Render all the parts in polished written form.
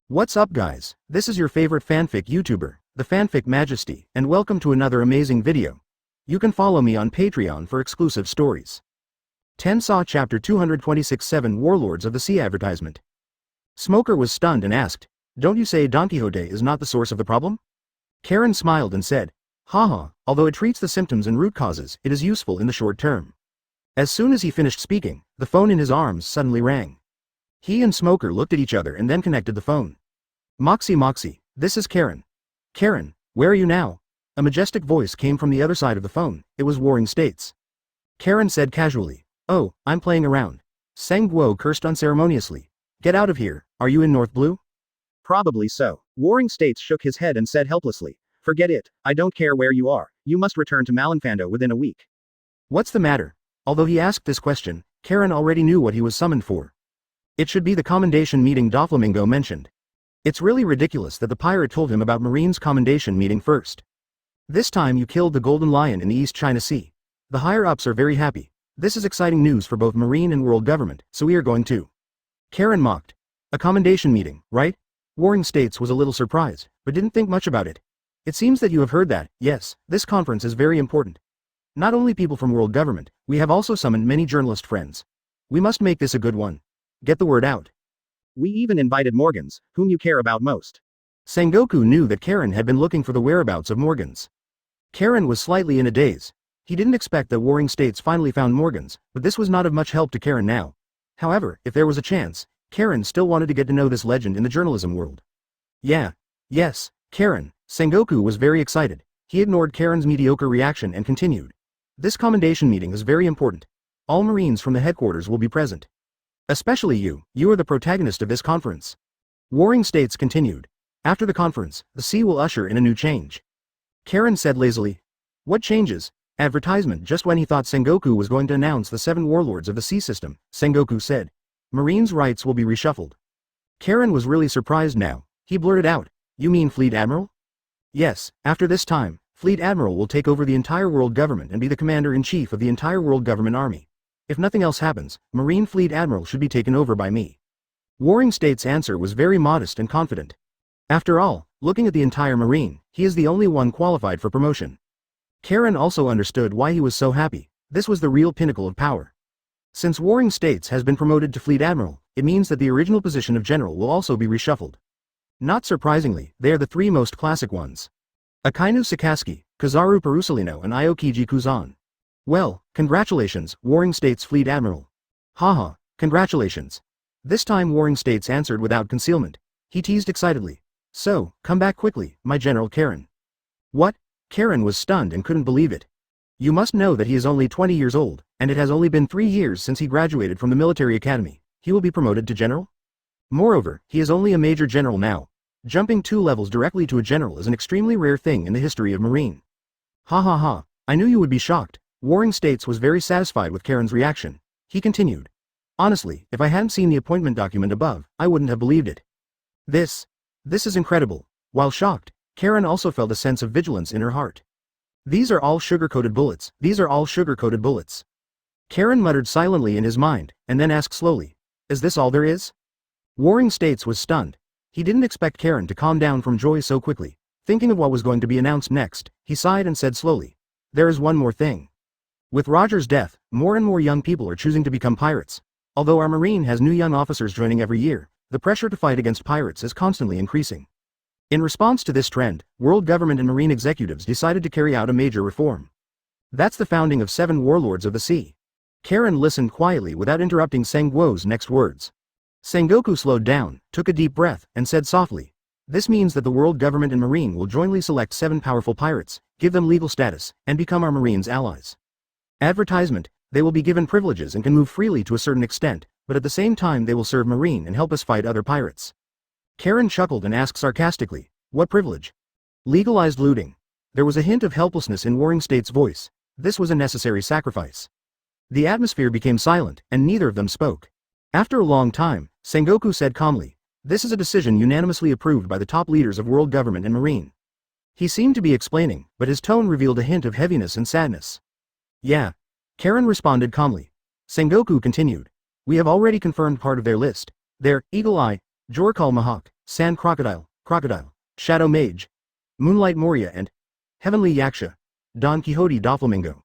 What's up guys, this is your favorite fanfic YouTuber, the Fanfic Majesty, and welcome to another amazing video. You can follow me on Patreon for exclusive stories. 10 Saw Chapter 226 7 Warlords of the Sea Advertisement. Smoker was stunned and asked, "Don't you say Don Quixote is not the source of the problem?" Karen smiled and said, "Haha, although it treats the symptoms and root causes, it is useful in the short term." As soon as he finished speaking, the phone in his arms suddenly rang. He and Smoker looked at each other and then connected the phone. Moxie, this is Karen. Karen, where are you now?" A majestic voice came from the other side of the phone. It was Warring States. Karen said casually, "Oh, I'm playing around." Sang Guo cursed unceremoniously. "Get out of here, are you in North Blue?" "Probably so." Warring States shook his head and said helplessly, "Forget it, I don't care where you are, you must return to Malinfando within a week." What's the matter? Although he asked this question, Karen already knew what he was summoned for. It should be the commendation meeting Doflamingo mentioned. It's really ridiculous that the pirate told him about Marine's commendation meeting first. This time you killed the Golden Lion in the East China Sea. The higher-ups are very happy. This is exciting news for both Marine and world government, so we are going to. Karen mocked. A commendation meeting, right? Warring States was a little surprised, but didn't think much about it. It seems that you have heard that, yes, this conference is very important. Not only people from world government, we have also summoned many journalist friends. We must make this a good one. Get the word out. We even invited Morgans, whom you care about most. Sengoku knew that Karen had been looking for the whereabouts of Morgans. Karen was slightly in a daze. He didn't expect that Warring States finally found Morgans, but this was not of much help to Karen now. However, if there was a chance, Karen still wanted to get to know this legend in the journalism world. Yes, Karen. Sengoku was very excited. He ignored Karen's mediocre reaction and continued. This commendation meeting is very important. All Marines from the headquarters will be present. Especially you are the protagonist of this conference. Warring States continued. After the conference, the sea will usher in a new change. Karen said lazily. What changes? Advertisement. Just when he thought Sengoku was going to announce the 7 warlords of the sea system, Sengoku said. Marines' rights will be reshuffled. Karen was really surprised now. He blurted out, "You mean Fleet Admiral?" Yes, after this time, Fleet Admiral will take over the entire world government and be the commander-in-chief of the entire world government army. If nothing else happens, Marine Fleet Admiral should be taken over by me. Warring States' answer was very modest and confident. After all, looking at the entire Marine, he is the only one qualified for promotion. Karen also understood why he was so happy. This was the real pinnacle of power. Since Warring States has been promoted to Fleet Admiral, it means that the original position of General will also be reshuffled. Not surprisingly, they are the 3 most classic ones. Akainu Sakaski, Kazaru Perusalino and Iokiji Kuzan. Well, congratulations, Warring States Fleet Admiral. Haha, congratulations. This time Warring States answered without concealment. He teased excitedly. So, come back quickly, my General Karen. What? Karen was stunned and couldn't believe it. You must know that he is only 20 years old, and it has only been 3 years since he graduated from the military academy. He will be promoted to general? Moreover, he is only a major general now. Jumping 2 levels directly to a general is an extremely rare thing in the history of Marine. Ha, I knew you would be shocked. Warring States was very satisfied with Karen's reaction. He continued. Honestly, if I hadn't seen the appointment document above, I wouldn't have believed it. This is incredible. While shocked, Karen also felt a sense of vigilance in her heart. These are all sugar-coated bullets. Karen muttered silently in his mind, and then asked slowly, "Is this all there is?" Warring States was stunned. He didn't expect Karen to calm down from joy so quickly. Thinking of what was going to be announced next, he sighed and said slowly, "There is one more thing. With Roger's death, more and more young people are choosing to become pirates. Although our Marine has new young officers joining every year, the pressure to fight against pirates is constantly increasing. In response to this trend, world government and Marine executives decided to carry out a major reform. That's the founding of 7 warlords of the sea." Karen listened quietly without interrupting Senguo's next words. Sengoku slowed down, took a deep breath, and said softly, "This means that the world government and Marine will jointly select 7 powerful pirates, give them legal status, and become our Marine's allies. Advertisement, they will be given privileges and can move freely to a certain extent, but at the same time they will serve Marine and help us fight other pirates." Karen chuckled and asked sarcastically, "What privilege?" Legalized looting. There was a hint of helplessness in Warring States' voice. This was a necessary sacrifice. The atmosphere became silent, and neither of them spoke. After a long time, Sengoku said calmly, "This is a decision unanimously approved by the top leaders of world government and Marine." He seemed to be explaining, but his tone revealed a hint of heaviness and sadness. "Yeah." Karen responded calmly. Sengoku continued. "We have already confirmed part of their list. Their Eagle Eye, Jorkal Mahawk, Sand Crocodile, Shadow Mage, Moonlight Moria and Heavenly Yaksha, Don Quixote Doflamingo.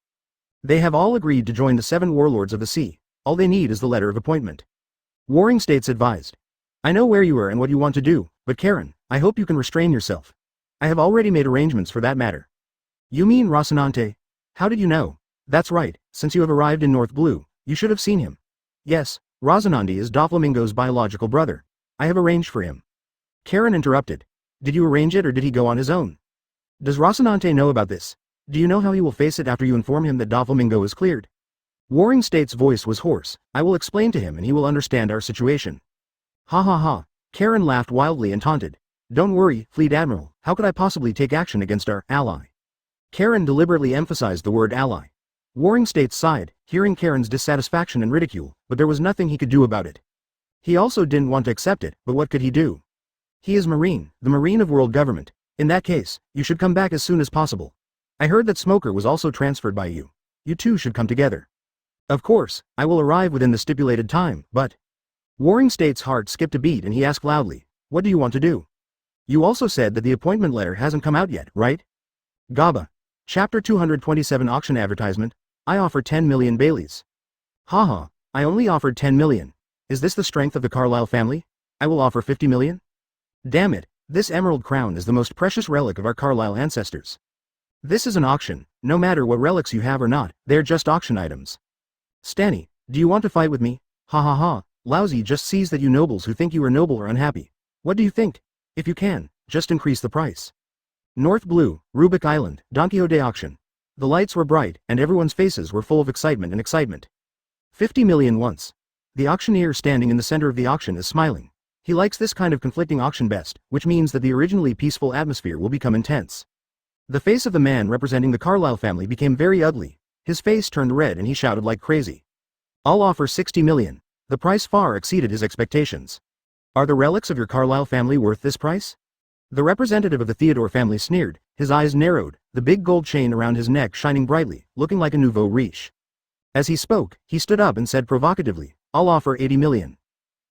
They have all agreed to join the 7 warlords of the sea. All they need is the letter of appointment. Warring States advised. I know where you are and what you want to do, but Karen, I hope you can restrain yourself. I have already made arrangements for that matter. You mean Rocinante? How did you know? That's right, since you have arrived in North Blue, you should have seen him. Yes, Rocinante is Doflamingo's biological brother. I have arranged for him. Karen interrupted. Did you arrange it or did he go on his own? Does Rocinante know about this? Do you know how he will face it after you inform him that Doflamingo is cleared? Warring State's voice was hoarse. I will explain to him and he will understand our situation. Ha ha ha. Karen laughed wildly and taunted. Don't worry, Fleet Admiral, how could I possibly take action against our ally? Karen deliberately emphasized the word ally. Warring States sighed, hearing Karen's dissatisfaction and ridicule, but there was nothing he could do about it. He also didn't want to accept it, but what could he do? He is Marine, the Marine of World Government. In that case, you should come back as soon as possible. I heard that Smoker was also transferred by you. You two should come together. Of course, I will arrive within the stipulated time, but... Warring State's heart skipped a beat and he asked loudly, what do you want to do? You also said that the appointment letter hasn't come out yet, right? Gaba. Chapter 227 Auction Advertisement. I offer 10 million Baileys. Haha, I only offered 10 million. Is this the strength of the Carlyle family? I will offer 50 million? Damn it, this emerald crown is the most precious relic of our Carlyle ancestors. This is an auction, no matter what relics you have or not, they're just auction items. Stanny, do you want to fight with me? Ha ha ha, lousy just sees that you nobles who think you are noble are unhappy. What do you think? If you can, just increase the price. North Blue, Rubik Island, Don Quixote auction. The lights were bright, and everyone's faces were full of excitement. 50 million once. The auctioneer standing in the center of the auction is smiling. He likes this kind of conflicting auction best, which means that the originally peaceful atmosphere will become intense. The face of the man representing the Carlyle family became very ugly. His face turned red and he shouted like crazy. I'll offer 60 million. The price far exceeded his expectations. Are the relics of your Carlyle family worth this price? The representative of the Theodore family sneered, his eyes narrowed, the big gold chain around his neck shining brightly, looking like a nouveau riche. As he spoke, he stood up and said provocatively, I'll offer 80 million.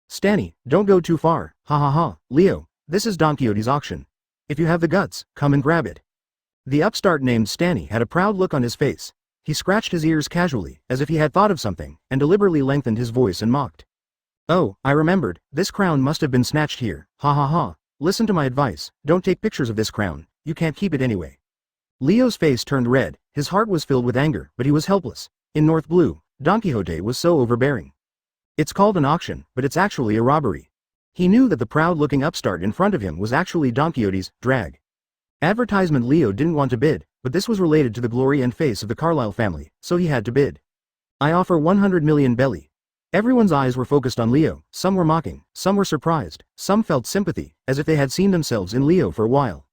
Stanny, don't go too far, ha ha ha, Leo, this is Don Quixote's auction. If you have the guts, come and grab it. The upstart named Stanny had a proud look on his face. He scratched his ears casually, as if he had thought of something, and deliberately lengthened his voice and mocked. Oh, I remembered, this crown must have been snatched here, ha ha ha. Listen to my advice, don't take pictures of this crown, you can't keep it anyway. Leo's face turned red, his heart was filled with anger, but he was helpless. In North Blue, Don Quixote was so overbearing. It's called an auction, but it's actually a robbery. He knew that the proud-looking upstart in front of him was actually Don Quixote's drag. Advertisement. Leo didn't want to bid, but this was related to the glory and face of the Carlyle family, so he had to bid. I offer 100 million belly. Everyone's eyes were focused on Leo, some were mocking, some were surprised, some felt sympathy, as if they had seen themselves in Leo for a while.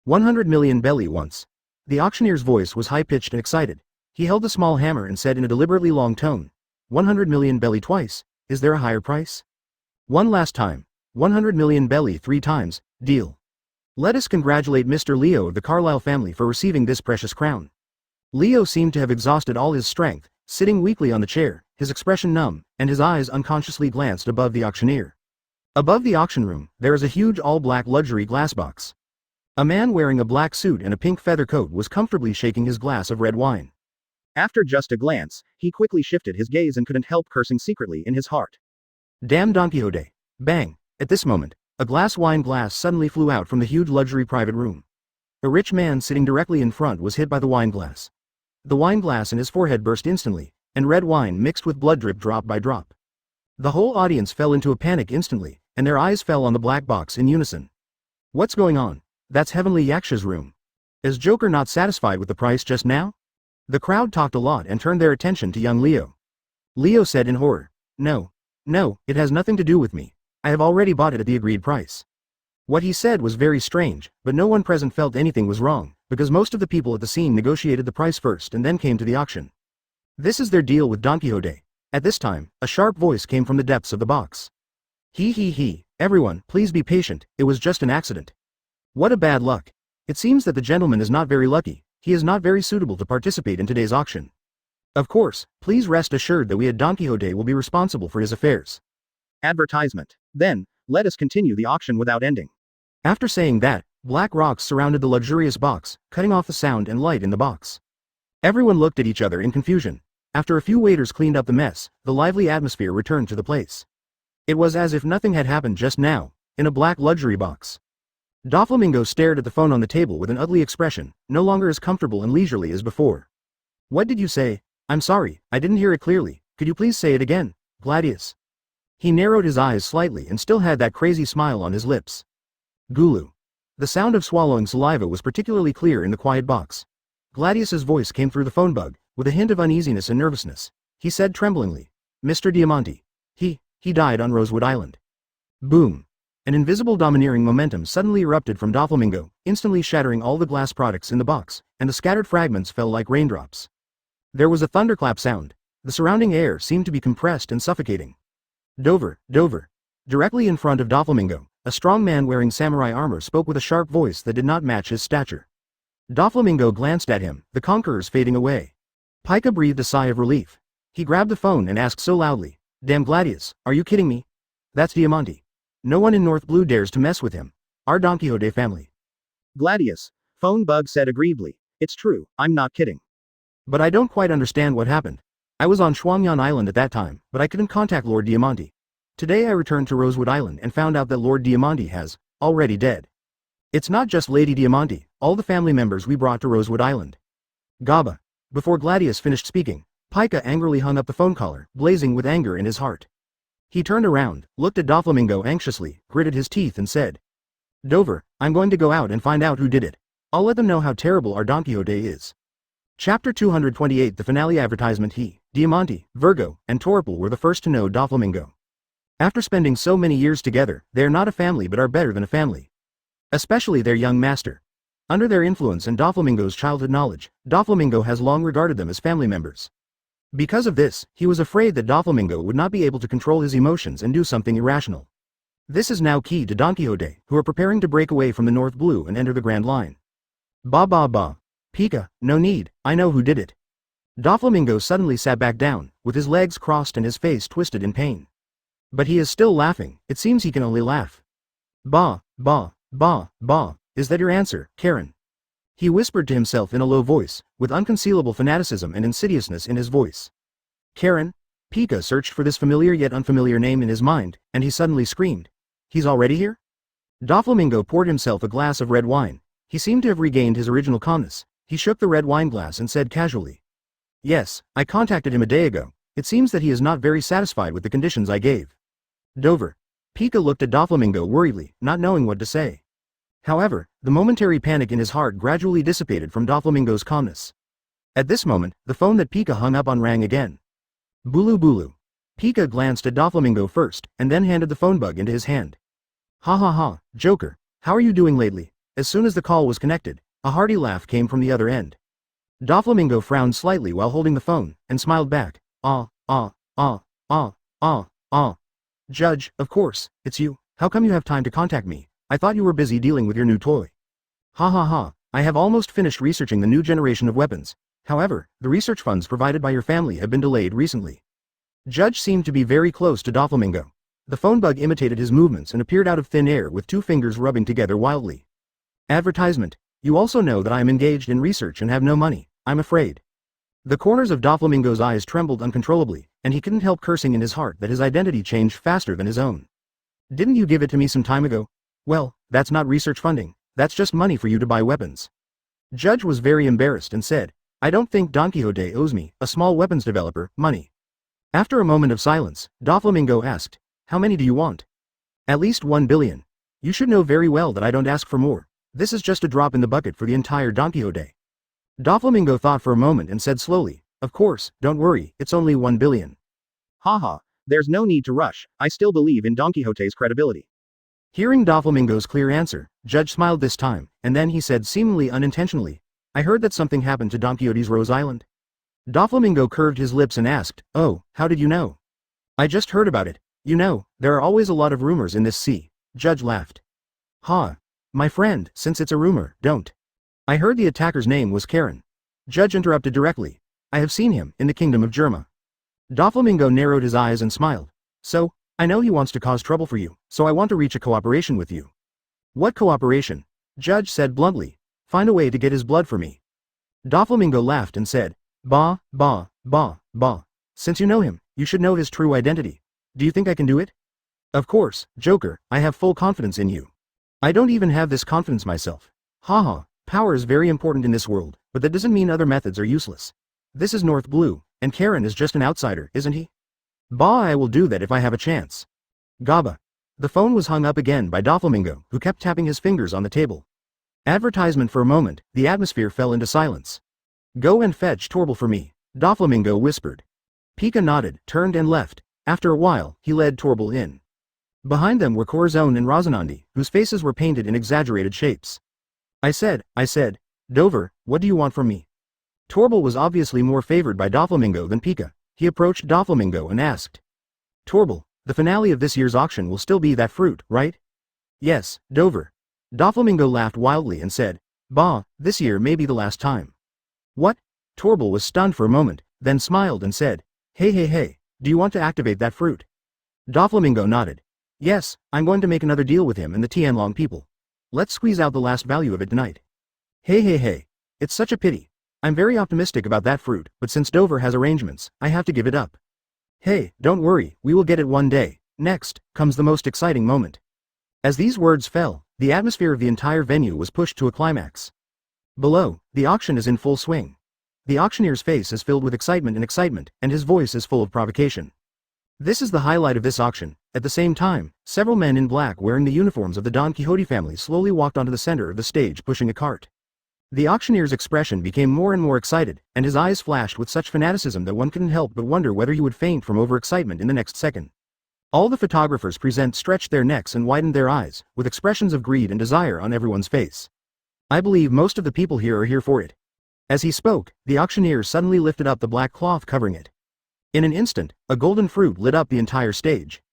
100 million belly once. The auctioneer's voice was high-pitched and excited. He held a small hammer and said in a deliberately long tone, 100 million belly twice, is there a higher price? One last time. 100 million belly 3 times, deal. Let us congratulate Mr. Leo of the Carlyle family for receiving this precious crown. Leo seemed to have exhausted all his strength, sitting weakly on the chair, his expression numb, and his eyes unconsciously glanced above the auctioneer. Above the auction room, there is a huge all-black luxury glass box. A man wearing a black suit and a pink feather coat was comfortably shaking his glass of red wine. After just a glance, he quickly shifted his gaze and couldn't help cursing secretly in his heart. Damn Don Quixote. Bang. At this moment, a wine glass suddenly flew out from the huge luxury private room. A rich man sitting directly in front was hit by the wine glass. The wine glass in his forehead burst instantly, and red wine mixed with blood dripped drop by drop. The whole audience fell into a panic instantly, and their eyes fell on the black box in unison. What's going on? That's Heavenly Yaksha's room. Is Joker not satisfied with the price just now? The crowd talked a lot and turned their attention to young Leo. Leo said in horror, No, it has nothing to do with me. I have already bought it at the agreed price. What he said was very strange, but no one present felt anything was wrong, because most of the people at the scene negotiated the price first and then came to the auction. This is their deal with Don Quixote. At this time, a sharp voice came from the depths of the box. He, everyone, please be patient, it was just an accident. What a bad luck. It seems that the gentleman is not very lucky, he is not very suitable to participate in today's auction. Of course, please rest assured that we at Don Quixote will be responsible for his affairs. Advertisement. Then, Let us continue the auction without ending. After saying that, black rocks surrounded the luxurious box, cutting off the sound and light in the box. Everyone looked at each other in confusion. After a few waiters cleaned up the mess, the lively atmosphere returned to the place. It was as if nothing had happened just now, in a black luxury box. Doflamingo stared at the phone on the table with an ugly expression, no longer as comfortable and leisurely as before. What did you say? I'm sorry, I didn't hear it clearly. Could you please say it again, Gladius? He narrowed his eyes slightly and still had that crazy smile on his lips. Gulu. The sound of swallowing saliva was particularly clear in the quiet box. Gladius's voice came through the phone bug, with a hint of uneasiness and nervousness. He said tremblingly, Mr. Diamante. He died on Rosewood Island. Boom. An invisible domineering momentum suddenly erupted from Doflamingo, instantly shattering all the glass products in the box, and the scattered fragments fell like raindrops. There was a thunderclap sound. The surrounding air seemed to be compressed and suffocating. Dover. Directly in front of Doflamingo, a strong man wearing samurai armor spoke with a sharp voice that did not match his stature. Doflamingo glanced at him, the conquerors fading away. Pika breathed a sigh of relief. He grabbed the phone and asked so loudly, Damn Gladius, are you kidding me? That's Diamante. No one in North Blue dares to mess with him. Our Don Quixote family. Gladius. Phone bug said aggrievedly. It's true, I'm not kidding. But I don't quite understand what happened. I was on Shuangyan Island at that time, but I couldn't contact Lord Diamante. Today I returned to Rosewood Island and found out that Lord Diamante has, already dead. It's not just Lady Diamante, all the family members we brought to Rosewood Island. Gaba. Before Gladius finished speaking, Pika angrily hung up the phone caller, blazing with anger in his heart. He turned around, looked at Doflamingo anxiously, gritted his teeth and said, Dover, I'm going to go out and find out who did it. I'll let them know how terrible our Don Quixote is. Chapter 228. The finale advertisement. He, Diamante, Virgo, and Torpal were the first to know Doflamingo. After spending so many years together, they are not a family but are better than a family. Especially their young master. Under their influence and Doflamingo's childhood knowledge, Doflamingo has long regarded them as family members. Because of this, he was afraid that Doflamingo would not be able to control his emotions and do something irrational. This is now key to Don Quixote, who are preparing to break away from the North Blue and enter the Grand Line. Ba. Pika, no need, I know who did it. Doflamingo suddenly sat back down, with his legs crossed and his face twisted in pain. But he is still laughing, it seems he can only laugh. Ba, is that your answer, Karen? He whispered to himself in a low voice, with unconcealable fanaticism and insidiousness in his voice. Karen? Pika searched for this familiar yet unfamiliar name in his mind, and he suddenly screamed. He's already here? Doflamingo poured himself a glass of red wine. He seemed to have regained his original calmness. He shook the red wine glass and said casually. Yes, I contacted him a day ago. It seems that he is not very satisfied with the conditions I gave. Dover. Pika looked at Doflamingo worriedly, not knowing what to say. However, the momentary panic in his heart gradually dissipated from Doflamingo's calmness. At this moment, the phone that Pika hung up on rang again. Bulu. Pika glanced at Doflamingo first, and then handed the phone bug into his hand. Ha, Joker, how are you doing lately? As soon as the call was connected, a hearty laugh came from the other end. Doflamingo frowned slightly while holding the phone, and smiled back. Judge, of course, it's you. How come you have time to contact me? I thought you were busy dealing with your new toy. Ha, I have almost finished researching the new generation of weapons. However, the research funds provided by your family have been delayed recently. Judge seemed to be very close to Doflamingo. The phone bug imitated his movements and appeared out of thin air with two fingers rubbing together wildly. Advertisement. You also know that I am engaged in research and have no money, I'm afraid. The corners of Doflamingo's eyes trembled uncontrollably, and he couldn't help cursing in his heart that his identity changed faster than his own. Didn't you give it to me some time ago? Well, that's not research funding, that's just money for you to buy weapons. Judge was very embarrassed and said, I don't think Don Quixote owes me, a small weapons developer, money. After a moment of silence, Doflamingo asked, how many do you want? At least 1 billion. You should know very well that I don't ask for more. This is just a drop in the bucket for the entire Don Quixote. Doflamingo thought for a moment and said slowly, of course, don't worry, it's only 1 billion. Haha, there's no need to rush, I still believe in Don Quixote's credibility. Hearing Doflamingo's clear answer, Judge smiled this time, and then he said seemingly unintentionally, I heard that something happened to Don Quixote's Rose Island. Doflamingo curved his lips and asked, oh, how did you know? I just heard about it. You know, there are always a lot of rumors in this sea. Judge laughed. Ha. My friend, since it's a rumor, don't. I heard the attacker's name was Karen. Judge interrupted directly. I have seen him, in the kingdom of Germa. Doflamingo narrowed his eyes and smiled. So, I know he wants to cause trouble for you, so I want to reach a cooperation with you. What cooperation? Judge said bluntly. Find a way to get his blood for me. Doflamingo laughed and said, Bah, bah, bah, bah. Since you know him, you should know his true identity. Do you think I can do it? Of course, Joker, I have full confidence in you. I don't even have this confidence myself. Haha, power is very important in this world, but that doesn't mean other methods are useless. This is North Blue, and Karen is just an outsider, isn't he? Bah, I will do that if I have a chance. Gaba. The phone was hung up again by Doflamingo, who kept tapping his fingers on the table. Advertisement. For a moment, the atmosphere fell into silence. Go and fetch Torble for me, Doflamingo whispered. Pika nodded, turned and left. After a while, he led Torble in. Behind them were Corazon and Rosinante, whose faces were painted in exaggerated shapes. I said, Dover, what do you want from me? Torble was obviously more favored by Doflamingo than Pika. He approached Doflamingo and asked. Torble, the finale of this year's auction will still be that fruit, right? Yes, Dover. Doflamingo laughed wildly and said, Bah, this year may be the last time. What? Torble was stunned for a moment, then smiled and said, Hey, do you want to activate that fruit? Doflamingo nodded. Yes, I'm going to make another deal with him and the Tianlong people. Let's squeeze out the last value of it tonight. Hey, it's such a pity. I'm very optimistic about that fruit, but since Dover has arrangements, I have to give it up. Hey, don't worry, we will get it one day. Next, comes the most exciting moment. As these words fell, the atmosphere of the entire venue was pushed to a climax. Below, the auction is in full swing. The auctioneer's face is filled with excitement, and his voice is full of provocation. This is the highlight of this auction. At the same time, several men in black wearing the uniforms of the Don Quixote family slowly walked onto the center of the stage pushing a cart. The auctioneer's expression became more and more excited, and his eyes flashed with such fanaticism that one couldn't help but wonder whether he would faint from overexcitement in the next second. All the photographers present stretched their necks and widened their eyes, with expressions of greed and desire on everyone's face. I believe most of the people here are here for it. As he spoke, the auctioneer suddenly lifted up the black cloth covering it. In an instant, a golden fruit lit up the entire stage.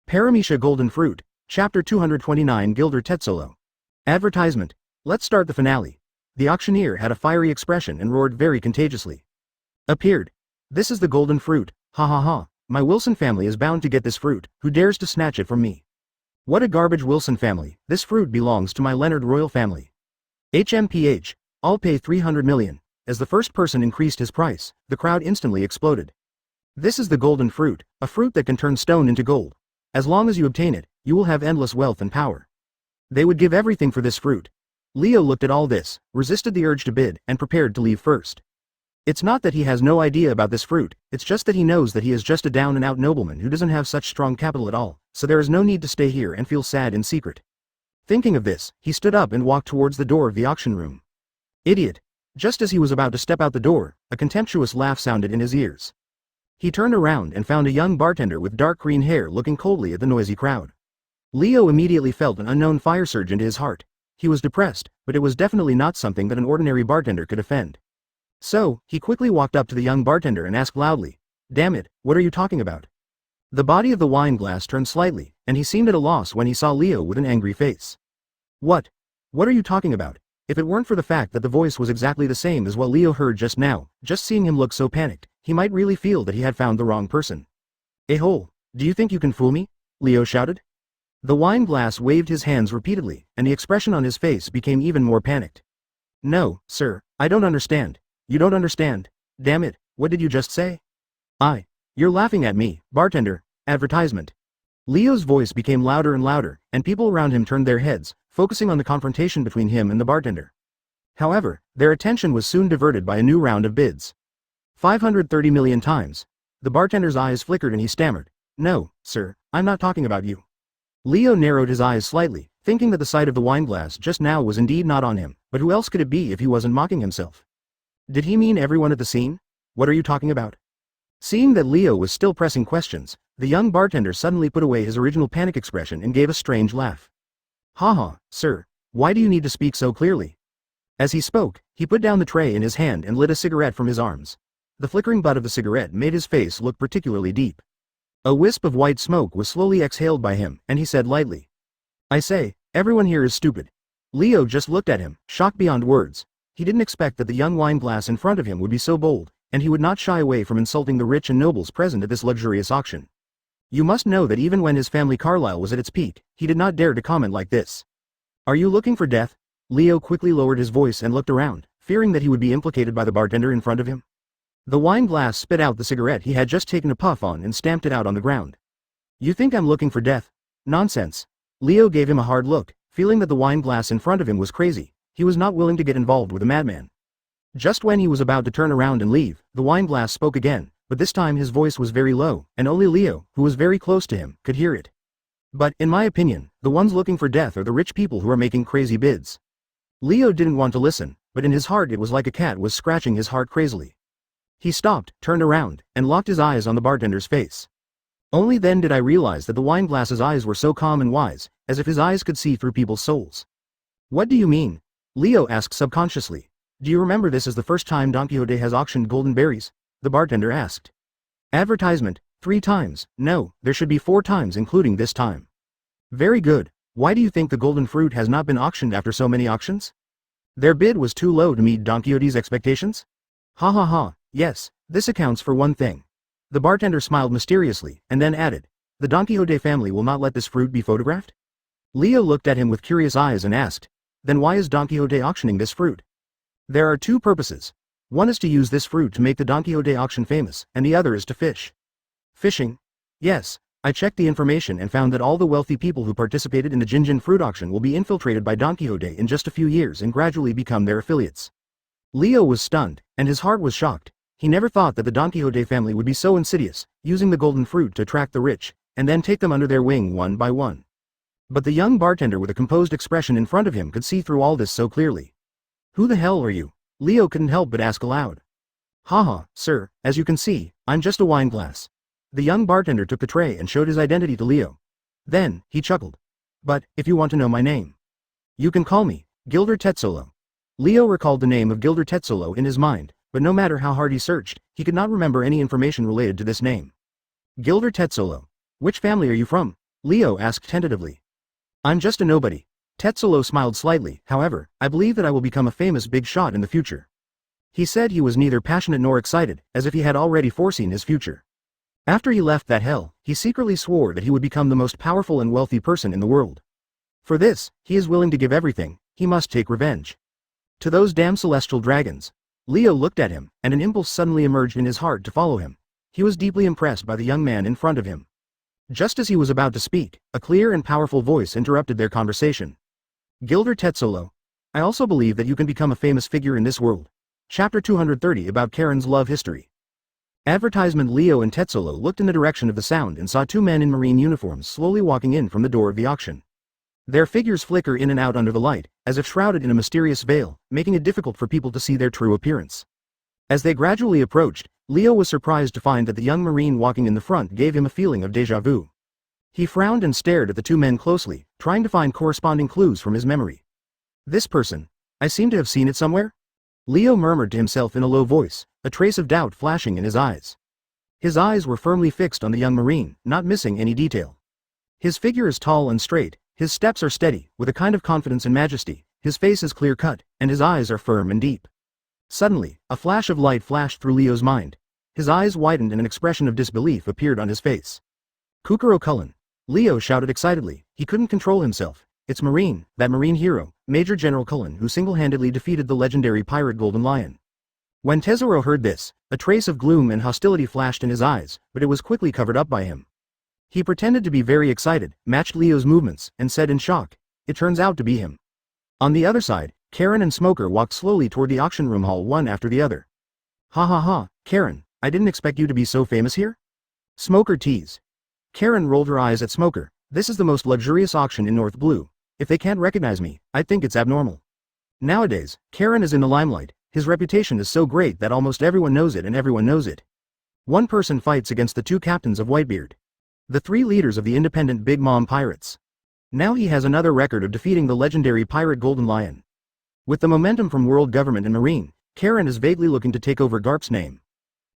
Paramecia Golden Fruit, Chapter 229 Gilder Tetzolo. Advertisement. Let's start the finale. The auctioneer had a fiery expression and roared very contagiously. Appeared. This is the golden fruit, ha ha ha, my Wilson family is bound to get this fruit, who dares to snatch it from me? What a garbage Wilson family, this fruit belongs to my Leonard royal family. HMPH, I'll pay 300 million. As the first person increased his price, the crowd instantly exploded. This is the golden fruit, a fruit that can turn stone into gold. As long as you obtain it, you will have endless wealth and power. They would give everything for this fruit. Leo looked at all this, resisted the urge to bid, and prepared to leave first. It's not that he has no idea about this fruit, it's just that he knows that he is just a down-and-out nobleman who doesn't have such strong capital at all, so there is no need to stay here and feel sad in secret. Thinking of this, he stood up and walked towards the door of the auction room. Idiot! Just as he was about to step out the door, a contemptuous laugh sounded in his ears. He turned around and found a young bartender with dark green hair looking coldly at the noisy crowd. Leo immediately felt an unknown fire surge into his heart. He was depressed, but it was definitely not something that an ordinary bartender could offend. So, he quickly walked up to the young bartender and asked loudly, Damn it, what are you talking about? The body of the wine glass turned slightly, and he seemed at a loss when he saw Leo with an angry face. What? What are you talking about? If it weren't for the fact that the voice was exactly the same as what Leo heard just now, just seeing him look so panicked, he might really feel that he had found the wrong person. "A-hole, do you think you can fool me?" Leo shouted. The wine glass waved his hands repeatedly, and the expression on his face became even more panicked. "No, sir, I don't understand. You don't understand. Damn it, what did you just say?" You're laughing at me, bartender." Advertisement. Leo's voice became louder and louder, and people around him turned their heads, focusing on the confrontation between him and the bartender. However, their attention was soon diverted by a new round of bids. 530 million times. The bartender's eyes flickered and he stammered, "No, sir, I'm not talking about you." Leo narrowed his eyes slightly, thinking that the sight of the wineglass just now was indeed not on him, but who else could it be if he wasn't mocking himself? Did he mean everyone at the scene? What are you talking about? Seeing that Leo was still pressing questions, the young bartender suddenly put away his original panic expression and gave a strange laugh. "Haha, sir, why do you need to speak so clearly?" As he spoke, he put down the tray in his hand and lit a cigarette from his arms. The flickering butt of the cigarette made his face look particularly deep. A wisp of white smoke was slowly exhaled by him, and he said lightly, "I say, everyone here is stupid." Leo just looked at him, shocked beyond words. He didn't expect that the young wine glass in front of him would be so bold, and he would not shy away from insulting the rich and nobles present at this luxurious auction. You must know that even when his family Carlyle was at its peak, he did not dare to comment like this. Are you looking for death? Leo quickly lowered his voice and looked around, fearing that he would be implicated by the bartender in front of him. The wine glass spit out the cigarette he had just taken a puff on and stamped it out on the ground. You think I'm looking for death? Nonsense. Leo gave him a hard look, feeling that the wine glass in front of him was crazy. He was not willing to get involved with a madman. Just when he was about to turn around and leave, the wine glass spoke again, but this time his voice was very low, and only Leo, who was very close to him, could hear it. But, in my opinion, the ones looking for death are the rich people who are making crazy bids. Leo didn't want to listen, but in his heart it was like a cat was scratching his heart crazily. He stopped, turned around, and locked his eyes on the bartender's face. Only then did I realize that the wine glass's eyes were so calm and wise, as if his eyes could see through people's souls. What do you mean? Leo asked subconsciously. Do you remember this is the first time Don Quixote has auctioned golden berries? The bartender asked. Advertisement, 3 times, no, there should be 4 times including this time. Very good, why do you think the golden fruit has not been auctioned after so many auctions? Their bid was too low to meet Don Quixote's expectations? Ha ha ha, yes, this accounts for one thing. The bartender smiled mysteriously, and then added, the Don Quixote family will not let this fruit be photographed? Leo looked at him with curious eyes and asked, then why is Don Quixote auctioning this fruit? There are 2 purposes. One is to use this fruit to make the Don Quixote auction famous, and the other is to fish. Fishing? Yes, I checked the information and found that all the wealthy people who participated in the Jinjin fruit auction will be infiltrated by Don Quixote in just a few years and gradually become their affiliates. Leo was stunned, and his heart was shocked. He never thought that the Don Quixote family would be so insidious, using the golden fruit to attract the rich, and then take them under their wing one by one. But the young bartender with a composed expression in front of him could see through all this so clearly. Who the hell are you? Leo couldn't help but ask aloud. Haha, sir, as you can see, I'm just a wine glass. The young bartender took the tray and showed his identity to Leo. Then, he chuckled. But, if you want to know my name, you can call me Gilder Tetzolo. Leo recalled the name of Gilder Tetzolo in his mind, but no matter how hard he searched, he could not remember any information related to this name. Gilder Tetzolo. Which family are you from? Leo asked tentatively. I'm just a nobody. Tetzolo smiled slightly, however, I believe that I will become a famous big shot in the future. He said he was neither passionate nor excited, as if he had already foreseen his future. After he left that hell, he secretly swore that he would become the most powerful and wealthy person in the world. For this, he is willing to give everything, he must take revenge. To those damn celestial dragons. Leo looked at him, and an impulse suddenly emerged in his heart to follow him. He was deeply impressed by the young man in front of him. Just as he was about to speak, a clear and powerful voice interrupted their conversation. Gilder Tetzolo. I also believe that you can become a famous figure in this world. Chapter 230 about Karen's love history. Advertisement. Leo and Tetzolo looked in the direction of the sound and saw 2 men in marine uniforms slowly walking in from the door of the auction. Their figures flicker in and out under the light, as if shrouded in a mysterious veil, making it difficult for people to see their true appearance. As they gradually approached, Leo was surprised to find that the young marine walking in the front gave him a feeling of déjà vu. He frowned and stared at the 2 men closely, trying to find corresponding clues from his memory. This person. I seem to have seen it somewhere? Leo murmured to himself in a low voice, a trace of doubt flashing in his eyes. His eyes were firmly fixed on the young marine, not missing any detail. His figure is tall and straight, his steps are steady, with a kind of confidence and majesty, his face is clear-cut, and his eyes are firm and deep. Suddenly, a flash of light flashed through Leo's mind. His eyes widened and an expression of disbelief appeared on his face. Kukuro Cullen. Leo shouted excitedly. He couldn't control himself. It's Marine, that marine hero, Major General Cullen, who single-handedly defeated the legendary pirate Golden Lion. When Tezzoro heard this, a trace of gloom and hostility flashed in his eyes, but it was quickly covered up by him. He pretended to be very excited, matched Leo's movements, and said in shock, it turns out to be him. On the other side, Karen and Smoker walked slowly toward the auction room hall one after the other. Ha ha ha, Karen, I didn't expect you to be so famous here? Smoker teased. Karen rolled her eyes at Smoker. This is the most luxurious auction in North Blue. If they can't recognize me, I think it's abnormal. Nowadays, Karen is in the limelight. His reputation is so great that almost everyone knows it and everyone knows it. One person fights against the 2 captains of Whitebeard. The 3 leaders of the independent Big Mom Pirates. Now he has another record of defeating the legendary pirate Golden Lion. With the momentum from world government and marine, Karen is vaguely looking to take over Garp's name.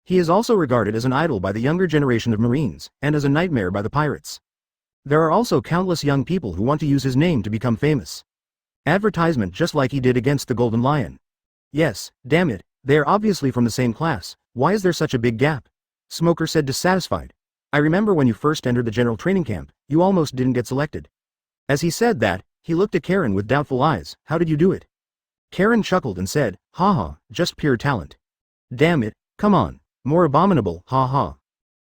He is also regarded as an idol by the younger generation of Marines, and as a nightmare by the pirates. There are also countless young people who want to use his name to become famous. Advertisement just like he did against the Golden Lion. Yes, damn it, they are obviously from the same class, why is there such a big gap? Smoker said dissatisfied. I remember when you first entered the general training camp, you almost didn't get selected. As he said that, he looked at Karen with doubtful eyes. How did you do it? Karen chuckled and said, haha, just pure talent. Damn it, come on. More abominable, haha.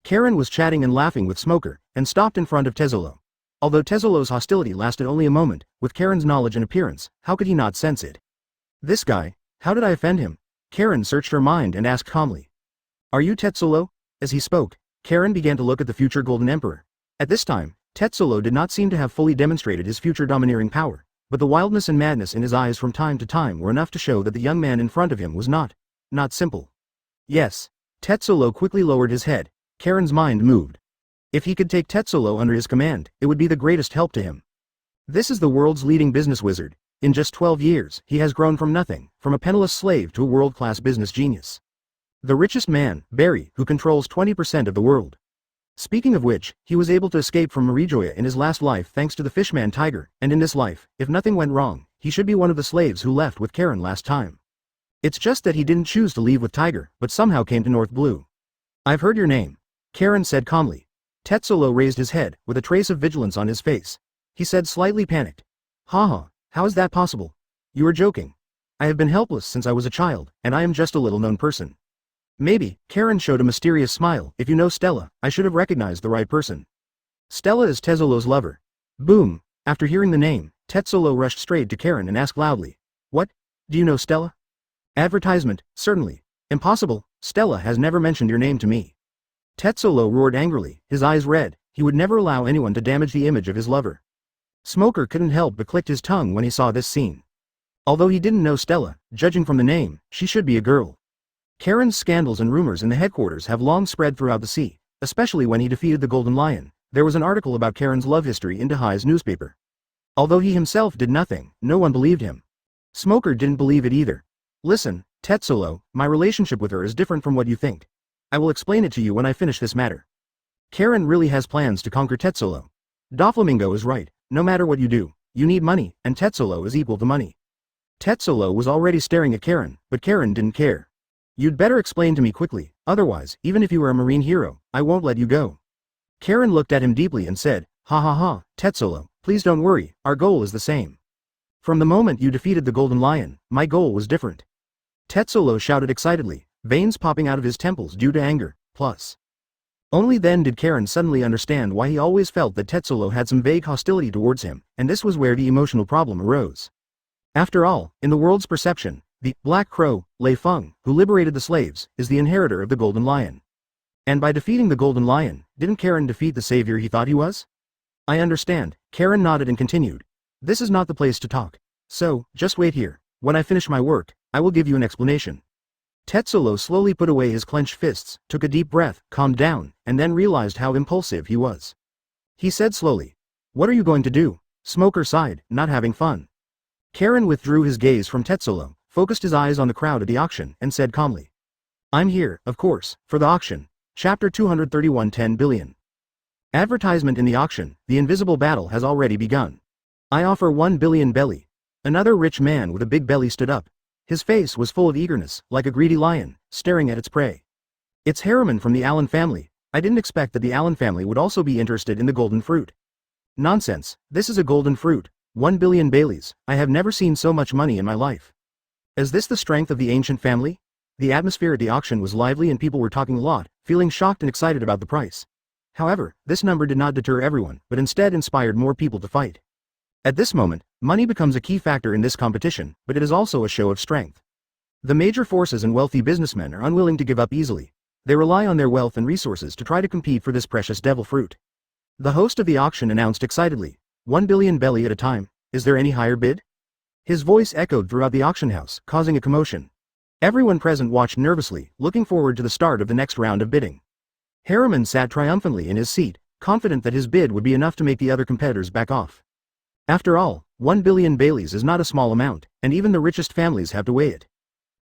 Karen was chatting and laughing with Smoker, and stopped in front of Tezzolo. Although Tezzolo's hostility lasted only a moment, with Karen's knowledge and appearance, how could he not sense it? This guy, how did I offend him? Karen searched her mind and asked calmly. Are you Tezzolo? As he spoke, Karen began to look at the future Golden Emperor. At this time, Tezzolo did not seem to have fully demonstrated his future domineering power, but the wildness and madness in his eyes from time to time were enough to show that the young man in front of him was not simple. Yes. Tezzolo quickly lowered his head. Karen's mind moved. If he could take Tezzolo under his command, it would be the greatest help to him. This is the world's leading business wizard. In just 12 years, he has grown from nothing, from a penniless slave to a world-class business genius. The richest man, Barry, who controls 20% of the world. Speaking of which, he was able to escape from Marijoya in his last life thanks to the Fishman Tiger, and in this life, if nothing went wrong, he should be one of the slaves who left with Karen last time. It's just that he didn't choose to leave with Tiger, but somehow came to North Blue. I've heard your name. Karen said calmly. Tezzolo raised his head, with a trace of vigilance on his face. He said slightly panicked. Haha, how is that possible? You are joking. I have been helpless since I was a child, and I am just a little-known person. Maybe, Karen showed a mysterious smile. If you know Stella, I should have recognized the right person. Stella is Tezzolo's lover. Boom. After hearing the name, Tezzolo rushed straight to Karen and asked loudly. What? Do you know Stella? Advertisement, certainly. Impossible, Stella has never mentioned your name to me. Tezzolo roared angrily, his eyes red. He would never allow anyone to damage the image of his lover. Smoker couldn't help but click his tongue when he saw this scene. Although he didn't know Stella, judging from the name, she should be a girl. Karen's scandals and rumors in the headquarters have long spread throughout the sea, especially when he defeated the Golden Lion. There was an article about Karen's love history in Dehai's newspaper. Although he himself did nothing, no one believed him. Smoker didn't believe it either. Listen, Tezzolo, my relationship with her is different from what you think. I will explain it to you when I finish this matter. Karen really has plans to conquer Tezzolo. Doflamingo is right, no matter what you do, you need money, and Tezzolo is equal to money. Tezzolo was already staring at Karen, but Karen didn't care. You'd better explain to me quickly, otherwise, even if you were a marine hero, I won't let you go. Karen looked at him deeply and said, ha ha ha, Tezzolo, please don't worry, our goal is the same. From the moment you defeated the Golden Lion, my goal was different. Tezzolo shouted excitedly, veins popping out of his temples due to anger, plus. Only then did Karen suddenly understand why he always felt that Tezzolo had some vague hostility towards him, and this was where the emotional problem arose. After all, in the world's perception, the Black Crow, Lei Feng, who liberated the slaves, is the inheritor of the Golden Lion. And by defeating the Golden Lion, didn't Karen defeat the savior he thought he was? I understand, Karen nodded and continued. This is not the place to talk. So, just wait here. When I finish my work, I will give you an explanation. Tezzolo slowly put away his clenched fists, took a deep breath, calmed down, and then realized how impulsive he was. He said slowly, what are you going to do? Smoker sighed, not having fun. Karen withdrew his gaze from Tezzolo, focused his eyes on the crowd at the auction, and said calmly. I'm here, of course, for the auction. Chapter 231 10 billion. Advertisement in the auction, the invisible battle has already begun. I offer 1 billion belly. Another rich man with a big belly stood up. His face was full of eagerness, like a greedy lion, staring at its prey. It's Harriman from the Allen family. I didn't expect that the Allen family would also be interested in the golden fruit. Nonsense, this is a golden fruit. 1 billion Baileys, I have never seen so much money in my life. Is this the strength of the ancient family? The atmosphere at the auction was lively and people were talking a lot, feeling shocked and excited about the price. However, this number did not deter everyone, but instead inspired more people to fight. At this moment, money becomes a key factor in this competition, but it is also a show of strength. The major forces and wealthy businessmen are unwilling to give up easily. They rely on their wealth and resources to try to compete for this precious devil fruit. The host of the auction announced excitedly, 1 billion belly at a time, is there any higher bid? His voice echoed throughout the auction house, causing a commotion. Everyone present watched nervously, looking forward to the start of the next round of bidding. Harriman sat triumphantly in his seat, confident that his bid would be enough to make the other competitors back off. After all, 1 billion Baileys is not a small amount, and even the richest families have to weigh it.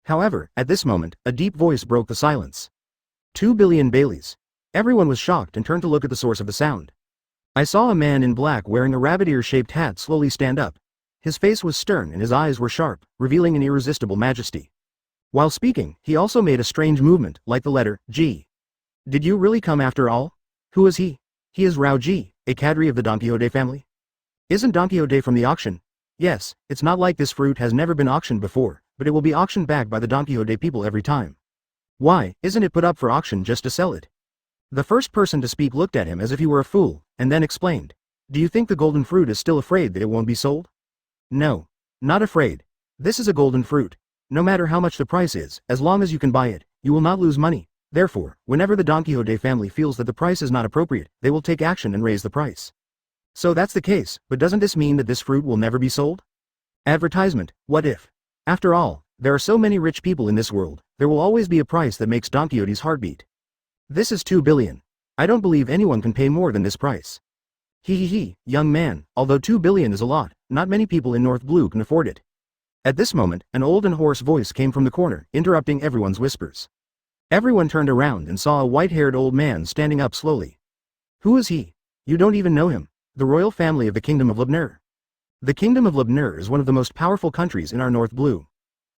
However, at this moment, a deep voice broke the silence. 2 billion Baileys. Everyone was shocked and turned to look at the source of the sound. I saw a man in black wearing a rabbit ear-shaped hat slowly stand up. His face was stern and his eyes were sharp, revealing an irresistible majesty. While speaking, he also made a strange movement, like the letter G. Did you really come after all? Who is he? He is Rao Ji, a cadre of the Don Quixote family. Isn't Don Quixote from the auction? Yes, it's not like this fruit has never been auctioned before, but it will be auctioned back by the Don Quixote people every time. Why, isn't it put up for auction just to sell it? The first person to speak looked at him as if he were a fool, and then explained. Do you think the golden fruit is still afraid that it won't be sold? No. Not afraid. This is a golden fruit. No matter how much the price is, as long as you can buy it, you will not lose money. Therefore, whenever the Don Quixote family feels that the price is not appropriate, they will take action and raise the price. So that's the case, but doesn't this mean that this fruit will never be sold? Advertisement, what if? After all, there are so many rich people in this world, there will always be a price that makes Don Quixote's heart beat. This is 2 billion. I don't believe anyone can pay more than this price. He, young man, although 2 billion is a lot, not many people in North Blue can afford it. At this moment, an old and hoarse voice came from the corner, interrupting everyone's whispers. Everyone turned around and saw a white-haired old man standing up slowly. Who is he? You don't even know him. The royal family of the Kingdom of Lebner. The Kingdom of Lebner is one of the most powerful countries in our North Blue.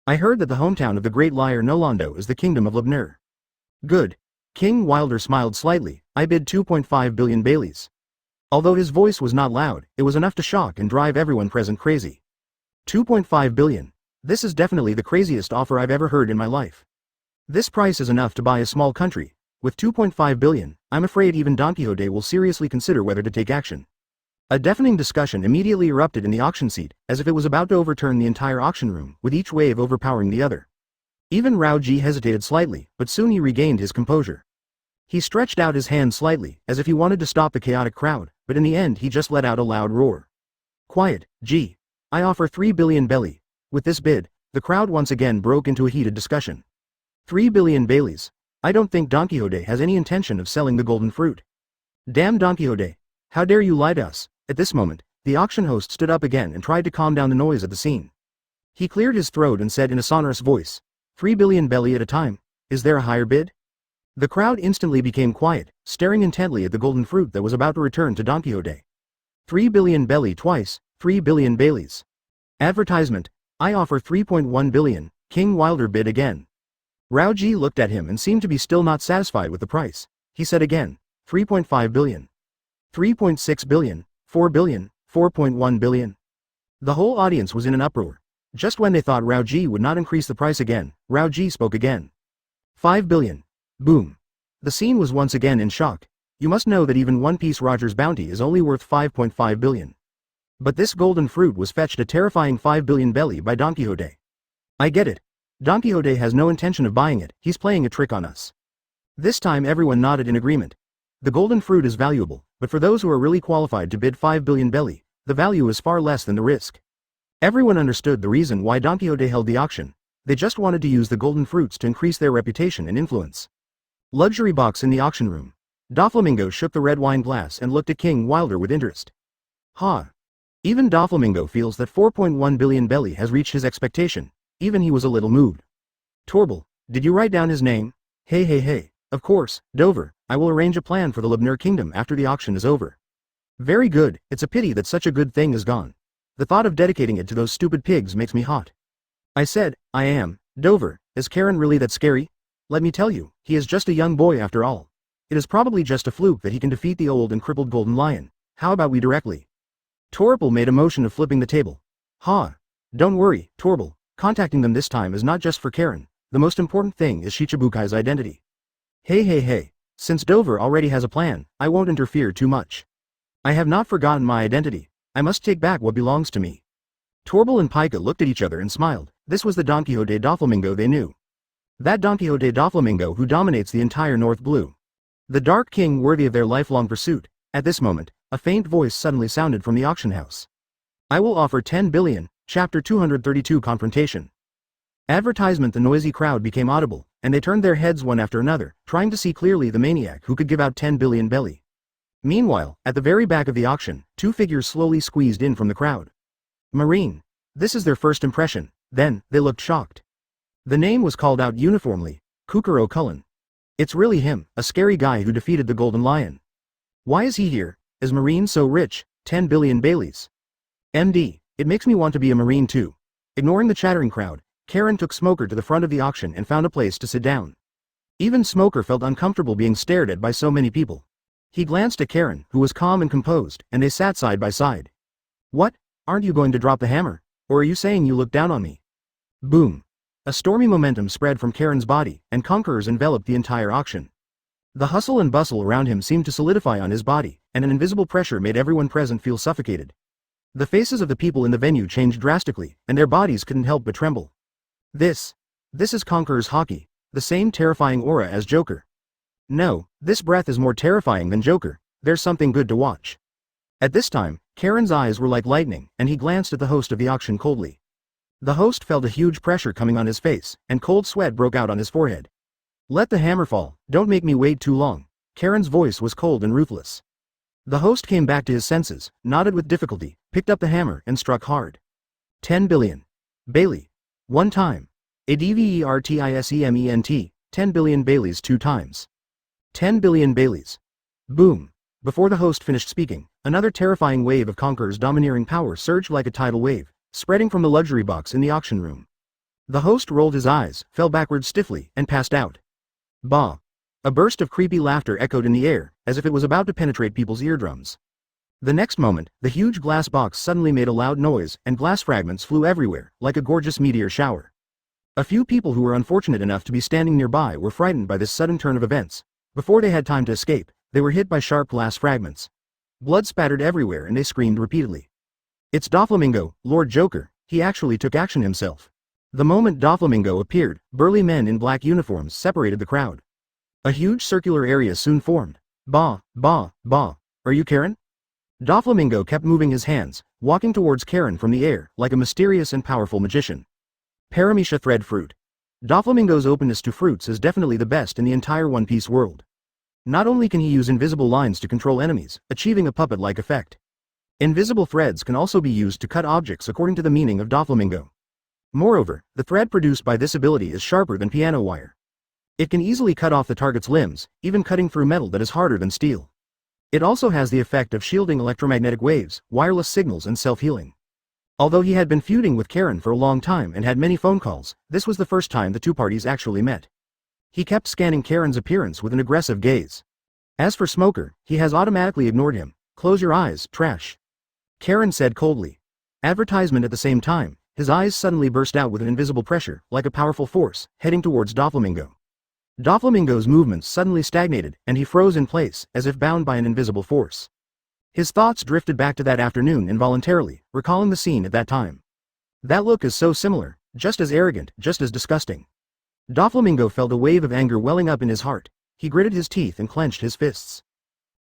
I heard that the hometown of the great liar Nolando is the Kingdom of Lebner. Good. King Wilder smiled slightly. I bid 2.5 billion Baileys. Although his voice was not loud, it was enough to shock and drive everyone present crazy. 2.5 billion. This is definitely the craziest offer I've ever heard in my life. This price is enough to buy a small country. With 2.5 billion, I'm afraid even Don Quixote will seriously consider whether to take action. A deafening discussion immediately erupted in the auction seat, as if it was about to overturn the entire auction room, with each wave overpowering the other. Even Rao Ji hesitated slightly, but soon he regained his composure. He stretched out his hand slightly, as if he wanted to stop the chaotic crowd, but in the end he just let out a loud roar. Quiet, G. I offer 3 billion belly. With this bid, the crowd once again broke into a heated discussion. 3 billion Baileys. I don't think Don Quixote has any intention of selling the golden fruit. Damn Don Quixote. How dare you lie to us? At this moment, the auction host stood up again and tried to calm down the noise at the scene. He cleared his throat and said in a sonorous voice, 3 billion belly at a time. Is there a higher bid? The crowd instantly became quiet, staring intently at the golden fruit that was about to return to Don Quixote. 3 billion belly twice, 3 billion Baileys. Advertisement. I offer 3.1 billion, King Wilder bid again. Rao Ji looked at him and seemed to be still not satisfied with the price. He said again, 3.5 billion. 3.6 billion, 4 billion, 4.1 billion. The whole audience was in an uproar. Just when they thought Rao Ji would not increase the price again, Rao Ji spoke again. 5 billion. Boom. The scene was once again in shock. You must know that even one piece Roger's bounty is only worth 5.5 billion. But this golden fruit was fetched a terrifying 5 billion belly by Don Quixote. I get it. Don Quixote has no intention of buying it, he's playing a trick on us. This time everyone nodded in agreement. The golden fruit is valuable, but for those who are really qualified to bid 5 billion belly, the value is far less than the risk. Everyone understood the reason why Don Quixote held the auction. They just wanted to use the golden fruits to increase their reputation and influence. Luxury box in the auction room. Doflamingo shook the red wine glass and looked at King Wilder with interest. Ha! Even Doflamingo feels that 4.1 billion belly has reached his expectation. Even he was a little moved. Torble, did you write down his name? Hey. Of course, Dover, I will arrange a plan for the Lebner Kingdom after the auction is over. Very good, it's a pity that such a good thing is gone. The thought of dedicating it to those stupid pigs makes me hot. I said, I am, Dover, is Karen really that scary? Let me tell you, he is just a young boy after all. It is probably just a fluke that he can defeat the old and crippled golden lion. How about we directly? Torble made a motion of flipping the table. Ha! Don't worry, Torble. Contacting them this time is not just for Karen, the most important thing is Shichibukai's identity. Hey. Since Dover already has a plan, I won't interfere too much. I have not forgotten my identity. I must take back what belongs to me. Torble and Pica looked at each other and smiled. This was the Don Quixote Doflamingo they knew. That Don Quixote Doflamingo who dominates the entire North Blue. The Dark King worthy of their lifelong pursuit. At this moment, a faint voice suddenly sounded from the auction house. I will offer 10 billion. Chapter 232 Confrontation. Advertisement. The noisy crowd became audible, and they turned their heads one after another, trying to see clearly the maniac who could give out 10 billion belly. Meanwhile, at the very back of the auction, two figures slowly squeezed in from the crowd. Marine. This is their first impression. Then, they looked shocked. The name was called out uniformly, Kukuro Cullen. It's really him, a scary guy who defeated the Golden Lion. Why is he here? Is Marine so rich? 10 billion Baileys. MD. It makes me want to be a Marine too. Ignoring the chattering crowd, Karen took Smoker to the front of the auction and found a place to sit down. Even Smoker felt uncomfortable being stared at by so many people. He glanced at Karen, who was calm and composed, and they sat side by side. What? Aren't you going to drop the hammer? Or are you saying you look down on me? Boom. A stormy momentum spread from Karen's body, and conquerors enveloped the entire auction. The hustle and bustle around him seemed to solidify on his body, and an invisible pressure made everyone present feel suffocated. The faces of the people in the venue changed drastically, and their bodies couldn't help but tremble. This is Conqueror's hockey, the same terrifying aura as Joker. No, this breath is more terrifying than Joker. There's something good to watch. At this time, Karen's eyes were like lightning, and he glanced at the host of the auction coldly. The host felt a huge pressure coming on his face, and cold sweat broke out on his forehead. Let the hammer fall, don't make me wait too long. Karen's voice was cold and ruthless. The host came back to his senses, nodded with difficulty, picked up the hammer and struck hard. 10 billion. Bailey. One time. ADVERTISEMENT, 10 billion Baileys 2 times. 10 billion Baileys. Boom. Before the host finished speaking, another terrifying wave of Conqueror's domineering power surged like a tidal wave, spreading from the luxury box in the auction room. The host rolled his eyes, fell backward stiffly, and passed out. Bah! A burst of creepy laughter echoed in the air, as if it was about to penetrate people's eardrums. The next moment, the huge glass box suddenly made a loud noise, and glass fragments flew everywhere, like a gorgeous meteor shower. A few people who were unfortunate enough to be standing nearby were frightened by this sudden turn of events. Before they had time to escape, they were hit by sharp glass fragments. Blood spattered everywhere and they screamed repeatedly. It's Doflamingo, Lord Joker. He actually took action himself. The moment Doflamingo appeared, burly men in black uniforms separated the crowd. A huge circular area soon formed. Bah, bah, bah. Are you Karen? Doflamingo kept moving his hands, walking towards Karen from the air, like a mysterious and powerful magician. Paramecia thread fruit. Doflamingo's openness to fruits is definitely the best in the entire One Piece world. Not only can he use invisible lines to control enemies, achieving a puppet-like effect. Invisible threads can also be used to cut objects according to the meaning of Doflamingo. Moreover, the thread produced by this ability is sharper than piano wire. It can easily cut off the target's limbs, even cutting through metal that is harder than steel. It also has the effect of shielding electromagnetic waves, wireless signals and self-healing. Although he had been feuding with Karen for a long time and had many phone calls, this was the first time the two parties actually met. He kept scanning Karen's appearance with an aggressive gaze. As for Smoker, he has automatically ignored him. Close your eyes, trash. Karen said coldly. Advertisement at the same time, his eyes suddenly burst out with an invisible pressure, like a powerful force, heading towards Doflamingo. Doflamingo's movements suddenly stagnated, and he froze in place, as if bound by an invisible force. His thoughts drifted back to that afternoon involuntarily, recalling the scene at that time. That look is so similar, just as arrogant, just as disgusting. Doflamingo felt a wave of anger welling up in his heart. He gritted his teeth and clenched his fists.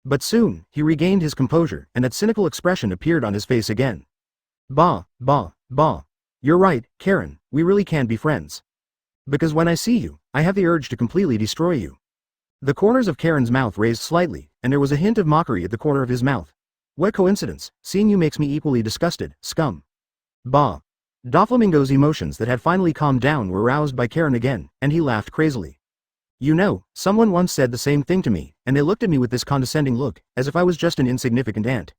But soon, he regained his composure, and that cynical expression appeared on his face again. Bah, bah, bah. You're right, Karen, we really can't be friends. Because when I see you, I have the urge to completely destroy you. The corners of Karen's mouth raised slightly, and there was a hint of mockery at the corner of his mouth. What coincidence, seeing you makes me equally disgusted, scum. Bah. Doflamingo's emotions that had finally calmed down were roused by Karen again, and he laughed crazily. You know, someone once said the same thing to me, and they looked at me with this condescending look, as if I was just an insignificant ant.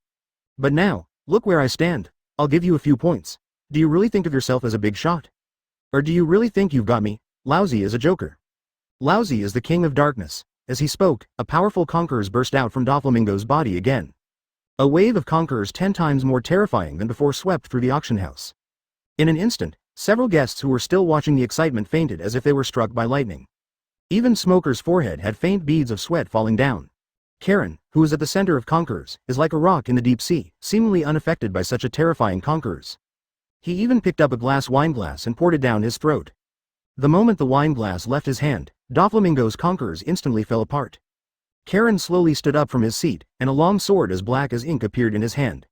But now, look where I stand. I'll give you a few points. Do you really think of yourself as a big shot? Or do you really think you've got me? Lousy as a joker. Lousy is the king of darkness. As he spoke, a powerful conquerors burst out from Doflamingo's body again. A wave of conquerors 10 times more terrifying than before swept through the auction house. In an instant, several guests who were still watching the excitement fainted as if they were struck by lightning. Even Smoker's forehead had faint beads of sweat falling down. Karen, who is at the center of conquerors, is like a rock in the deep sea, seemingly unaffected by such a terrifying conquerors. He even picked up a glass wineglass and poured it down his throat. The moment the wineglass left his hand, Doflamingo's conquerors instantly fell apart. Karen slowly stood up from his seat, and a long sword as black as ink appeared in his hand.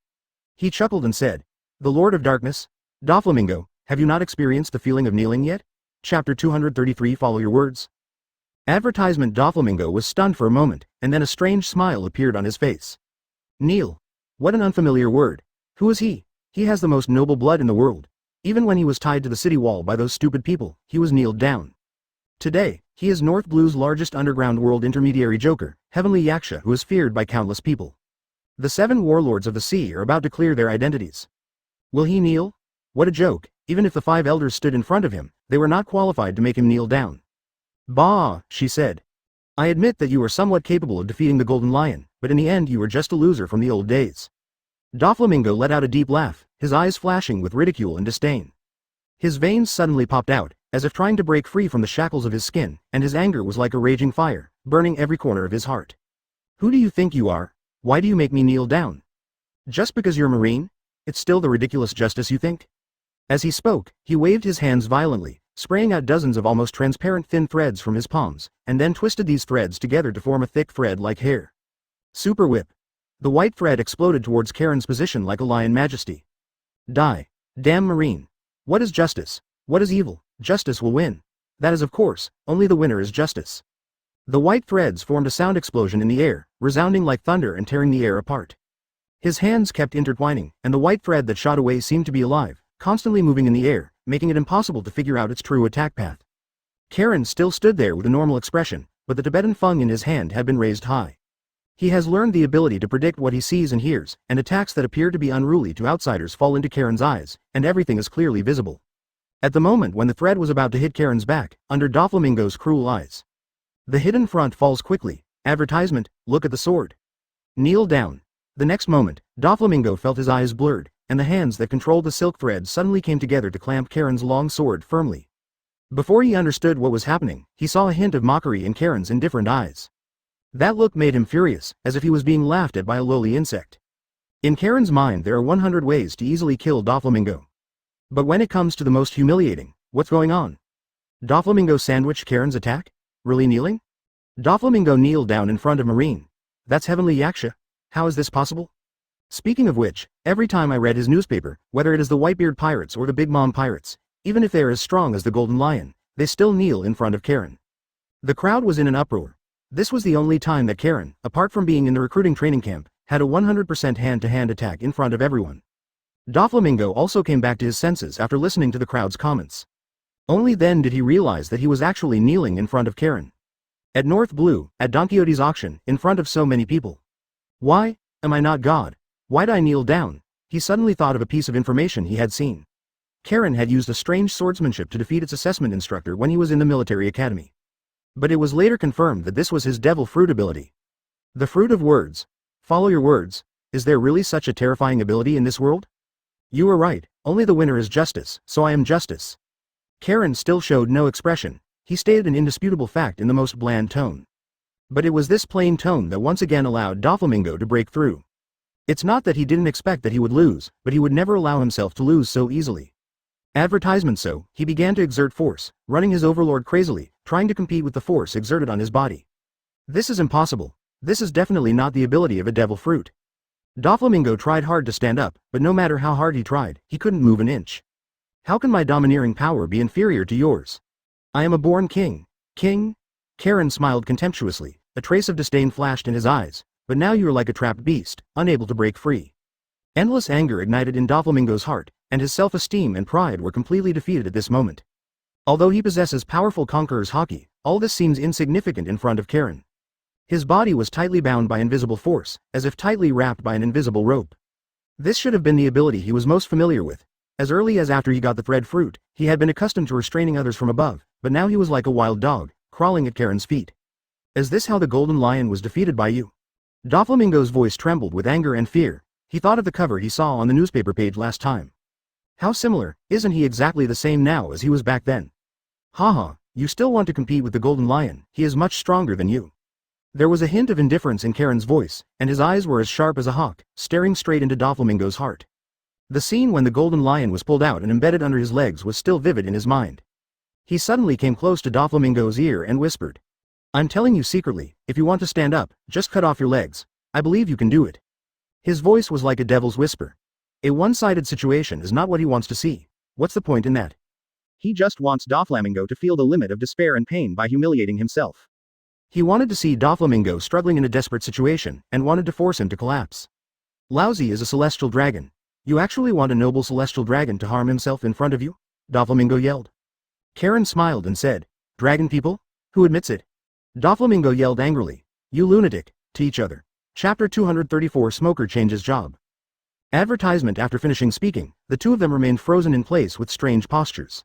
He chuckled and said, "The Lord of Darkness? Doflamingo, have you not experienced the feeling of kneeling yet?" Chapter 233 Follow your words. Advertisement Doflamingo was stunned for a moment, and then a strange smile appeared on his face. Kneel. What an unfamiliar word. Who is he? He has the most noble blood in the world. Even when he was tied to the city wall by those stupid people, he was kneeled down. Today, he is North Blue's largest underground world intermediary joker, Heavenly Yaksha, who is feared by countless people. The 7 warlords of the sea are about to clear their identities. Will he kneel? What a joke. Even if the 5 elders stood in front of him, they were not qualified to make him kneel down. Bah, she said. I admit that you are somewhat capable of defeating the Golden Lion, but in the end you were just a loser from the old days. Doflamingo let out a deep laugh, his eyes flashing with ridicule and disdain. His veins suddenly popped out, as if trying to break free from the shackles of his skin, and his anger was like a raging fire, burning every corner of his heart. Who do you think you are? Why do you make me kneel down? Just because you're a Marine? It's still the ridiculous justice you think? As he spoke, he waved his hands violently, spraying out dozens of almost transparent thin threads from his palms, and then twisted these threads together to form a thick thread like hair. Super whip. The white thread exploded towards Karen's position like a lion majesty. Die. Damn Marine. What is justice? What is evil? Justice will win. That is of course, only the winner is justice. The white threads formed a sound explosion in the air, resounding like thunder and tearing the air apart. His hands kept intertwining, and the white thread that shot away seemed to be alive, constantly moving in the air, making it impossible to figure out its true attack path. Karen still stood there with a normal expression, but the Tibetan fung in his hand had been raised high. He has learned the ability to predict what he sees and hears, and attacks that appear to be unruly to outsiders fall into Karen's eyes, and everything is clearly visible. At the moment when the thread was about to hit Karen's back, under Doflamingo's cruel eyes, the hidden front falls quickly. Advertisement, look at the sword. Kneel down. The next moment, Doflamingo felt his eyes blurred, and the hands that controlled the silk thread suddenly came together to clamp Karen's long sword firmly. Before he understood what was happening, he saw a hint of mockery in Karen's indifferent eyes. That look made him furious, as if he was being laughed at by a lowly insect. In Karen's mind there are 100 ways to easily kill Doflamingo. But when it comes to the most humiliating, what's going on? Doflamingo sandwiched Karen's attack? Really kneeling? Doflamingo kneeled down in front of Marine. That's heavenly yaksha. How is this possible? Speaking of which, every time I read his newspaper, whether it is the Whitebeard Pirates or the Big Mom Pirates, even if they are as strong as the Golden Lion, they still kneel in front of Karen. The crowd was in an uproar. This was the only time that Karen, apart from being in the recruiting training camp, had a 100% hand-to-hand attack in front of everyone. Doflamingo also came back to his senses after listening to the crowd's comments. Only then did he realize that he was actually kneeling in front of Karen. At North Blue, at Don Quixote's auction, in front of so many people. Why? Am I not God? Why'd I kneel down? He suddenly thought of a piece of information he had seen. Karen had used a strange swordsmanship to defeat its assessment instructor when he was in the military academy. But it was later confirmed that this was his devil fruit ability. The fruit of words. Follow your words. Is there really such a terrifying ability in this world? You were right, only the winner is justice, so I am justice. Karen still showed no expression. He stated an indisputable fact in the most bland tone. But it was this plain tone that once again allowed Doflamingo to break through. It's not that he didn't expect that he would lose, but he would never allow himself to lose so easily. Advertisement so, he began to exert force, running his overlord crazily, trying to compete with the force exerted on his body. This is impossible. This is definitely not the ability of a devil fruit. Doflamingo tried hard to stand up, but no matter how hard he tried, he couldn't move an inch. How can my domineering power be inferior to yours? I am a born king. King? Karen smiled contemptuously, a trace of disdain flashed in his eyes, but now you are like a trapped beast, unable to break free. Endless anger ignited in Doflamingo's heart, and his self-esteem and pride were completely defeated at this moment. Although he possesses powerful conqueror's haki, all this seems insignificant in front of Karen. His body was tightly bound by invisible force, as if tightly wrapped by an invisible rope. This should have been the ability he was most familiar with. As early as after he got the thread fruit, he had been accustomed to restraining others from above, but now he was like a wild dog, crawling at Karen's feet. Is this how the Golden Lion was defeated by you? Doflamingo's voice trembled with anger and fear. He thought of the cover he saw on the newspaper page last time. How similar, isn't he exactly the same now as he was back then? Haha, you still want to compete with the Golden Lion, he is much stronger than you. There was a hint of indifference in Karen's voice, and his eyes were as sharp as a hawk, staring straight into Doflamingo's heart. The scene when the Golden Lion was pulled out and embedded under his legs was still vivid in his mind. He suddenly came close to Doflamingo's ear and whispered. I'm telling you secretly, if you want to stand up, just cut off your legs. I believe you can do it. His voice was like a devil's whisper. A one-sided situation is not what he wants to see. What's the point in that? He just wants Doflamingo to feel the limit of despair and pain by humiliating himself. He wanted to see Doflamingo struggling in a desperate situation, and wanted to force him to collapse. Lousy is a celestial dragon. You actually want a noble celestial dragon to harm himself in front of you? Doflamingo yelled. Karen smiled and said, Dragon people? Who admits it? Doflamingo yelled angrily. You lunatic, to each other. Chapter 234 Smoker changes job. Advertisement. After finishing speaking, the two of them remained frozen in place with strange postures.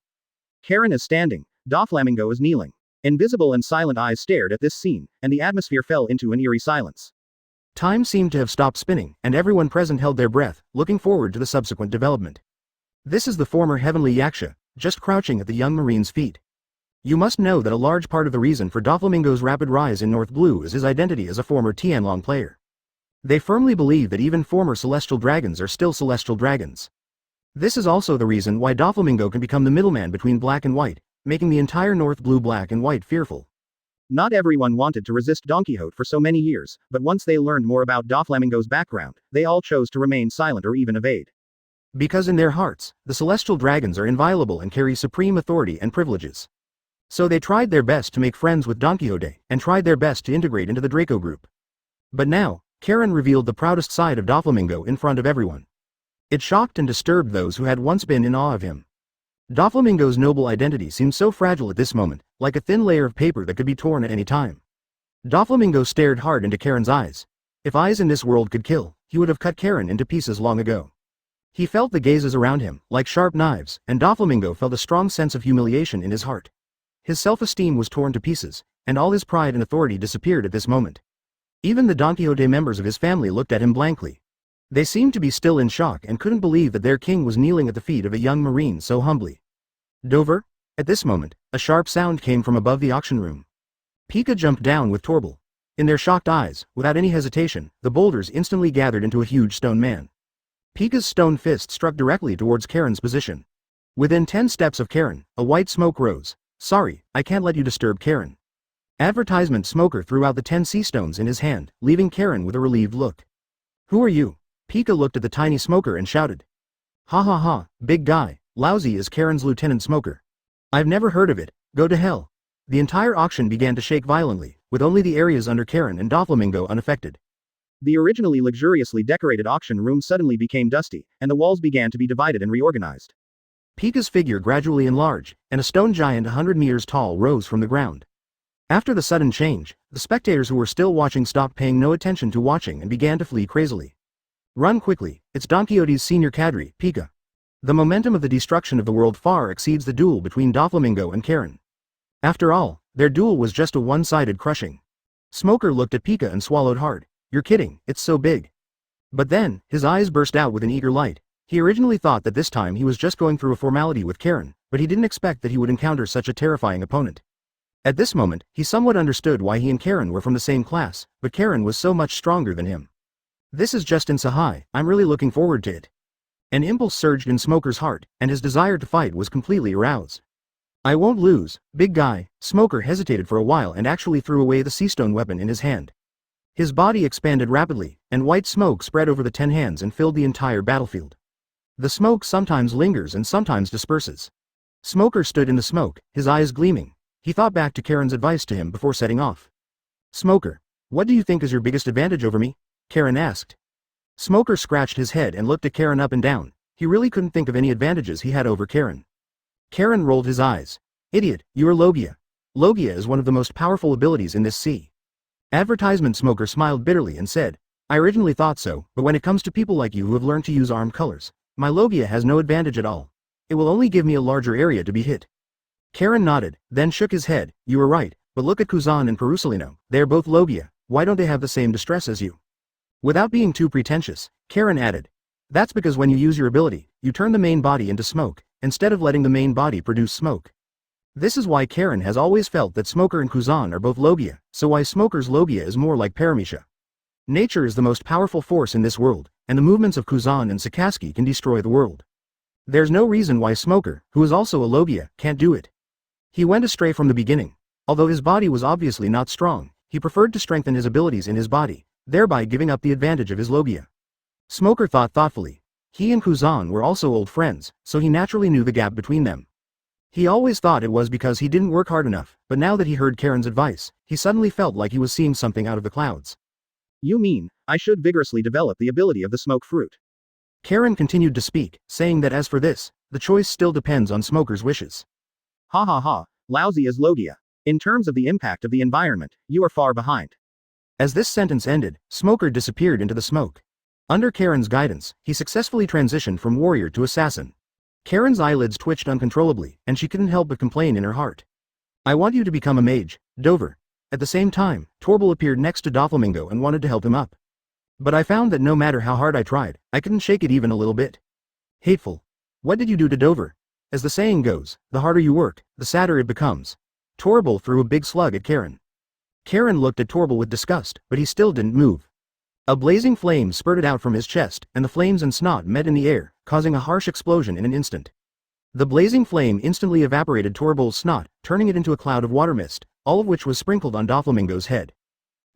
Karen is standing, Doflamingo is kneeling. Invisible and silent eyes stared at this scene, and the atmosphere fell into an eerie silence. Time seemed to have stopped spinning, and everyone present held their breath, looking forward to the subsequent development. This is the former heavenly Yaksha, just crouching at the young marine's feet. You must know that a large part of the reason for Doflamingo's rapid rise in North Blue is his identity as a former Tianlong player. They firmly believe that even former celestial dragons are still celestial dragons. This is also the reason why Doflamingo can become the middleman between black and white, making the entire North Blue black and white fearful. Not everyone wanted to resist Don Quixote for so many years, but once they learned more about Doflamingo's background, they all chose to remain silent or even evade. Because in their hearts, the celestial dragons are inviolable and carry supreme authority and privileges. So they tried their best to make friends with Don Quixote, and tried their best to integrate into the Draco group. But now, Karen revealed the proudest side of Doflamingo in front of everyone. It shocked and disturbed those who had once been in awe of him. Doflamingo's noble identity seemed so fragile at this moment, like a thin layer of paper that could be torn at any time. Doflamingo stared hard into Karen's eyes. If eyes in this world could kill, he would have cut Karen into pieces long ago. He felt the gazes around him, like sharp knives, and Doflamingo felt a strong sense of humiliation in his heart. His self-esteem was torn to pieces, and all his pride and authority disappeared at this moment. Even the Don Quixote members of his family looked at him blankly. They seemed to be still in shock and couldn't believe that their king was kneeling at the feet of a young marine so humbly. Dover? At this moment, a sharp sound came from above the auction room. Pika jumped down with Torble. In their shocked eyes, without any hesitation, the boulders instantly gathered into a huge stone man. Pika's stone fist struck directly towards Karen's position. Within 10 steps of Karen, a white smoke rose. Sorry, I can't let you disturb Karen. Advertisement Smoker threw out the 10 sea stones in his hand, leaving Karen with a relieved look. Who are you? Pika looked at the tiny smoker and shouted. Ha ha ha, big guy, Lousy is Karen's Lieutenant Smoker. I've never heard of it, go to hell. The entire auction began to shake violently, with only the areas under Karen and Doflamingo unaffected. The originally luxuriously decorated auction room suddenly became dusty, and the walls began to be divided and reorganized. Pika's figure gradually enlarged, and a stone giant 100 meters tall rose from the ground. After the sudden change, the spectators who were still watching stopped paying no attention to watching and began to flee crazily. Run quickly, it's Don Quixote's senior cadre, Pika. The momentum of the destruction of the world far exceeds the duel between Doflamingo and Karen. After all, their duel was just a one-sided crushing. Smoker looked at Pika and swallowed hard. You're kidding, it's so big. But then, his eyes burst out with an eager light. He originally thought that this time he was just going through a formality with Karen, but he didn't expect that he would encounter such a terrifying opponent. At this moment, he somewhat understood why he and Karen were from the same class, but Karen was so much stronger than him. This is Justin Sahai, I'm really looking forward to it. An impulse surged in Smoker's heart, and his desire to fight was completely aroused. I won't lose, big guy. Smoker hesitated for a while and actually threw away the sea stone weapon in his hand. His body expanded rapidly, and white smoke spread over the 10 hands and filled the entire battlefield. The smoke sometimes lingers and sometimes disperses. Smoker stood in the smoke, his eyes gleaming. He thought back to Karen's advice to him before setting off. Smoker, what do you think is your biggest advantage over me? Karen asked. Smoker scratched his head and looked at Karen up and down. He really couldn't think of any advantages he had over Karen. Karen rolled his eyes. Idiot, you are Logia. Logia is one of the most powerful abilities in this sea. Advertisement Smoker smiled bitterly and said, I originally thought so, but when it comes to people like you who have learned to use armed colors, my Logia has no advantage at all. It will only give me a larger area to be hit. Karen nodded, then shook his head. You were right, but look at Kuzan and Perusalino, they are both Logia, why don't they have the same distress as you? Without being too pretentious, Karen added, that's because when you use your ability, you turn the main body into smoke, instead of letting the main body produce smoke. This is why Karen has always felt that Smoker and Kuzan are both Logia, so why Smoker's Logia is more like Paramisha. Nature is the most powerful force in this world, and the movements of Kuzan and Sakaski can destroy the world. There's no reason why Smoker, who is also a Logia, can't do it. He went astray from the beginning. Although his body was obviously not strong, he preferred to strengthen his abilities in his body, thereby giving up the advantage of his Logia. Smoker thought thoughtfully. He and Kuzan were also old friends, so he naturally knew the gap between them. He always thought it was because he didn't work hard enough, but now that he heard Karen's advice, he suddenly felt like he was seeing something out of the clouds. You mean, I should vigorously develop the ability of the smoke fruit. Karen continued to speak, saying that as for this, the choice still depends on Smoker's wishes. Ha ha ha, lousy as Logia. In terms of the impact of the environment, you are far behind. As this sentence ended, Smoker disappeared into the smoke. Under Karen's guidance, he successfully transitioned from warrior to assassin. Karen's eyelids twitched uncontrollably, and she couldn't help but complain in her heart. I want you to become a mage, Dover. At the same time, Torble appeared next to Doflamingo and wanted to help him up. But I found that no matter how hard I tried, I couldn't shake it even a little bit. Hateful. What did you do to Dover? As the saying goes, the harder you work, the sadder it becomes. Torble threw a big slug at Karen. Karen looked at Torble with disgust, but he still didn't move. A blazing flame spurted out from his chest, and the flames and snot met in the air, causing a harsh explosion in an instant. The blazing flame instantly evaporated Torble's snot, turning it into a cloud of water mist, all of which was sprinkled on Doflamingo's head.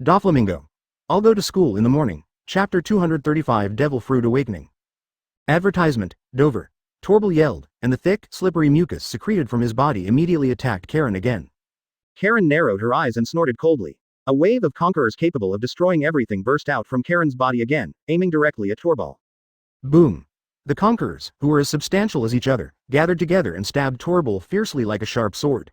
Doflamingo. I'll go to school in the morning. Chapter 235 Devil Fruit Awakening. Advertisement, Dover. Torble yelled, and the thick, slippery mucus secreted from his body immediately attacked Karen again. Karen narrowed her eyes and snorted coldly. A wave of conquerors capable of destroying everything burst out from Karen's body again, aiming directly at Torble. Boom. The conquerors, who were as substantial as each other, gathered together and stabbed Torble fiercely like a sharp sword.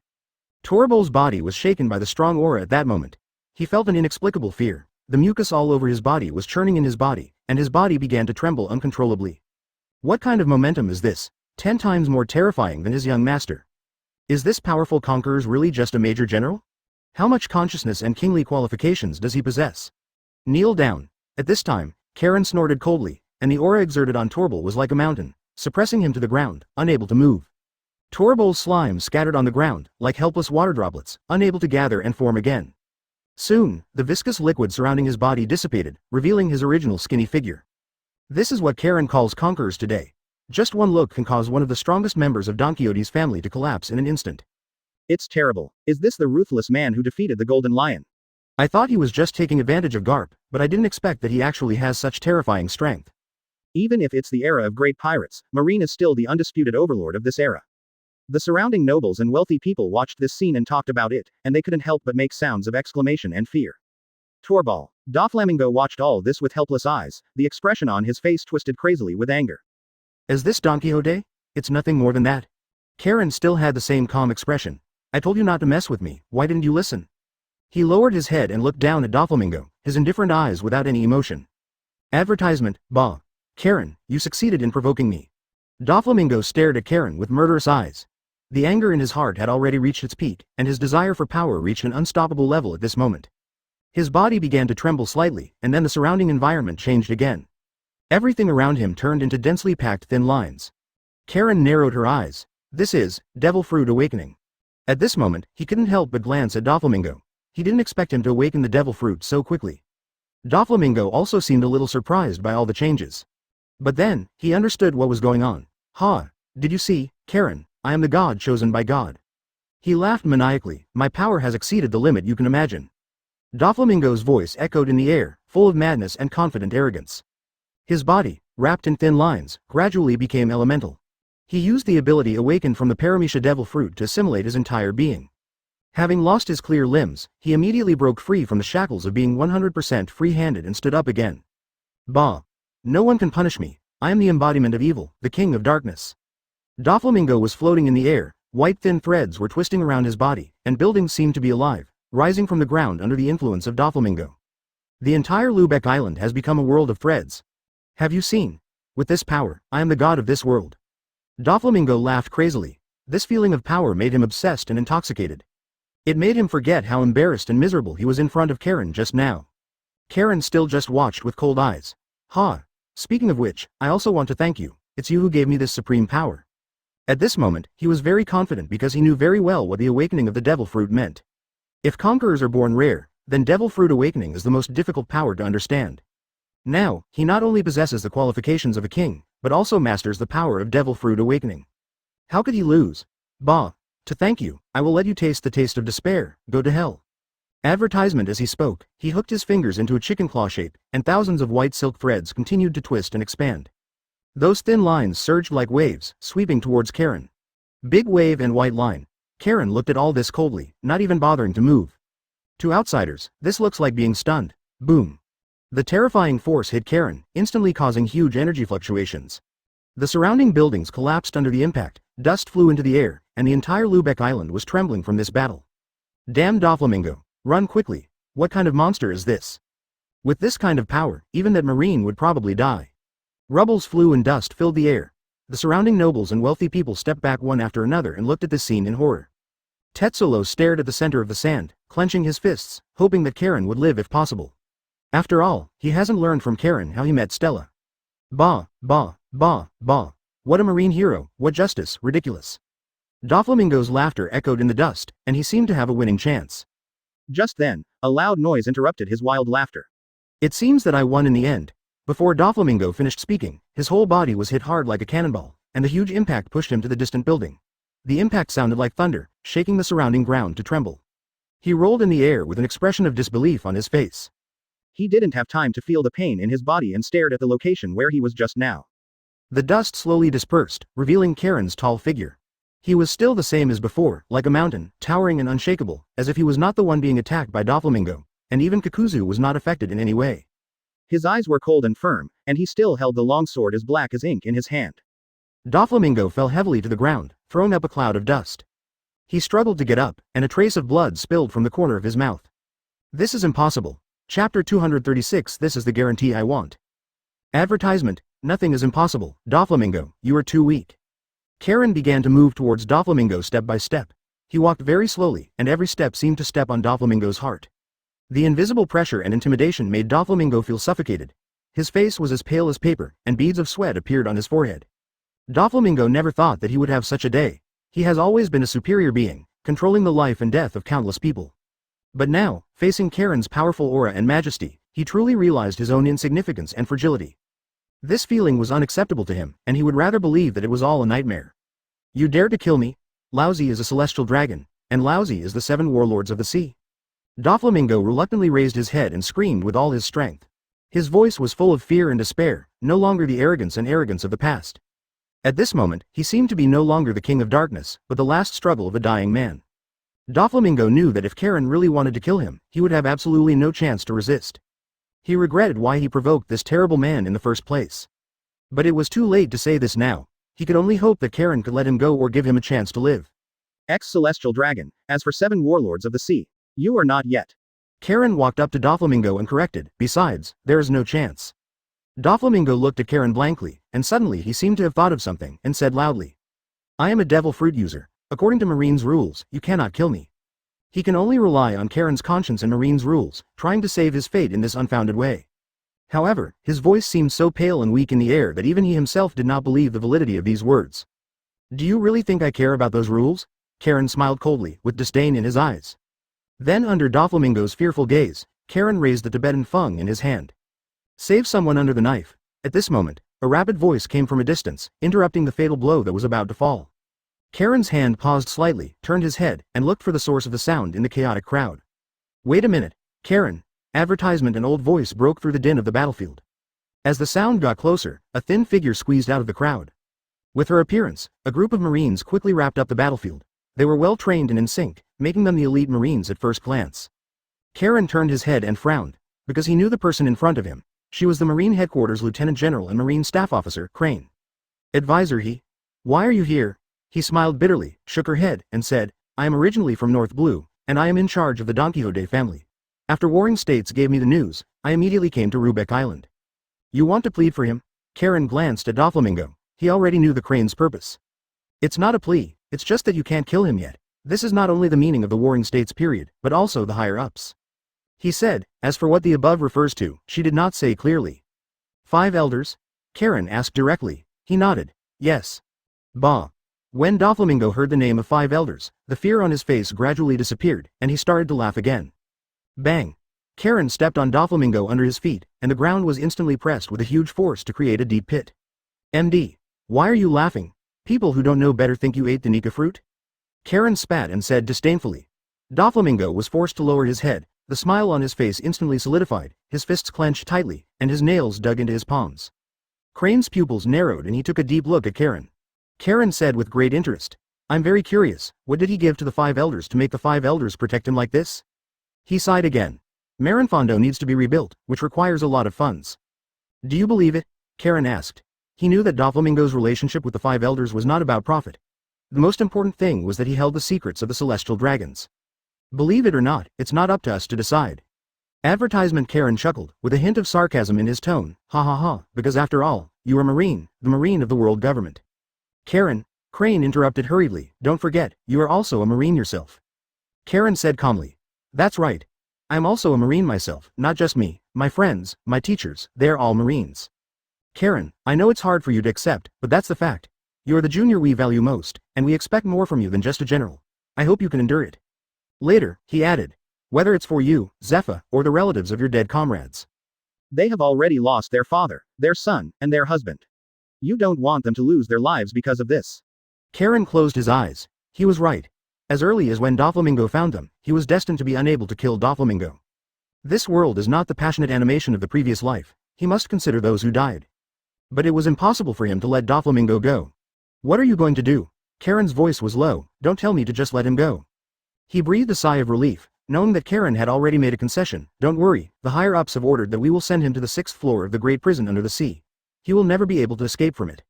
Torble's body was shaken by the strong aura at that moment. He felt an inexplicable fear. The mucus all over his body was churning in his body, and his body began to tremble uncontrollably. What kind of momentum is this? 10 times more terrifying than his young master. Is this powerful conqueror really just a major general? How much consciousness and kingly qualifications does he possess? Kneel down. At this time, Karen snorted coldly, and the aura exerted on Torble was like a mountain, suppressing him to the ground, unable to move. Torble's slime scattered on the ground, like helpless water droplets, unable to gather and form again. Soon, the viscous liquid surrounding his body dissipated, revealing his original skinny figure. This is what Karen calls conquerors today. Just one look can cause one of the strongest members of Don Quixote's family to collapse in an instant. It's terrible. Is this the ruthless man who defeated the Golden Lion? I thought he was just taking advantage of Garp, but I didn't expect that he actually has such terrifying strength. Even if it's the era of great pirates, Marine is still the undisputed overlord of this era. The surrounding nobles and wealthy people watched this scene and talked about it, and they couldn't help but make sounds of exclamation and fear. Torble. Doflamingo watched all this with helpless eyes, the expression on his face twisted crazily with anger. Is this Don Quixote? It's nothing more than that. Karen still had the same calm expression. I told you not to mess with me, why didn't you listen? He lowered his head and looked down at Doflamingo, his indifferent eyes without any emotion. Advertisement, bah. Karen, you succeeded in provoking me. Doflamingo stared at Karen with murderous eyes. The anger in his heart had already reached its peak, and his desire for power reached an unstoppable level at this moment. His body began to tremble slightly, and then the surrounding environment changed again. Everything around him turned into densely packed thin lines. Karen narrowed her eyes. This is Devil Fruit Awakening. At this moment, he couldn't help but glance at Doflamingo. He didn't expect him to awaken the devil fruit so quickly. Doflamingo also seemed a little surprised by all the changes. But then, he understood what was going on. Ha! Did you see, Karen? I am the god chosen by God. He laughed maniacally. My power has exceeded the limit you can imagine. Doflamingo's voice echoed in the air, full of madness and confident arrogance. His body, wrapped in thin lines, gradually became elemental. He used the ability awakened from the Paramecia devil fruit to assimilate his entire being. Having lost his clear limbs, he immediately broke free from the shackles of being 100% free-handed and stood up again. Bah! No one can punish me. I am the embodiment of evil, the king of darkness. Doflamingo was floating in the air, white thin threads were twisting around his body, and buildings seemed to be alive, rising from the ground under the influence of Doflamingo. The entire Lubeck Island has become a world of threads. Have you seen? With this power, I am the god of this world. Doflamingo laughed crazily. This feeling of power made him obsessed and intoxicated. It made him forget how embarrassed and miserable he was in front of Karen just now. Karen still just watched with cold eyes. Ha! Speaking of which, I also want to thank you. It's you who gave me this supreme power. At this moment, he was very confident because he knew very well what the awakening of the devil fruit meant. If conquerors are born rare, then devil fruit awakening is the most difficult power to understand. Now, he not only possesses the qualifications of a king, but also masters the power of devil fruit awakening. How could he lose? Bah! To thank you, I will let you taste the taste of despair. Go to hell. Advertisement. As he spoke, he hooked his fingers into a chicken claw shape, and thousands of white silk threads continued to twist and expand. Those thin lines surged like waves, sweeping towards Karen. Big wave and white line. Karen looked at all this coldly, not even bothering to move. To outsiders, this looks like being stunned. Boom. The terrifying force hit Karen, instantly causing huge energy fluctuations. The surrounding buildings collapsed under the impact, dust flew into the air, and the entire Lubeck Island was trembling from this battle. Damn Doflamingo, run quickly. What kind of monster is this? With this kind of power, even that marine would probably die. Rubbles flew and dust filled the air. The surrounding nobles and wealthy people stepped back one after another and looked at this scene in horror. Tetsulo stared at the center of the sand, clenching his fists, hoping that Karen would live if possible. After all, he hasn't learned from Karen how he met Stella. Bah, bah, bah, bah. What a marine hero, what justice, ridiculous. Doflamingo's laughter echoed in the dust, and he seemed to have a winning chance. Just then, a loud noise interrupted his wild laughter. It seems that I won in the end. Before Doflamingo finished speaking, his whole body was hit hard like a cannonball, and the huge impact pushed him to the distant building. The impact sounded like thunder, shaking the surrounding ground to tremble. He rolled in the air with an expression of disbelief on his face. He didn't have time to feel the pain in his body and stared at the location where he was just now. The dust slowly dispersed, revealing Karen's tall figure. He was still the same as before, like a mountain, towering and unshakable, as if he was not the one being attacked by Doflamingo, and even Kakuzu was not affected in any way. His eyes were cold and firm, and he still held the long sword as black as ink in his hand. Doflamingo fell heavily to the ground, throwing up a cloud of dust. He struggled to get up, and a trace of blood spilled from the corner of his mouth. This is impossible. Chapter 236. This is the guarantee I want. Advertisement. Nothing is impossible, Doflamingo, you are too weak. Karen began to move towards Doflamingo step by step. He walked very slowly, and every step seemed to step on Doflamingo's heart. The invisible pressure and intimidation made Doflamingo feel suffocated. His face was as pale as paper, and beads of sweat appeared on his forehead. Doflamingo never thought that he would have such a day. He has always been a superior being, controlling the life and death of countless people. But now, facing Karen's powerful aura and majesty, he truly realized his own insignificance and fragility. This feeling was unacceptable to him, and he would rather believe that it was all a nightmare. You dare to kill me? Lousy is a celestial dragon, and lousy is the 7 warlords of the sea. Doflamingo reluctantly raised his head and screamed with all his strength. His voice was full of fear and despair, no longer the arrogance of the past. At this moment, he seemed to be no longer the king of darkness, but the last struggle of a dying man. Doflamingo knew that if Karen really wanted to kill him, he would have absolutely no chance to resist. He regretted why he provoked this terrible man in the first place. But it was too late to say this now. He could only hope that Karen could let him go or give him a chance to live. Ex-celestial dragon, as for 7 warlords of the sea, you are not yet. Karen walked up to Doflamingo and corrected, besides, there is no chance. Doflamingo looked at Karen blankly, and suddenly he seemed to have thought of something, and said loudly. I am a devil fruit user. According to Marine's rules, you cannot kill me. He can only rely on Karen's conscience and Marine's rules, trying to save his fate in this unfounded way. However, his voice seemed so pale and weak in the air that even he himself did not believe the validity of these words. Do you really think I care about those rules? Karen smiled coldly, with disdain in his eyes. Then under Doflamingo's fearful gaze, Karen raised the Tibetan fung in his hand. Save someone under the knife. At this moment, a rapid voice came from a distance, interrupting the fatal blow that was about to fall. Karen's hand paused slightly, turned his head, and looked for the source of the sound in the chaotic crowd. Wait a minute, Karen. Advertisement and old voice broke through the din of the battlefield. As the sound got closer, a thin figure squeezed out of the crowd. With her appearance, a group of Marines quickly wrapped up the battlefield. They were well trained and in sync, making them the elite Marines at first glance. Karen turned his head and frowned, because he knew the person in front of him. She was the Marine Headquarters Lieutenant General and Marine Staff Officer, Crane. Advisor he. Why are you here? He smiled bitterly, shook her head, and said, I am originally from North Blue, and I am in charge of the Don Quixote family. After warring states gave me the news, I immediately came to Rubeck Island. You want to plead for him? Karen glanced at Doflamingo. He already knew the Crane's purpose. It's not a plea, it's just that you can't kill him yet. This is not only the meaning of the warring states period, but also the higher-ups. He said, as for what the above refers to, she did not say clearly. 5 elders? Karen asked directly. He nodded. Yes. Bah. When Doflamingo heard the name of 5 elders, the fear on his face gradually disappeared, and he started to laugh again. Bang! Karen stepped on Doflamingo under his feet, and the ground was instantly pressed with a huge force to create a deep pit. MD. Why are you laughing? People who don't know better think you ate the Nika fruit? Karen spat and said disdainfully. Doflamingo was forced to lower his head, the smile on his face instantly solidified, his fists clenched tightly, and his nails dug into his palms. Crane's pupils narrowed and he took a deep look at Karen. Karen said with great interest, I'm very curious, what did he give to the 5 elders to make the 5 elders protect him like this? He sighed again. Marinfondo needs to be rebuilt, which requires a lot of funds. Do you believe it? Karen asked. He knew that Doflamingo's relationship with the 5 elders was not about profit. The most important thing was that he held the secrets of the celestial dragons. Believe it or not, it's not up to us to decide. Advertisement. Karen chuckled, with a hint of sarcasm in his tone, ha ha ha, because after all, you are Marine, the Marine of the world government. Karen, Crane interrupted hurriedly, don't forget, you are also a Marine yourself. Karen said calmly. That's right. I'm also a Marine myself, not just me, my friends, my teachers, they're all Marines. Karen, I know it's hard for you to accept, but that's the fact. You're the junior we value most, and we expect more from you than just a general. I hope you can endure it. Later, he added. Whether it's for you, Zepha, or the relatives of your dead comrades. They have already lost their father, their son, and their husband. You don't want them to lose their lives because of this. Karen closed his eyes. He was right. As early as when Doflamingo found them, he was destined to be unable to kill Doflamingo. This world is not the passionate animation of the previous life. He must consider those who died. But it was impossible for him to let Doflamingo go. What are you going to do? Karen's voice was low. Don't tell me to just let him go. He breathed a sigh of relief, knowing that Karen had already made a concession. Don't worry, the higher-ups have ordered that we will send him to the 6th floor of the great prison under the sea. He will never be able to escape from it.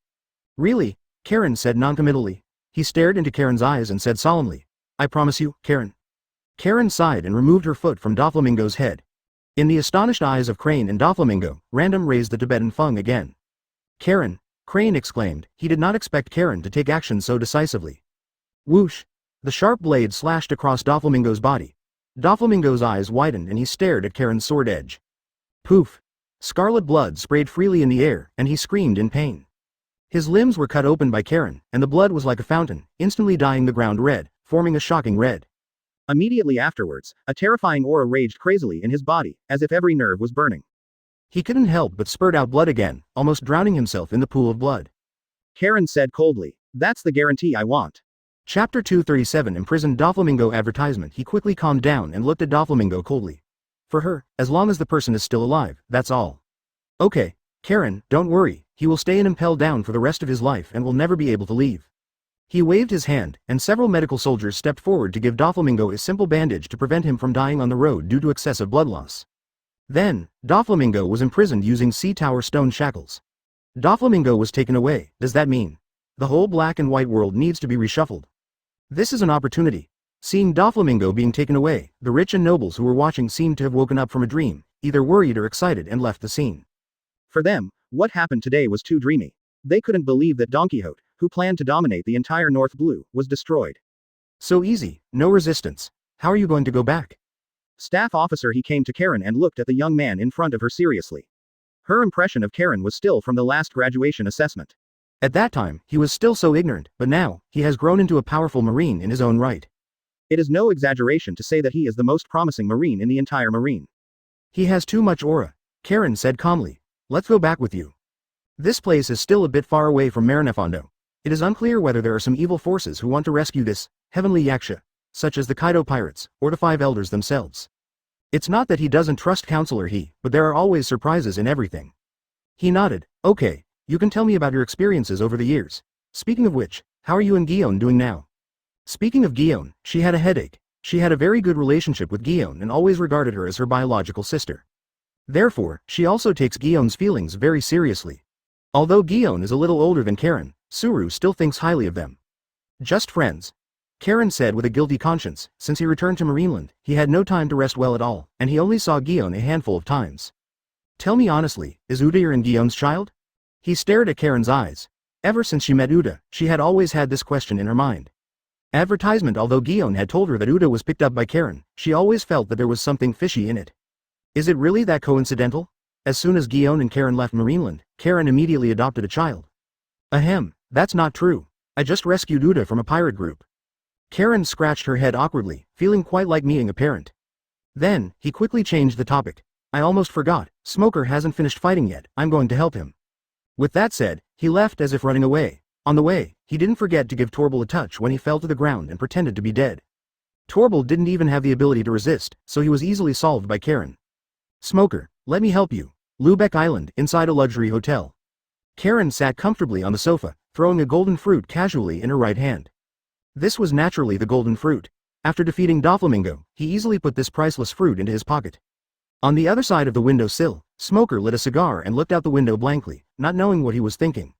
Really? Karen said noncommittally. He stared into Karen's eyes and said solemnly. I promise you, Karen. Karen sighed and removed her foot from Doflamingo's head. In the astonished eyes of Crane and Doflamingo, Random raised the Tibetan Fung again. Karen, Crane exclaimed. He did not expect Karen to take action so decisively. Whoosh! The sharp blade slashed across Doflamingo's body. Doflamingo's eyes widened and he stared at Karen's sword edge. Poof! Scarlet blood sprayed freely in the air, and he screamed in pain. His limbs were cut open by Karen, and the blood was like a fountain, instantly dyeing the ground red, forming a shocking red. Immediately afterwards, a terrifying aura raged crazily in his body, as if every nerve was burning. He couldn't help but spurt out blood again, almost drowning himself in the pool of blood. Karen said coldly, "That's the guarantee I want." Chapter 237 Imprisoned Doflamingo Advertisement. He quickly calmed down and looked at Doflamingo coldly. For her, as long as the person is still alive, that's all. Okay, Karen, don't worry, he will stay and impelled down for the rest of his life and will never be able to leave. He waved his hand, and several medical soldiers stepped forward to give Doflamingo a simple bandage to prevent him from dying on the road due to excessive blood loss. Then, Doflamingo was imprisoned using sea tower stone shackles. Doflamingo was taken away. Does that mean the whole black and white world needs to be reshuffled? This is an opportunity. Seeing Doflamingo being taken away, the rich and nobles who were watching seemed to have woken up from a dream, either worried or excited, and left the scene. For them, what happened today was too dreamy. They couldn't believe that Don Quixote, who planned to dominate the entire North Blue, was destroyed. So easy, no resistance. How are you going to go back? Staff officer. He came to Karen and looked at the young man in front of her seriously. Her impression of Karen was still from the last graduation assessment. At that time, he was still so ignorant, but now, he has grown into a powerful Marine in his own right. It is no exaggeration to say that he is the most promising Marine in the entire Marine. He has too much aura, Karen said calmly. Let's go back with you. This place is still a bit far away from Marinefondo. It is unclear whether there are some evil forces who want to rescue this heavenly yaksha, such as the Kaido pirates, or the 5 elders themselves. It's not that he doesn't trust Counselor He, but there are always surprises in everything. He nodded. Okay, you can tell me about your experiences over the years. Speaking of which, how are you and Guillaume doing now? Speaking of Guillaume, she had a headache. She had a very good relationship with Guillaume and always regarded her as her biological sister. Therefore, she also takes Guillaume's feelings very seriously. Although Guillaume is a little older than Karen, Suru still thinks highly of them. Just friends. Karen said with a guilty conscience. Since he returned to Marineland, he had no time to rest well at all, and he only saw Guillaume a handful of times. Tell me honestly, is Udair and Guillaume's child? He stared at Karen's eyes. Ever since she met Uda, she had always had this question in her mind. Advertisement. Although Guillaume had told her that Uda was picked up by Karen, she always felt that there was something fishy in it. Is it really that coincidental? As soon as Guillaume and Karen left Marineland, Karen immediately adopted a child. Ahem, that's not true. I just rescued Uda from a pirate group. Karen scratched her head awkwardly, feeling quite like being a parent. Then, he quickly changed the topic. I almost forgot, Smoker hasn't finished fighting yet, I'm going to help him. With that said, he left as if running away. On the way, he didn't forget to give Torbil a touch when he fell to the ground and pretended to be dead. Torbil didn't even have the ability to resist, so he was easily solved by Karen. Smoker, let me help you. Lubeck Island, inside a luxury hotel. Karen sat comfortably on the sofa, throwing a golden fruit casually in her right hand. This was naturally the golden fruit. After defeating Doflamingo, he easily put this priceless fruit into his pocket. On the other side of the window sill, Smoker lit a cigar and looked out the window blankly, not knowing what he was thinking.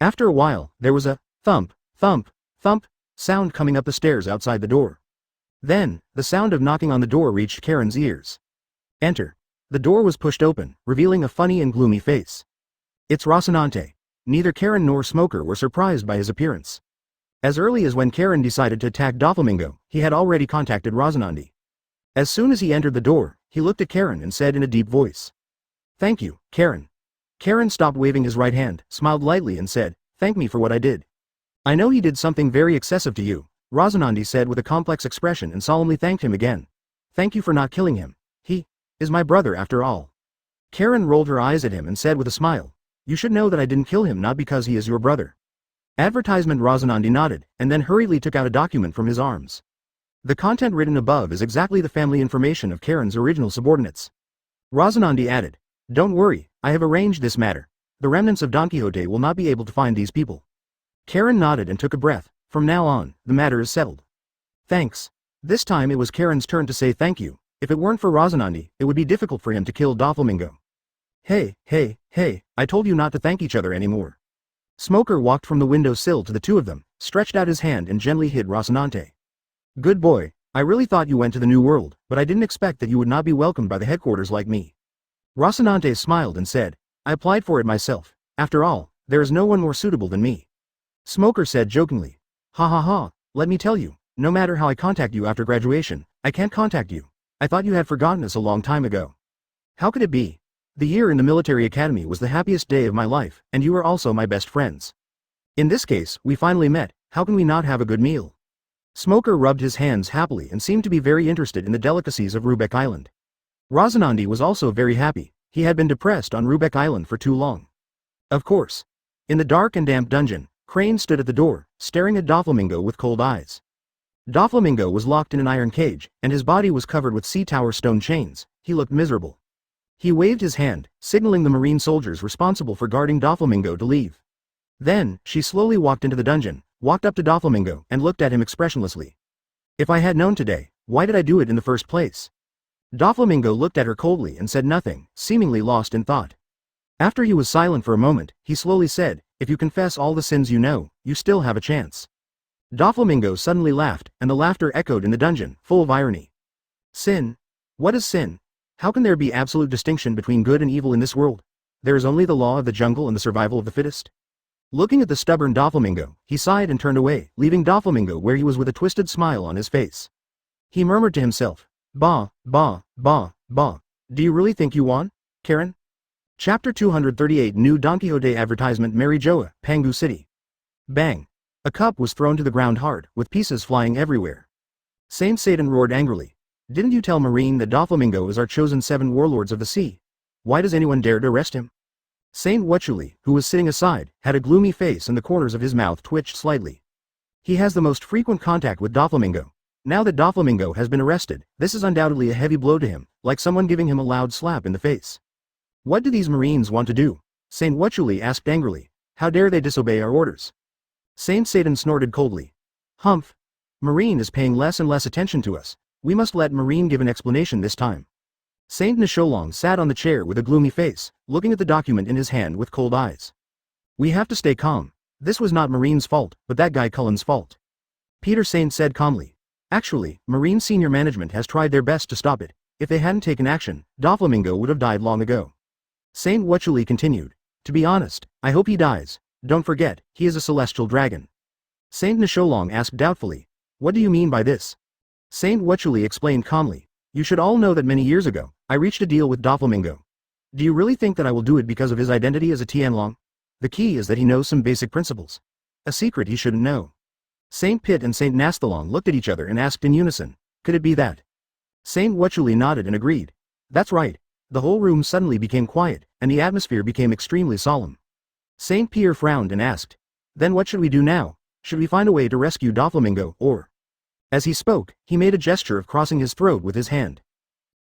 After a while, there was a thump, thump, thump sound coming up the stairs outside the door. Then, the sound of knocking on the door reached Karen's ears. Enter. The door was pushed open, revealing a funny and gloomy face. It's Rocinante. Neither Karen nor Smoker were surprised by his appearance. As early as when Karen decided to attack Doflamingo, he had already contacted Rocinante. As soon as he entered the door, he looked at Karen and said in a deep voice. Thank you, Karen. Karen stopped waving his right hand, smiled lightly and said, thank me for what I did. I know he did something very excessive to you, Rosanandi said with a complex expression and solemnly thanked him again. Thank you for not killing him. He is my brother after all. Karen rolled her eyes at him and said with a smile, you should know that I didn't kill him not because he is your brother. Advertisement. Rosanandi nodded, and then hurriedly took out a document from his arms. The content written above is exactly the family information of Karen's original subordinates. Rosanandi added, don't worry, I have arranged this matter. The remnants of Don Quixote will not be able to find these people. Karen nodded and took a breath. From now on, the matter is settled. Thanks. This time it was Karen's turn to say thank you. If it weren't for Rosanandi, it would be difficult for him to kill Doflamingo. Hey, I told you not to thank each other anymore. Smoker walked from the window sill to the two of them, stretched out his hand and gently hit Rocinante. Good boy, I really thought you went to the New World, but I didn't expect that you would not be welcomed by the headquarters like me. Rocinante smiled and said, I applied for it myself. After all, there is no one more suitable than me. Smoker said jokingly, ha, let me tell you, no matter how I contact you after graduation, I can't contact you. I thought you had forgotten us a long time ago. How could it be? The year in the military academy was the happiest day of my life, and you are also my best friends. In this case, we finally met, how can we not have a good meal? Smoker rubbed his hands happily and seemed to be very interested in the delicacies of Rubeck Island. Rosinante was also very happy, he had been depressed on Rubeck Island for too long. Of course. In the dark and damp dungeon, Crane stood at the door, staring at Doflamingo with cold eyes. Doflamingo was locked in an iron cage, and his body was covered with sea tower stone chains. He looked miserable. He waved his hand, signaling the marine soldiers responsible for guarding Doflamingo to leave. Then, she slowly walked into the dungeon, walked up to Doflamingo, and looked at him expressionlessly. If I had known today, why did I do it in the first place? Doflamingo looked at her coldly and said nothing, seemingly lost in thought. After he was silent for a moment, he slowly said, if you confess all the sins you know, you still have a chance. Doflamingo suddenly laughed, and the laughter echoed in the dungeon, full of irony. Sin? What is sin? How can there be absolute distinction between good and evil in this world? There is only the law of the jungle and the survival of the fittest. Looking at the stubborn Doflamingo, he sighed and turned away, leaving Doflamingo where he was with a twisted smile on his face. He murmured to himself, Bah. Do you really think you won, Karen? Chapter 238 New Don Quixote Advertisement Mary Joa, Pangu City. Bang. A cup was thrown to the ground hard, with pieces flying everywhere. Saint Satan roared angrily. Didn't you tell Marine that Doflamingo is our chosen 7 warlords of the sea? Why does anyone dare to arrest him? Saint Wachuli, who was sitting aside, had a gloomy face and the corners of his mouth twitched slightly. He has the most frequent contact with Doflamingo. Now that Doflamingo has been arrested, this is undoubtedly a heavy blow to him, like someone giving him a loud slap in the face. What do these Marines want to do? Saint Wachuli asked angrily. How dare they disobey our orders? Saint Satan snorted coldly. Humph. Marine is paying less and less attention to us. We must let Marine give an explanation this time. Saint Nisholong sat on the chair with a gloomy face, looking at the document in his hand with cold eyes. We have to stay calm. This was not Marine's fault, but that guy Cullen's fault. Peter Saint said calmly. Actually, Marine senior management has tried their best to stop it. If they hadn't taken action, Doflamingo would have died long ago. Saint Wachuli continued. To be honest, I hope he dies. Don't forget, he is a celestial dragon. Saint Nisholong asked doubtfully. What do you mean by this? Saint Wachuli explained calmly. You should all know that many years ago, I reached a deal with Doflamingo. Do you really think that I will do it because of his identity as a Tianlong? The key is that he knows some basic principles. A secret he shouldn't know. Saint Pitt and Saint Nastalong looked at each other and asked in unison. Could it be that? Saint Wachuli nodded and agreed. That's right. The whole room suddenly became quiet, and the atmosphere became extremely solemn. Saint Pierre frowned and asked. Then what should we do now? Should we find a way to rescue Doflamingo, or? As he spoke, he made a gesture of crossing his throat with his hand.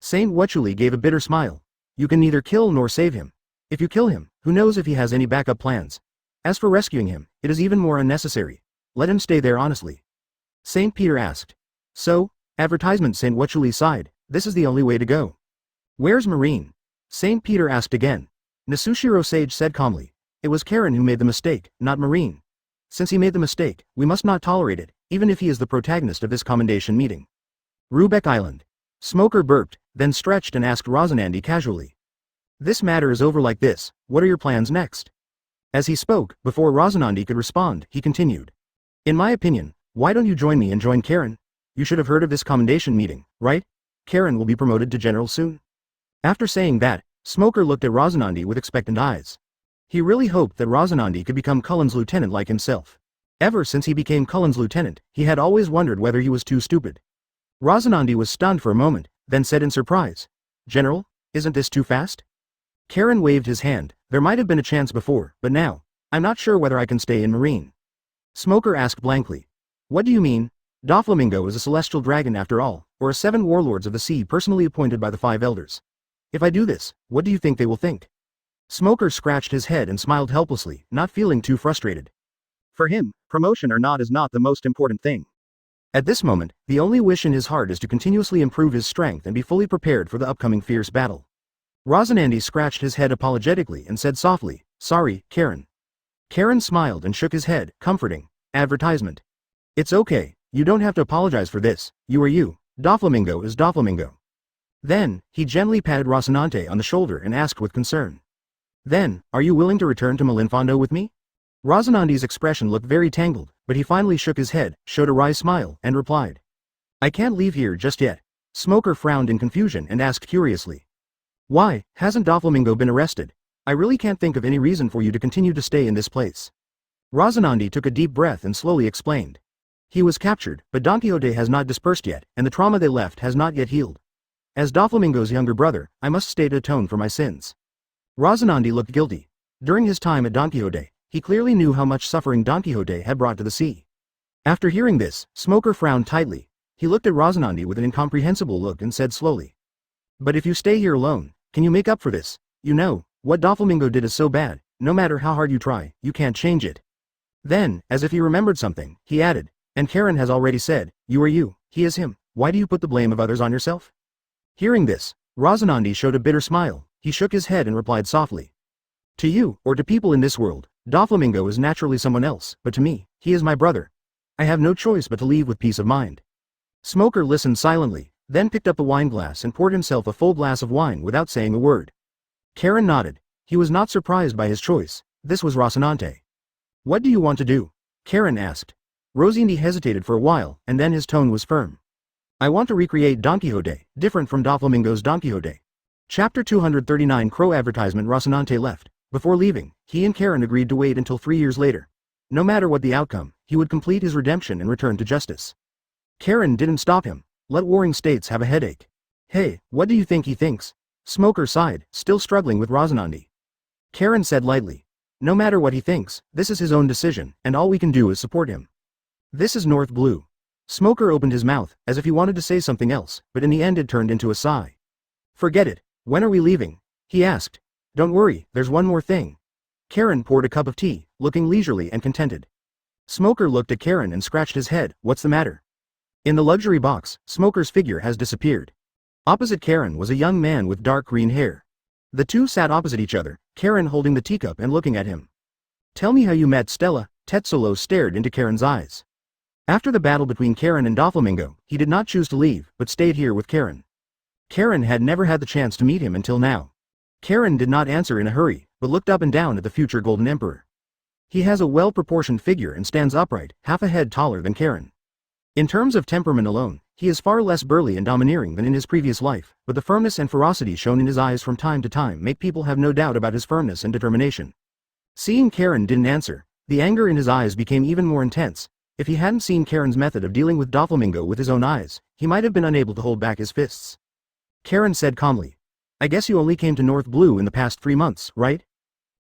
Saint Wachuli gave a bitter smile. You can neither kill nor save him. If you kill him, who knows if he has any backup plans? As for rescuing him, it is even more unnecessary. Let him stay there honestly. Saint Peter asked. So? Advertisement. Saint Wachuli sighed. This is the only way to go. Where's Marine? Saint Peter asked again. Nasushiro Sage said calmly. It was Karen who made the mistake, not Marine. Since he made the mistake, we must not tolerate it, even if he is the protagonist of this commendation meeting. Rubeck Island. Smoker burped, then stretched and asked Rosinante casually. This matter is over like this, what are your plans next? As he spoke, before Rosinante could respond, he continued. In my opinion, why don't you join me and join Karen? You should have heard of this commendation meeting, right? Karen will be promoted to general soon. After saying that, Smoker looked at Rosinante with expectant eyes. He really hoped that Rosinante could become Cullen's lieutenant like himself. Ever since he became Cullen's lieutenant, he had always wondered whether he was too stupid. Rosinante was stunned for a moment, then said in surprise, "General, isn't this too fast?" Karen waved his hand. "There might have been a chance before, but now, I'm not sure whether I can stay in Marine." Smoker asked blankly, "What do you mean? Doflamingo is a celestial dragon after all, or a 7 warlords of the sea personally appointed by the 5 elders. If I do this, what do you think they will think?" Smoker scratched his head and smiled helplessly, not feeling too frustrated. For him, promotion or not is not the most important thing. At this moment, the only wish in his heart is to continuously improve his strength and be fully prepared for the upcoming fierce battle. Rosinante scratched his head apologetically and said softly, "Sorry, Karen." Karen smiled and shook his head, comforting. Advertisement. "It's okay, you don't have to apologize for this, you are you. Doflamingo is Doflamingo." Then, he gently patted Rosinante on the shoulder and asked with concern, "Then, are you willing to return to Malinfondo with me?" Rosinante's expression looked very tangled, but he finally shook his head, showed a wry smile, and replied, "I can't leave here just yet." Smoker frowned in confusion and asked curiously, "Why, hasn't Doflamingo been arrested? I really can't think of any reason for you to continue to stay in this place." Rosinante took a deep breath and slowly explained. "He was captured, but Don Quixote has not dispersed yet, and the trauma they left has not yet healed. As Doflamingo's younger brother, I must stay to atone for my sins." Rosinante looked guilty. During his time at Don Quixote, he clearly knew how much suffering Don Quixote had brought to the sea. After hearing this, Smoker frowned tightly. He looked at Rosinante with an incomprehensible look and said slowly, "But if you stay here alone, can you make up for this? You know, what Doflamingo did is so bad, no matter how hard you try, you can't change it." Then, as if he remembered something, he added, "And Karen has already said, you are you, he is him, why do you put the blame of others on yourself?" Hearing this, Rosinante showed a bitter smile. He shook his head and replied softly, "To you, or to people in this world, Doflamingo is naturally someone else, but to me, he is my brother. I have no choice but to leave with peace of mind." Smoker listened silently, then picked up the wine glass and poured himself a full glass of wine without saying a word. Karen nodded. He was not surprised by his choice. This was Rosinante. "What do you want to do?" Karen asked. Rosinante hesitated for a while, and then his tone was firm. "I want to recreate Don Quixote, different from Doflamingo's Don Quixote." Chapter 239 Crow Advertisement. Rosinante left. Before leaving, he and Karen agreed to wait until 3 years later. No matter what the outcome, he would complete his redemption and return to justice. Karen didn't stop him. Let warring states have a headache. "Hey, what do you think he thinks?" Smoker sighed, still struggling with Rosinante. Karen said lightly, "No matter what he thinks, this is his own decision, and all we can do is support him. This is North Blue." Smoker opened his mouth, as if he wanted to say something else, but in the end it turned into a sigh. "Forget it. When are we leaving?" he asked. "Don't worry, there's one more thing." Karen poured a cup of tea, looking leisurely and contented. Smoker looked at Karen and scratched his head. "What's the matter?" In the luxury box, Smoker's figure has disappeared. Opposite Karen was a young man with dark green hair. The two sat opposite each other, Karen holding the teacup and looking at him. "Tell me how you met Stella." Tetzolo stared into Karen's eyes. After the battle between Karen and Doflamingo, he did not choose to leave, but stayed here with Karen. Karen had never had the chance to meet him until now. Karen did not answer in a hurry, but looked up and down at the future Golden Emperor. He has a well-proportioned figure and stands upright, half a head taller than Karen. In terms of temperament alone, he is far less burly and domineering than in his previous life, but the firmness and ferocity shown in his eyes from time to time make people have no doubt about his firmness and determination. Seeing Karen didn't answer, the anger in his eyes became even more intense. If he hadn't seen Karen's method of dealing with Doflamingo with his own eyes, he might have been unable to hold back his fists. Karen said calmly, "I guess you only came to North Blue in the past 3 months, right?"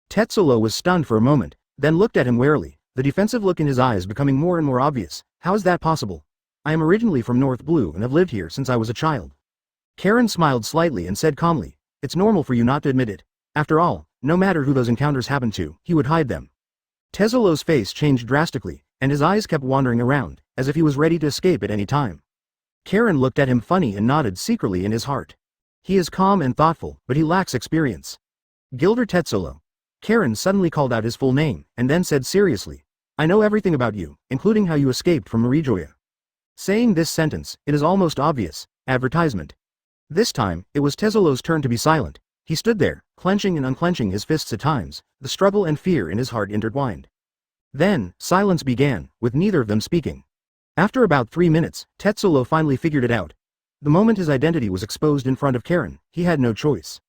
Tetzolo was stunned for a moment, then looked at him warily, the defensive look in his eyes becoming more and more obvious. "How is that possible? I am originally from North Blue and have lived here since I was a child." Karen smiled slightly and said calmly, "It's normal for you not to admit it. After all, no matter who those encounters happened to, he would hide them." Tetzolo's face changed drastically, and his eyes kept wandering around, as if he was ready to escape at any time. Karen looked at him funny and nodded secretly in his heart. He is calm and thoughtful, but he lacks experience. Gilder Tetzolo. Karen suddenly called out his full name, and then said seriously, "I know everything about you, including how you escaped from Marijoya." Saying this sentence, it is almost obvious. Advertisement. This time, it was Tetzolo's turn to be silent. He stood there, clenching and unclenching his fists at times, the struggle and fear in his heart intertwined. Then, silence began, with neither of them speaking. After about 3 minutes, Tetzolo finally figured it out. The moment his identity was exposed in front of Karen, he had no choice.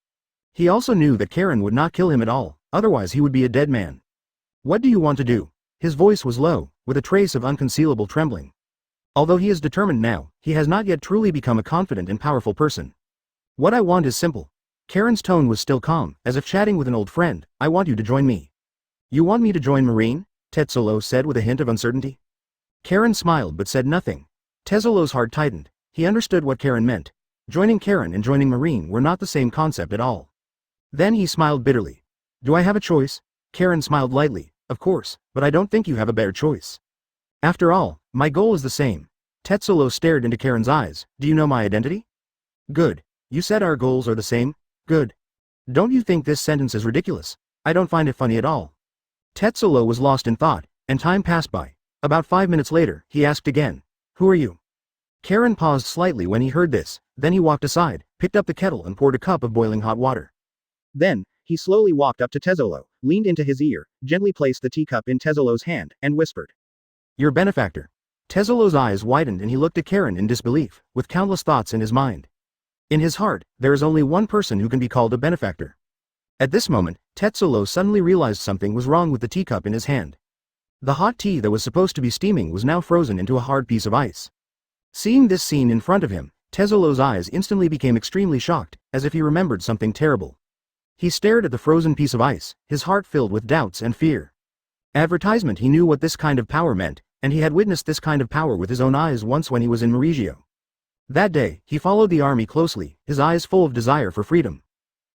He also knew that Karen would not kill him at all, otherwise he would be a dead man. What do you want to do? His voice was low, with a trace of unconcealable trembling. Although he is determined now, he has not yet truly become a confident and powerful person. What I want is simple. Karen's tone was still calm, as if chatting with an old friend. I want you to join me. You want me to join Marine? Tetsolo said with a hint of uncertainty. Karen smiled but said nothing. Tetsolo's heart tightened. He understood what Karen meant. Joining Karen and joining Marine were not the same concept at all. Then he smiled bitterly. Do I have a choice? Karen smiled lightly. Of course, but I don't think you have a better choice. After all, my goal is the same. Tetsolo stared into Karen's eyes. Do you know my identity? Good. You said our goals are the same? Good. Don't you think this sentence is ridiculous? I don't find it funny at all. Tetsolo was lost in thought, and time passed by. About 5 minutes later, he asked again. Who are you? Karen paused slightly when he heard this, then he walked aside, picked up the kettle and poured a cup of boiling hot water. Then, he slowly walked up to Tetsolo, leaned into his ear, gently placed the teacup in Tetsolo's hand, and whispered. Your benefactor. Tetsolo's eyes widened and he looked at Karen in disbelief, with countless thoughts in his mind. In his heart, there is only one person who can be called a benefactor. At this moment, Tetsolo suddenly realized something was wrong with the teacup in his hand. The hot tea that was supposed to be steaming was now frozen into a hard piece of ice. Seeing this scene in front of him, Tetsolo's eyes instantly became extremely shocked, as if he remembered something terrible. He stared at the frozen piece of ice, his heart filled with doubts and fear. Advertisement. He knew what this kind of power meant, and he had witnessed this kind of power with his own eyes once when he was in Mauricio. That day, he followed the army closely, his eyes full of desire for freedom.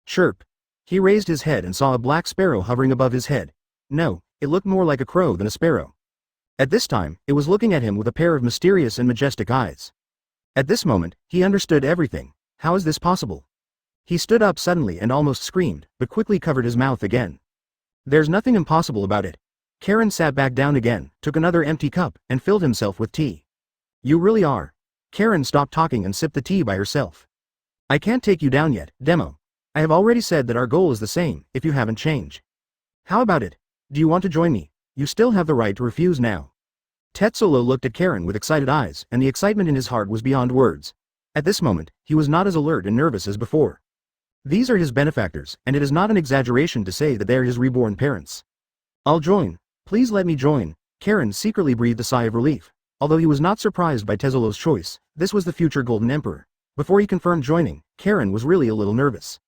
Chirp. He raised his head and saw a black sparrow hovering above his head. No, it looked more like a crow than a sparrow. At this time, it was looking at him with a pair of mysterious and majestic eyes. At this moment, he understood everything. How is this possible? He stood up suddenly and almost screamed, but quickly covered his mouth again. There's nothing impossible about it. Karen sat back down again, took another empty cup, and filled himself with tea. You really are. Karen stopped talking and sipped the tea by herself. I can't take you down yet, Demo. I have already said that our goal is the same, if you haven't changed. How about it? Do you want to join me? You still have the right to refuse now. Tetsolo looked at Karen with excited eyes, and the excitement in his heart was beyond words. At this moment, he was not as alert and nervous as before. These are his benefactors, and it is not an exaggeration to say that they are his reborn parents. I'll join. Please let me join. Karen secretly breathed a sigh of relief. Although he was not surprised by Tetsolo's choice, this was the future Golden Emperor. Before he confirmed joining, Karen was really a little nervous.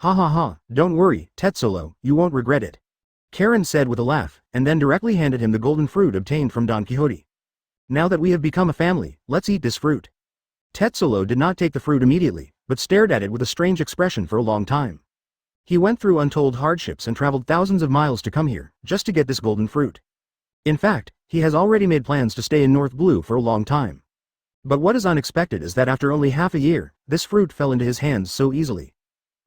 Ha ha ha, don't worry, Tetsolo, you won't regret it. Karen said with a laugh, and then directly handed him the golden fruit obtained from Don Quixote. Now that we have become a family, let's eat this fruit. Tetsolo did not take the fruit immediately, but stared at it with a strange expression for a long time. He went through untold hardships and traveled thousands of miles to come here, just to get this golden fruit. In fact, he has already made plans to stay in North Blue for a long time. But what is unexpected is that after only half a year, this fruit fell into his hands so easily.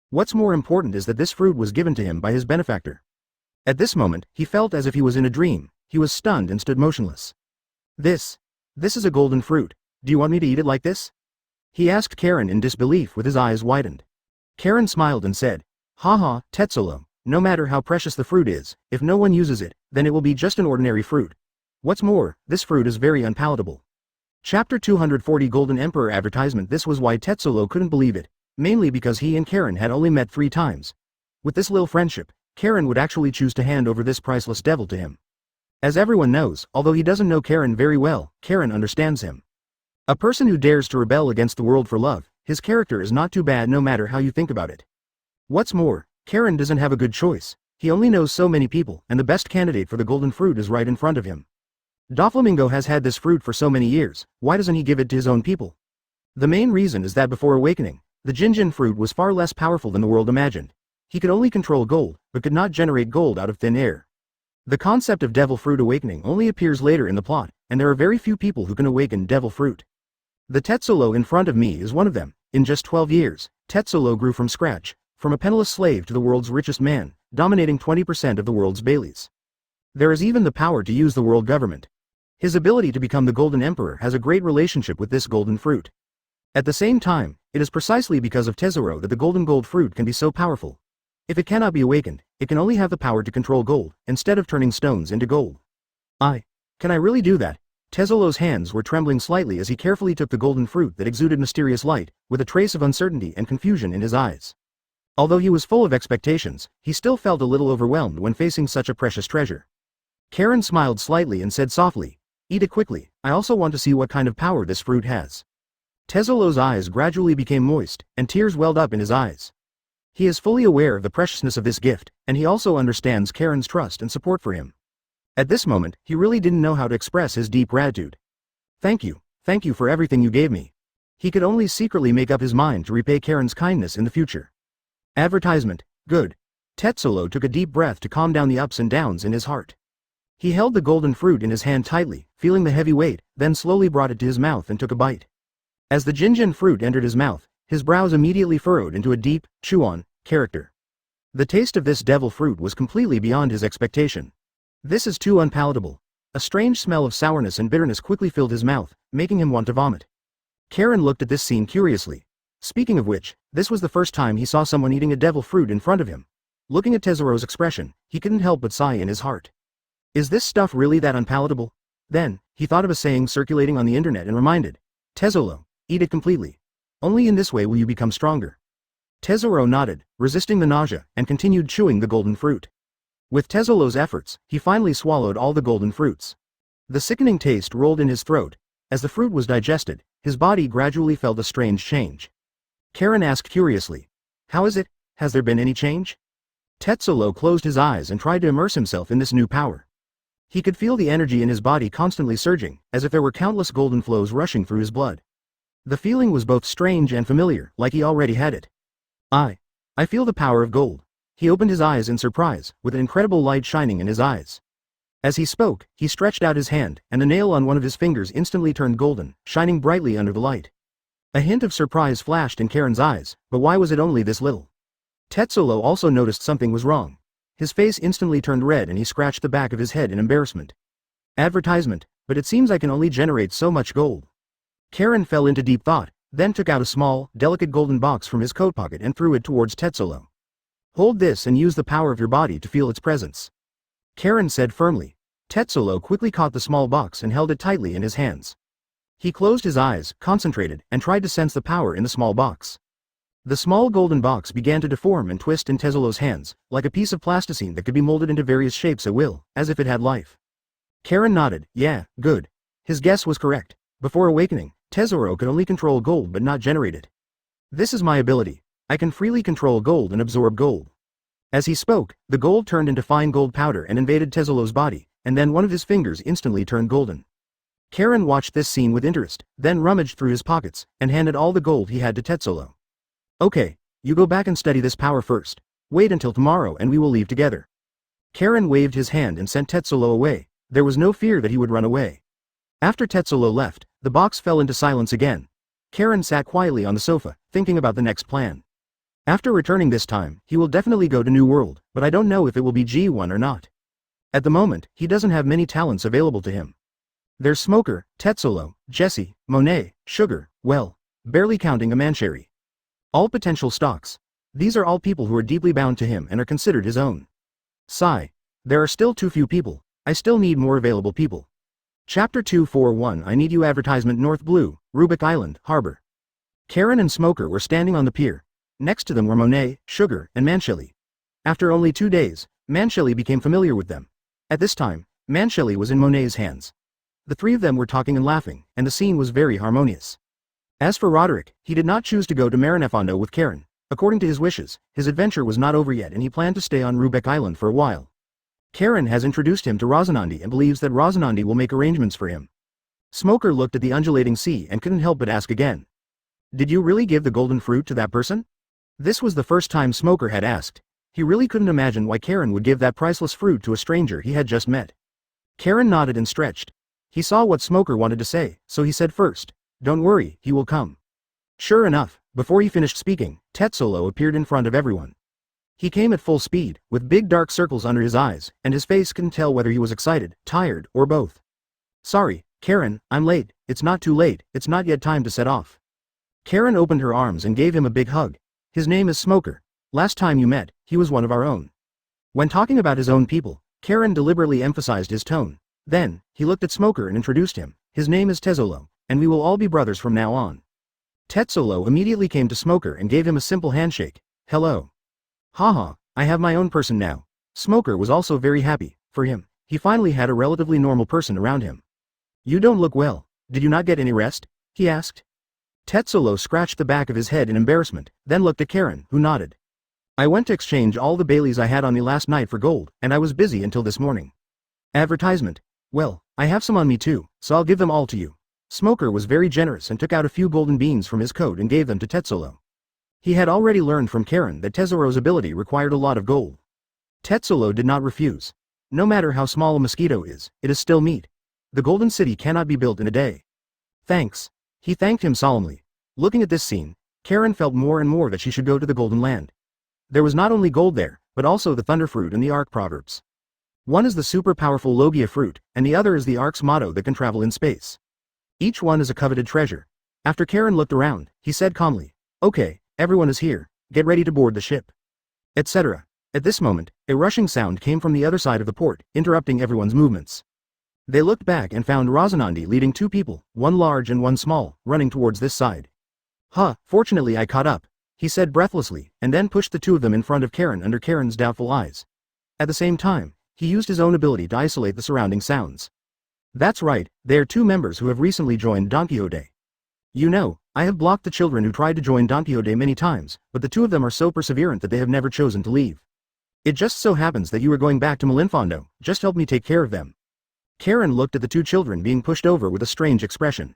What's more important is that this fruit was given to him by his benefactor. At this moment, he felt as if he was in a dream. He was stunned and stood motionless. This is a golden fruit. Do you want me to eat it like this? He asked Karen in disbelief with his eyes widened. Karen smiled and said, Ha ha, Tetsolo, no matter how precious the fruit is, if no one uses it, then it will be just an ordinary fruit. What's more, this fruit is very unpalatable. Chapter 240 Golden Emperor Advertisement. This was why Tetsolo couldn't believe it, mainly because he and Karen had only met 3 times. With this little friendship, Karen would actually choose to hand over this priceless devil to him. As everyone knows, although he doesn't know Karen very well, Karen understands him. A person who dares to rebel against the world for love, his character is not too bad no matter how you think about it. What's more, Karen doesn't have a good choice. He only knows so many people, and the best candidate for the golden fruit is right in front of him. Doflamingo has had this fruit for so many years, why doesn't he give it to his own people? The main reason is that before awakening, the Jinjin fruit was far less powerful than the world imagined. He could only control gold, but could not generate gold out of thin air. The concept of devil fruit awakening only appears later in the plot, and there are very few people who can awaken devil fruit. The Tetsolo in front of me is one of them. In just 12 years, Tetsolo grew from scratch, from a penniless slave to the world's richest man, dominating 20% of the world's Baileys. There is even the power to use the world government. His ability to become the Golden Emperor has a great relationship with this golden fruit. At the same time, it is precisely because of Tesoro that the golden gold fruit can be so powerful. If it cannot be awakened, it can only have the power to control gold, instead of turning stones into gold. Can I really do that? Tezzolo's hands were trembling slightly as he carefully took the golden fruit that exuded mysterious light, with a trace of uncertainty and confusion in his eyes. Although he was full of expectations, he still felt a little overwhelmed when facing such a precious treasure. Karen smiled slightly and said softly, "Eat it quickly, I also want to see what kind of power this fruit has." Tezzolo's eyes gradually became moist, and tears welled up in his eyes. He is fully aware of the preciousness of this gift, and he also understands Karen's trust and support for him. At this moment, he really didn't know how to express his deep gratitude. Thank you for everything you gave me." He could only secretly make up his mind to repay Karen's kindness in the future. Advertisement, good. Tezzolo took a deep breath to calm down the ups and downs in his heart. He held the golden fruit in his hand tightly, feeling the heavy weight, then slowly brought it to his mouth and took a bite. As the Jinjin fruit entered his mouth, his brows immediately furrowed into a deep, chew-on, character. The taste of this devil fruit was completely beyond his expectation. This is too unpalatable. A strange smell of sourness and bitterness quickly filled his mouth, making him want to vomit. Karen looked at this scene curiously. Speaking of which, this was the first time he saw someone eating a devil fruit in front of him. Looking at Tezzolo's expression, he couldn't help but sigh in his heart. Is this stuff really that unpalatable? Then, he thought of a saying circulating on the internet and reminded, "Tezzolo, eat it completely. Only in this way will you become stronger." Tezzolo nodded, resisting the nausea, and continued chewing the golden fruit. With Tezzolo's efforts, he finally swallowed all the golden fruits. The sickening taste rolled in his throat. As the fruit was digested, his body gradually felt a strange change. Karen asked curiously, "How is it? Has there been any change?" Tezzolo closed his eyes and tried to immerse himself in this new power. He could feel the energy in his body constantly surging, as if there were countless golden flows rushing through his blood. The feeling was both strange and familiar, like he already had it. I feel the power of gold." He opened his eyes in surprise, with an incredible light shining in his eyes. As he spoke, he stretched out his hand, and the nail on one of his fingers instantly turned golden, shining brightly under the light. A hint of surprise flashed in Karen's eyes, but why was it only this little? Tezzolo also noticed something was wrong. His face instantly turned red and he scratched the back of his head in embarrassment. Advertisement, but it seems I can only generate so much gold. Karen fell into deep thought, then took out a small, delicate golden box from his coat pocket and threw it towards Tezzolo. "Hold this and use the power of your body to feel its presence," Karen said firmly. Tezzolo quickly caught the small box and held it tightly in his hands. He closed his eyes, concentrated, and tried to sense the power in the small box. The small golden box began to deform and twist in Tezzolo's hands, like a piece of plasticine that could be molded into various shapes at will, as if it had life. Karen nodded, "Yeah, good." His guess was correct. Before awakening, Tezzolo could only control gold but not generate it. "This is my ability. I can freely control gold and absorb gold." As he spoke, the gold turned into fine gold powder and invaded Tezzolo's body, and then one of his fingers instantly turned golden. Karen watched this scene with interest, then rummaged through his pockets, and handed all the gold he had to Tezzolo. "Okay, you go back and study this power first. Wait until tomorrow and we will leave together." Karen waved his hand and sent Tezzolo away. There was no fear that he would run away. After Tezzolo left, the box fell into silence again. Karen sat quietly on the sofa, thinking about the next plan. After returning this time, he will definitely go to New World, but I don't know if it will be G1 or not. At the moment, he doesn't have many talents available to him. There's Smoker, Tezzolo, Jesse, Monet, Sugar, well, barely counting a Mancheri. All potential stocks. These are all people who are deeply bound to him and are considered his own. Sigh. There are still too few people. I still need more available people. Chapter 241 I Need You Advertisement North Blue, Rubik Island, Harbor. Karen and Smoker were standing on the pier. Next to them were Monet, Sugar, and Mancheli. After only 2 days, Mancheli became familiar with them. At this time, Mancheli was in Monet's hands. The three of them were talking and laughing, and the scene was very harmonious. As for Roderick, he did not choose to go to Marinefondo with Karen. According to his wishes, his adventure was not over yet and he planned to stay on Rubik Island for a while. Karen has introduced him to Rosinante and believes that Rosinante will make arrangements for him. Smoker looked at the undulating sea and couldn't help but ask again. "Did you really give the golden fruit to that person?" This was the first time Smoker had asked. He really couldn't imagine why Karen would give that priceless fruit to a stranger he had just met. Karen nodded and stretched. He saw what Smoker wanted to say, so he said first, "Don't worry, he will come." Sure enough, before he finished speaking, Tezzolo appeared in front of everyone. He came at full speed, with big dark circles under his eyes, and his face couldn't tell whether he was excited, tired, or both. "Sorry, Karen, I'm late. It's not too late, it's not yet time to set off." Karen opened her arms and gave him a big hug. "His name is Smoker. Last time you met, he was one of our own." When talking about his own people, Karen deliberately emphasized his tone. Then, he looked at Smoker and introduced him. His name is Tezzolo, and we will all be brothers from now on. Tezzolo immediately came to Smoker and gave him a simple handshake. Hello. Haha, I have my own person now. Smoker was also very happy. For him, he finally had a relatively normal person around him. You don't look well. Did you not get any rest? He asked. Tezzolo scratched the back of his head in embarrassment, then looked at Karen, who nodded. I went to exchange all the Baileys I had on me last night for gold, and I was busy until this morning. Advertisement. Well, I have some on me too, so I'll give them all to you. Smoker was very generous and took out a few golden beans from his coat and gave them to Tezzolo. He had already learned from Karen that Tezzolo's ability required a lot of gold. Tezzolo did not refuse. No matter how small a mosquito is, it is still meat. The Golden City cannot be built in a day. Thanks. He thanked him solemnly. Looking at this scene, Karen felt more and more that she should go to the Golden Land. There was not only gold there, but also the thunder fruit and the Ark proverbs. One is the super powerful Logia fruit, and the other is the Ark's motto that can travel in space. Each one is a coveted treasure. After Karen looked around, he said calmly, Okay, everyone is here, get ready to board the ship. Etc. At this moment, a rushing sound came from the other side of the port, interrupting everyone's movements. They looked back and found Rosinante leading two people, one large and one small, running towards this side. Fortunately I caught up, he said breathlessly, and then pushed the two of them in front of Karen under Karen's doubtful eyes. At the same time, he used his own ability to isolate the surrounding sounds. That's right, they are two members who have recently joined Don Quixote. You know, I have blocked the children who tried to join Don Quixote many times, but the two of them are so perseverant that they have never chosen to leave. It just so happens that you are going back to Malinfondo, just help me take care of them. Karen looked at the two children being pushed over with a strange expression.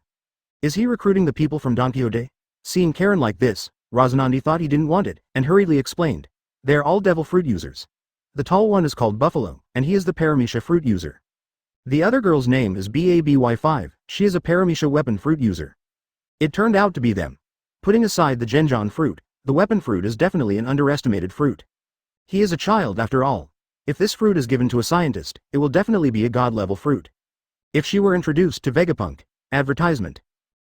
Is he recruiting the people from Don Quixote? Seeing Karen like this, Rosinante thought he didn't want it, and hurriedly explained. They are all devil fruit users. The tall one is called Buffalo, and he is the Paramecia fruit user. The other girl's name is Baby5, she is a Paramecia weapon fruit user. It turned out to be them. Putting aside the Genjon fruit, the weapon fruit is definitely an underestimated fruit. He is a child after all. If this fruit is given to a scientist, it will definitely be a god-level fruit. If she were introduced to Vegapunk. Advertisement.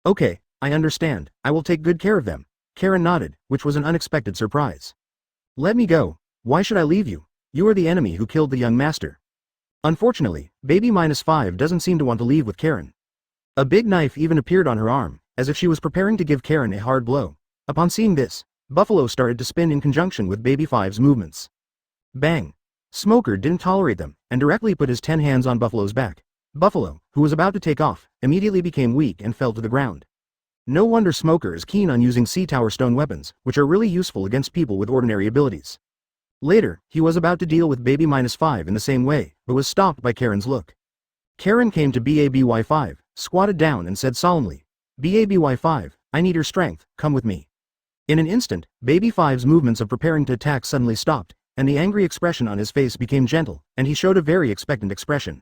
Okay, I understand, I will take good care of them. Karen nodded, which was an unexpected surprise. Let me go. Why should I leave you? You are the enemy who killed the young master. Unfortunately, Baby-5 doesn't seem to want to leave with Karen. A big knife even appeared on her arm, as if she was preparing to give Karen a hard blow. Upon seeing this, Buffalo started to spin in conjunction with Baby-5's movements. Bang! Smoker didn't tolerate them, and directly put his 10 hands on Buffalo's back. Buffalo, who was about to take off, immediately became weak and fell to the ground. No wonder Smoker is keen on using Sea Tower stone weapons, which are really useful against people with ordinary abilities. Later, he was about to deal with Baby-5 in the same way, but was stopped by Karen's look. Karen came to Baby-5, squatted down and said solemnly, Baby-5, I need your strength, come with me. In an instant, Baby-5's movements of preparing to attack suddenly stopped, and the angry expression on his face became gentle, and he showed a very expectant expression.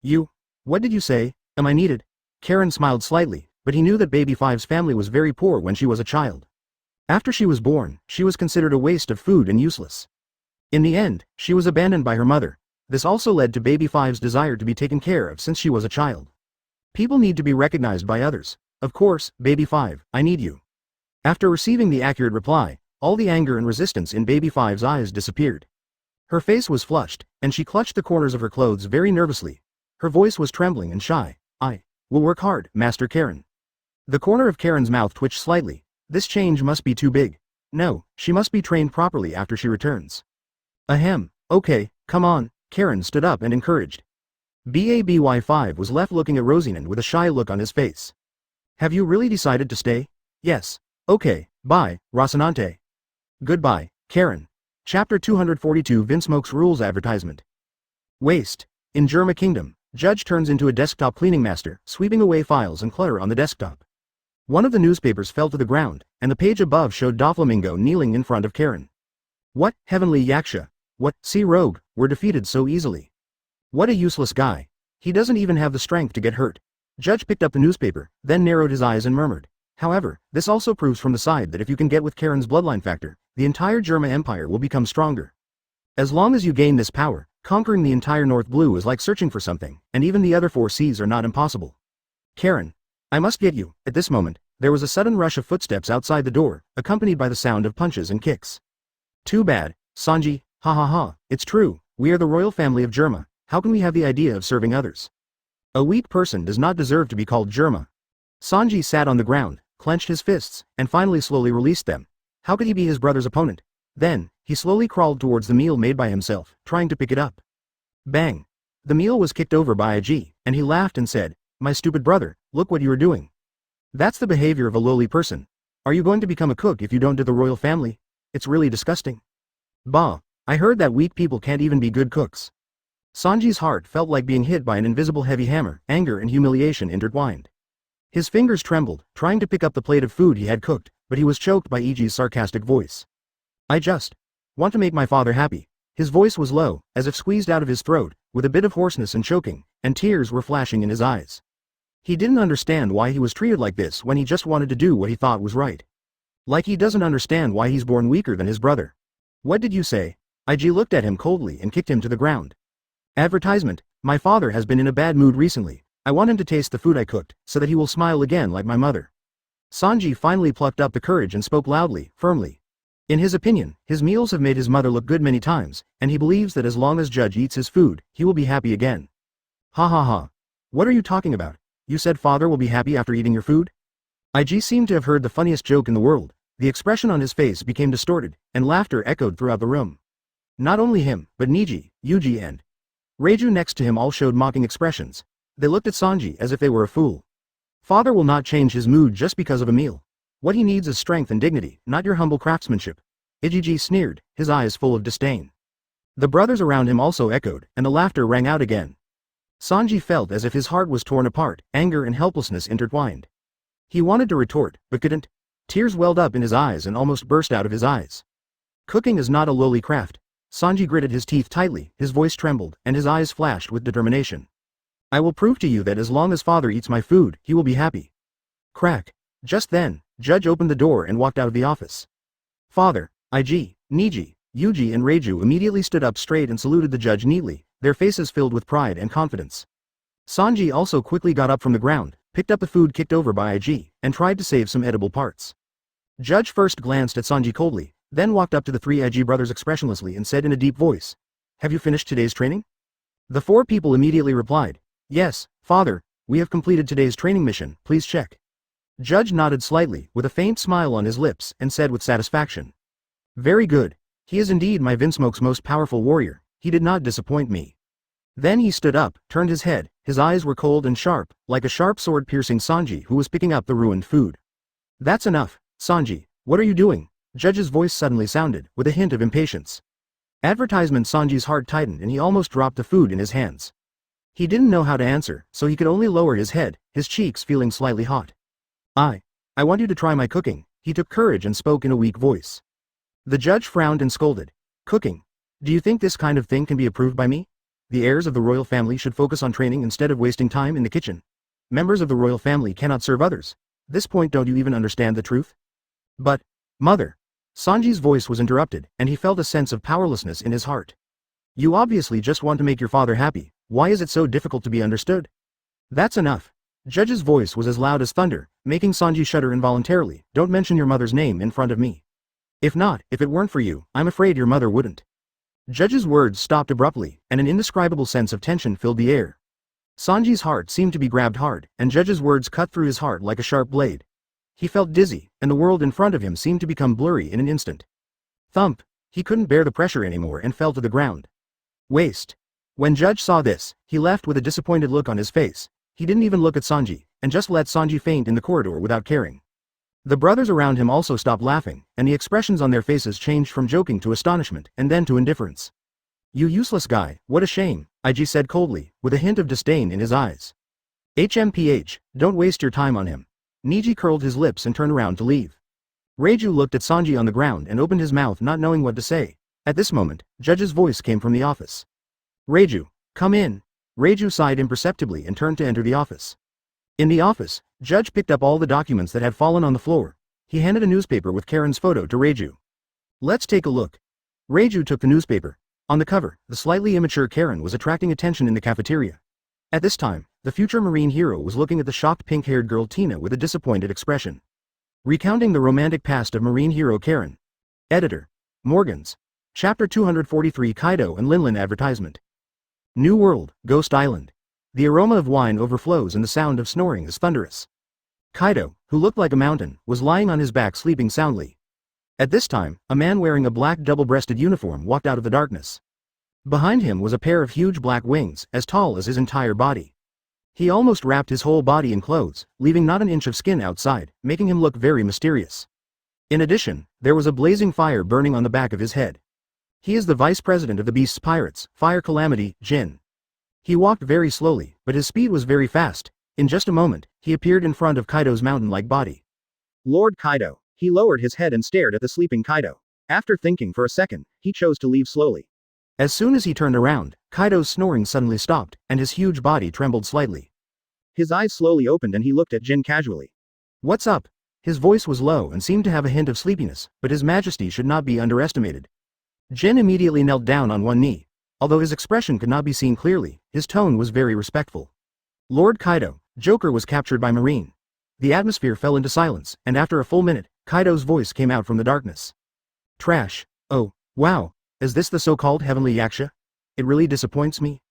You? What did you say? Am I needed? Karen smiled slightly, but he knew that Baby-5's family was very poor when she was a child. After she was born, she was considered a waste of food and useless. In the end, she was abandoned by her mother. This also led to Baby-5's desire to be taken care of since she was a child. People need to be recognized by others. Of course, Baby-5, I need you. After receiving the accurate reply, all the anger and resistance in Baby-5's eyes disappeared. Her face was flushed, and she clutched the corners of her clothes very nervously. Her voice was trembling and shy. I will work hard, Master Karen. The corner of Karen's mouth twitched slightly. This change must be too big. No, she must be trained properly after she returns. Ahem, okay, come on. Karen stood up and encouraged. Baby-5 was left looking at Rosinan with a shy look on his face. Have you really decided to stay? Yes. Okay, bye, Rosinante. Goodbye, Karen. Chapter 242 Vinsmoke's Rules Advertisement. Waste. In Germa Kingdom, Judge turns into a desktop cleaning master, sweeping away files and clutter on the desktop. One of the newspapers fell to the ground, and the page above showed Doflamingo kneeling in front of Karen. What, heavenly Yaksha? What, see rogue, were defeated so easily. What a useless guy. He doesn't even have the strength to get hurt. Judge picked up the newspaper, then narrowed his eyes and murmured. However, this also proves from the side that if you can get with Karen's bloodline factor, the entire Germa Empire will become stronger. As long as you gain this power, conquering the entire North Blue is like searching for something, and even the other 4 seas are not impossible. Karen. I must get you. At this moment, there was a sudden rush of footsteps outside the door, accompanied by the sound of punches and kicks. Too bad, Sanji, ha ha ha, it's true, we are the royal family of Germa, how can we have the idea of serving others? A weak person does not deserve to be called Germa. Sanji sat on the ground, clenched his fists, and finally slowly released them. How could he be his brother's opponent? Then, he slowly crawled towards the meal made by himself, trying to pick it up. Bang! The meal was kicked over by IG, and he laughed and said, "My stupid brother, look what you are doing. That's the behavior of a lowly person. Are you going to become a cook if you don't do the royal family? It's really disgusting." Bah! I heard that weak people can't even be good cooks. Sanji's heart felt like being hit by an invisible heavy hammer, anger and humiliation intertwined. His fingers trembled, trying to pick up the plate of food he had cooked, but he was choked by Ichi's sarcastic voice. "I just want to make my father happy." His voice was low, as if squeezed out of his throat, with a bit of hoarseness and choking, and tears were flashing in his eyes. He didn't understand why he was treated like this when he just wanted to do what he thought was right. Like he doesn't understand why he's born weaker than his brother. "What did you say?" IG looked at him coldly and kicked him to the ground. "Advertisement, my father has been in a bad mood recently. I want him to taste the food I cooked, so that he will smile again like my mother." Sanji finally plucked up the courage and spoke loudly, firmly. In his opinion, his meals have made his mother look good many times, and he believes that as long as Judge eats his food, he will be happy again. "Ha ha ha. What are you talking about? You said father will be happy after eating your food?" IG seemed to have heard the funniest joke in the world. The expression on his face became distorted, and laughter echoed throughout the room. Not only him, but Niji, Yuji and Reiju next to him all showed mocking expressions. They looked at Sanji as if they were a fool. Father will not change his mood just because of a meal. What he needs is strength and dignity, not your humble craftsmanship. Ijiji sneered, his eyes full of disdain. The brothers around him also echoed, and the laughter rang out again. Sanji felt as if his heart was torn apart, anger and helplessness intertwined. He wanted to retort, but couldn't. Tears welled up in his eyes and almost burst out of his eyes. Cooking is not a lowly craft. Sanji gritted his teeth tightly, his voice trembled, and his eyes flashed with determination. "I will prove to you that as long as father eats my food, he will be happy." Crack. Just then, Judge opened the door and walked out of the office. Father, IG, Niji, Yuji and Reiju immediately stood up straight and saluted the judge neatly, their faces filled with pride and confidence. Sanji also quickly got up from the ground, picked up the food kicked over by IG, and tried to save some edible parts. Judge first glanced at Sanji coldly, then walked up to the three IG brothers expressionlessly and said in a deep voice, "Have you finished today's training?" The four people immediately replied, "Yes, father, we have completed today's training mission, please check." Judge nodded slightly, with a faint smile on his lips, and said with satisfaction, "Very good. He is indeed my Vinsmoke's most powerful warrior, he did not disappoint me." Then he stood up, turned his head, his eyes were cold and sharp, like a sharp sword piercing Sanji who was picking up the ruined food. "That's enough, Sanji, what are you doing?" Judge's voice suddenly sounded, with a hint of impatience. Advertisement. Sanji's heart tightened and he almost dropped the food in his hands. He didn't know how to answer, so he could only lower his head, his cheeks feeling slightly hot. I want you to try my cooking," he took courage and spoke in a weak voice. The judge frowned and scolded. "Cooking? Do you think this kind of thing can be approved by me? The heirs of the royal family should focus on training instead of wasting time in the kitchen. Members of the royal family cannot serve others. This point don't you even understand the truth?" "But, mother." Sanji's voice was interrupted, and he felt a sense of powerlessness in his heart. "You obviously just want to make your father happy, why is it so difficult to be understood?" "That's enough." Judge's voice was as loud as thunder, making Sanji shudder involuntarily. "Don't mention your mother's name in front of me. If it weren't for you, I'm afraid your mother wouldn't." Judge's words stopped abruptly, and an indescribable sense of tension filled the air. Sanji's heart seemed to be grabbed hard, and Judge's words cut through his heart like a sharp blade. He felt dizzy, and the world in front of him seemed to become blurry in an instant. Thump! He couldn't bear the pressure anymore and fell to the ground. Waste. When Judge saw this, he left with a disappointed look on his face. He didn't even look at Sanji, and just let Sanji faint in the corridor without caring. The brothers around him also stopped laughing, and the expressions on their faces changed from joking to astonishment, and then to indifference. "You useless guy, what a shame," IG said coldly, with a hint of disdain in his eyes. "HMPH, don't waste your time on him." Niji curled his lips and turned around to leave. Reiju looked at Sanji on the ground and opened his mouth not knowing what to say. At this moment, Judge's voice came from the office. "Reiju, come in." Reiju sighed imperceptibly and turned to enter the office. In the office, Judge picked up all the documents that had fallen on the floor. He handed a newspaper with Karen's photo to Reiju. "Let's take a look." Reiju took the newspaper. On the cover, the slightly immature Karen was attracting attention in the cafeteria. At this time, the future marine hero was looking at the shocked pink-haired girl Tina with a disappointed expression. Recounting the romantic past of marine hero Karen. Editor. Morgans. Chapter 243. Kaido and Linlin advertisement. New World, Ghost Island. The aroma of wine overflows and the sound of snoring is thunderous. Kaido, who looked like a mountain, was lying on his back sleeping soundly. At this time, a man wearing a black double-breasted uniform walked out of the darkness. Behind him was a pair of huge black wings, as tall as his entire body. He almost wrapped his whole body in clothes, leaving not an inch of skin outside, making him look very mysterious. In addition, there was a blazing fire burning on the back of his head. He is the vice president of the Beast's Pirates, Fire Calamity, Jin. He walked very slowly, but his speed was very fast. In just a moment, he appeared in front of Kaido's mountain-like body. Lord Kaido. He lowered his head and stared at the sleeping Kaido. After thinking for a second, he chose to leave slowly. As soon as he turned around, Kaido's snoring suddenly stopped, and his huge body trembled slightly. His eyes slowly opened and he looked at Jin casually. "What's up?" His voice was low and seemed to have a hint of sleepiness, but his majesty should not be underestimated. Jin immediately knelt down on one knee. Although his expression could not be seen clearly, his tone was very respectful. "Lord Kaido, Joker was captured by Marine." The atmosphere fell into silence, and after a full minute, Kaido's voice came out from the darkness. "Trash. Oh, wow, is this the so-called Heavenly Yaksha? It really disappoints me."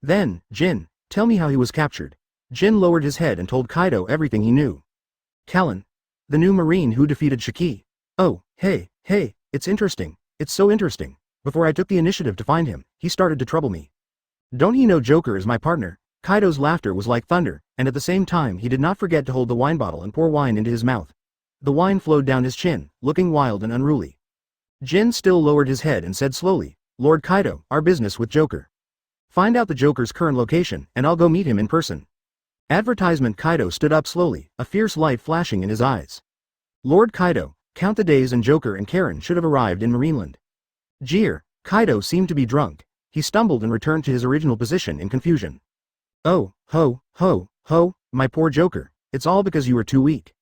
"Then, Jin, tell me how he was captured." Jin lowered his head and told Kaido everything he knew. "Kallen, the new Marine who defeated Shiki. Oh, hey, it's interesting, it's so interesting. Before I took the initiative to find him, he started to trouble me. Don't he know Joker is my partner?" Kaido's laughter was like thunder, and at the same time he did not forget to hold the wine bottle and pour wine into his mouth. The wine flowed down his chin, looking wild and unruly. Jin still lowered his head and said slowly, "Lord Kaido, our business with Joker. Find out the Joker's current location, and I'll go meet him in person." Advertisement. Kaido stood up slowly, a fierce light flashing in his eyes. "Lord Kaido, count the days and Joker and Karen should have arrived in Marineland." Jeer. Kaido seemed to be drunk. He stumbled and returned to his original position in confusion. "Oh, ho, my poor Joker, it's all because you were too weak."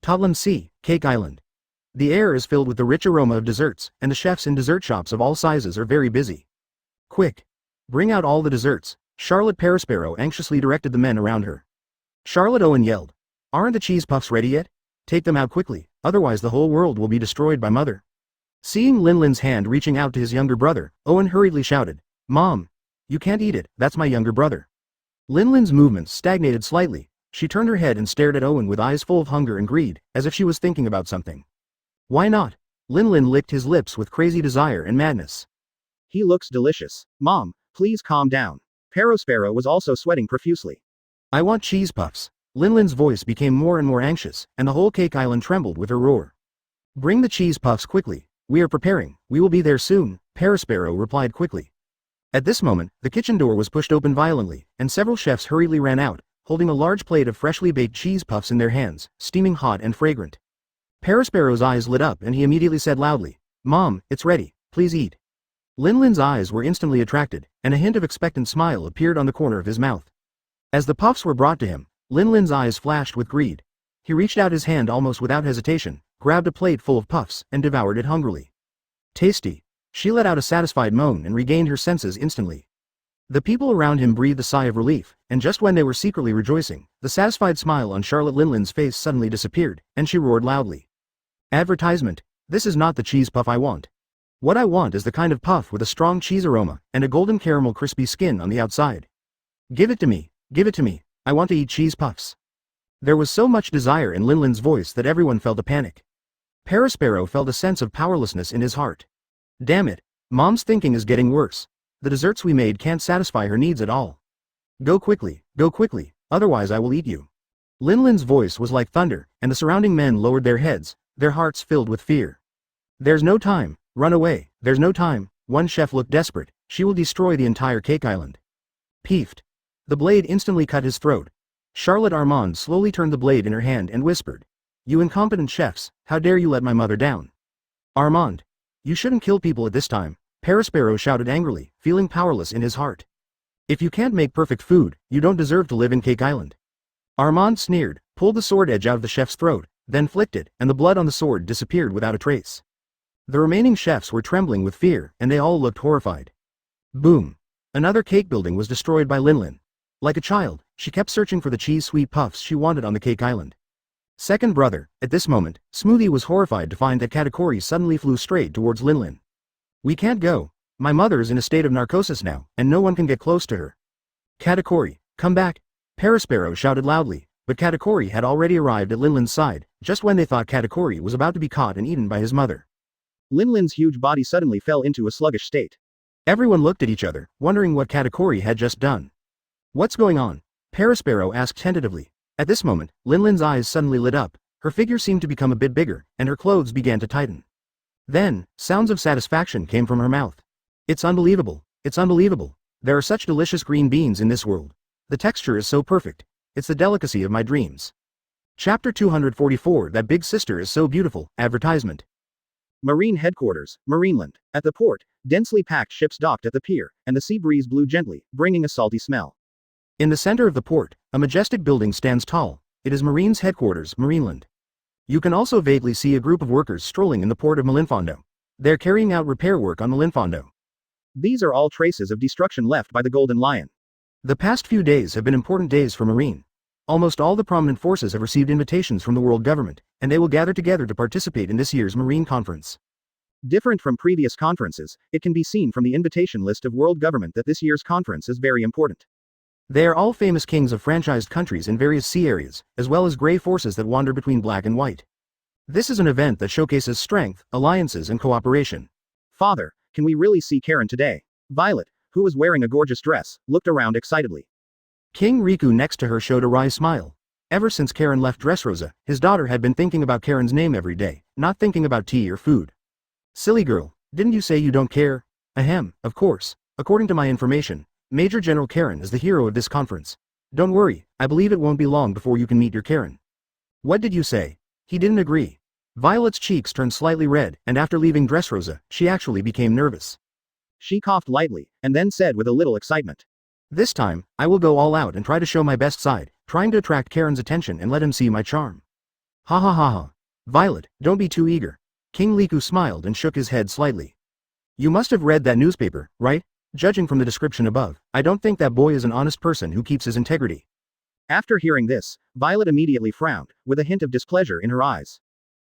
Totland Sea, Cake Island. The air is filled with the rich aroma of desserts, and the chefs in dessert shops of all sizes are very busy. "Quick! Bring out all the desserts," Charlotte Perisparrow anxiously directed the men around her. Charlotte Owen yelled, "Aren't the cheese puffs ready yet? Take them out quickly, otherwise the whole world will be destroyed by Mother." Seeing Linlin's hand reaching out to his younger brother, Owen hurriedly shouted, "Mom! You can't eat it, that's my younger brother." Linlin's movements stagnated slightly. She turned her head and stared at Owen with eyes full of hunger and greed, as if she was thinking about something. "Why not?" Linlin licked his lips with crazy desire and madness. "He looks delicious. Mom, please calm down." Perisparrow was also sweating profusely. "I want cheese puffs." Linlin's voice became more and more anxious, and the whole Cake Island trembled with her roar. "Bring the cheese puffs quickly. We are preparing, we will be there soon," Perisparrow replied quickly. At this moment, the kitchen door was pushed open violently, and several chefs hurriedly ran out, holding a large plate of freshly baked cheese puffs in their hands, steaming hot and fragrant. Perisparrow's eyes lit up and he immediately said loudly, "Mom, it's ready, please eat." Linlin's eyes were instantly attracted, and a hint of expectant smile appeared on the corner of his mouth. As the puffs were brought to him, Linlin's eyes flashed with greed. He reached out his hand almost without hesitation, grabbed a plate full of puffs, and devoured it hungrily. "Tasty." She let out a satisfied moan and regained her senses instantly. The people around him breathed a sigh of relief, and just when they were secretly rejoicing, the satisfied smile on Charlotte Linlin's face suddenly disappeared, and she roared loudly. "Advertisement! This is not the cheese puff I want. What I want is the kind of puff with a strong cheese aroma, and a golden caramel crispy skin on the outside. Give it to me, I want to eat cheese puffs." There was so much desire in Linlin's voice that everyone felt a panic. Perisparrow felt a sense of powerlessness in his heart. Damn it, Mom's thinking is getting worse. The desserts we made can't satisfy her needs at all. Go quickly, otherwise I will eat you." Linlin's voice was like thunder, and the surrounding men lowered their heads, their hearts filled with fear. "There's no time, run away, there's no time." One chef looked desperate. "She will destroy the entire Cake Island." Peefed. The blade instantly cut his throat. Charlotte Armand slowly turned the blade in her hand and whispered, "You incompetent chefs, how dare you let my mother down?" "Armand, you shouldn't kill people at this time," Perisparrow shouted angrily, feeling powerless in his heart. "If you can't make perfect food, you don't deserve to live in Cake Island." Armand sneered, pulled the sword edge out of the chef's throat, then flicked it, and the blood on the sword disappeared without a trace. The remaining chefs were trembling with fear, and they all looked horrified. Boom! Another cake building was destroyed by Linlin. Like a child, she kept searching for the cheese sweet puffs she wanted on the Cake Island. Second brother. At this moment, Smoothie was horrified to find that Katakuri suddenly flew straight towards Linlin. "We can't go. My mother is in a state of narcosis now, and no one can get close to her." Katakuri, Come back! Parasparrow shouted loudly, but Katakuri had already arrived at Linlin's side, just when they thought Katakuri was about to be caught and eaten by his mother. Linlin's huge body suddenly fell into a sluggish state. Everyone looked at each other, wondering what Katakuri had just done. What's going on? Parasparrow asked tentatively. At this moment, Linlin's eyes suddenly lit up, her figure seemed to become a bit bigger, and her clothes began to tighten. Then, sounds of satisfaction came from her mouth. It's unbelievable, it's unbelievable. There are such delicious green beans in this world. The texture is so perfect. It's the delicacy of my dreams. Chapter 244 That Big Sister is So Beautiful, Advertisement. Marine Headquarters, Marineland. At the port, densely packed ships docked at the pier, and the sea breeze blew gently, bringing a salty smell. In the center of the port, a majestic building stands tall. It is Marine's headquarters, Marineland. You can also vaguely see a group of workers strolling in the port of Malinfondo. They're carrying out repair work on Malinfondo. These are all traces of destruction left by the Golden Lion. The past few days have been important days for Marine. Almost all the prominent forces have received invitations from the world government, and they will gather together to participate in this year's Marine Conference. Different from previous conferences, it can be seen from the invitation list of world government that this year's conference is very important. They are all famous kings of franchised countries in various sea areas, as well as gray forces that wander between black and white. This is an event that showcases strength, alliances and cooperation. Father, can we really see Karen today? Violet, who was wearing a gorgeous dress, looked around excitedly. King Riku next to her showed a wry smile. Ever since Karen left Dressrosa, his daughter had been thinking about Karen's name every day, not thinking about tea or food. Silly girl, didn't you say you don't care? Ahem, of course. According to my information, Major General Karen is the hero of this conference. Don't worry, I believe it won't be long before you can meet your Karen. What did you say? He didn't agree. Violet's cheeks turned slightly red, and after leaving Dressrosa, she actually became nervous. She coughed lightly, and then said with a little excitement. This time, I will go all out and try to show my best side, trying to attract Karen's attention and let him see my charm. Ha ha ha ha. Violet, don't be too eager. King Liku smiled and shook his head slightly. You must have read that newspaper, right? Judging from the description above, I don't think that boy is an honest person who keeps his integrity. After hearing this, Violet immediately frowned, with a hint of displeasure in her eyes.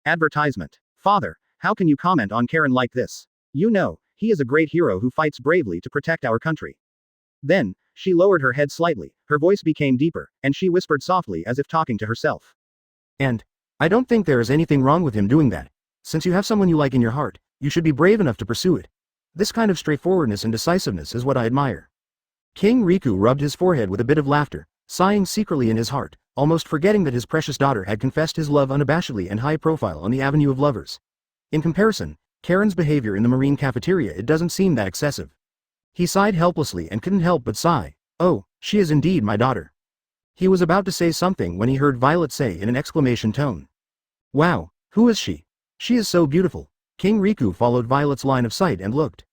Advertisement. Father, how can you comment on Karen like this? You know, he is a great hero who fights bravely to protect our country. Then, she lowered her head slightly, her voice became deeper, and she whispered softly as if talking to herself. And, I don't think there is anything wrong with him doing that. Since you have someone you like in your heart, you should be brave enough to pursue it. This kind of straightforwardness and decisiveness is what I admire. King Riku rubbed his forehead with a bit of laughter, sighing secretly in his heart, almost forgetting that his precious daughter had confessed his love unabashedly and high profile on the Avenue of Lovers. In comparison, Karen's behavior in the marine cafeteria, it doesn't seem that excessive. He sighed helplessly and couldn't help but sigh. Oh, she is indeed my daughter. He was about to say something when he heard Violet say in an exclamation tone. Wow, who is she? She is so beautiful. King Riku followed Violet's line of sight and looked.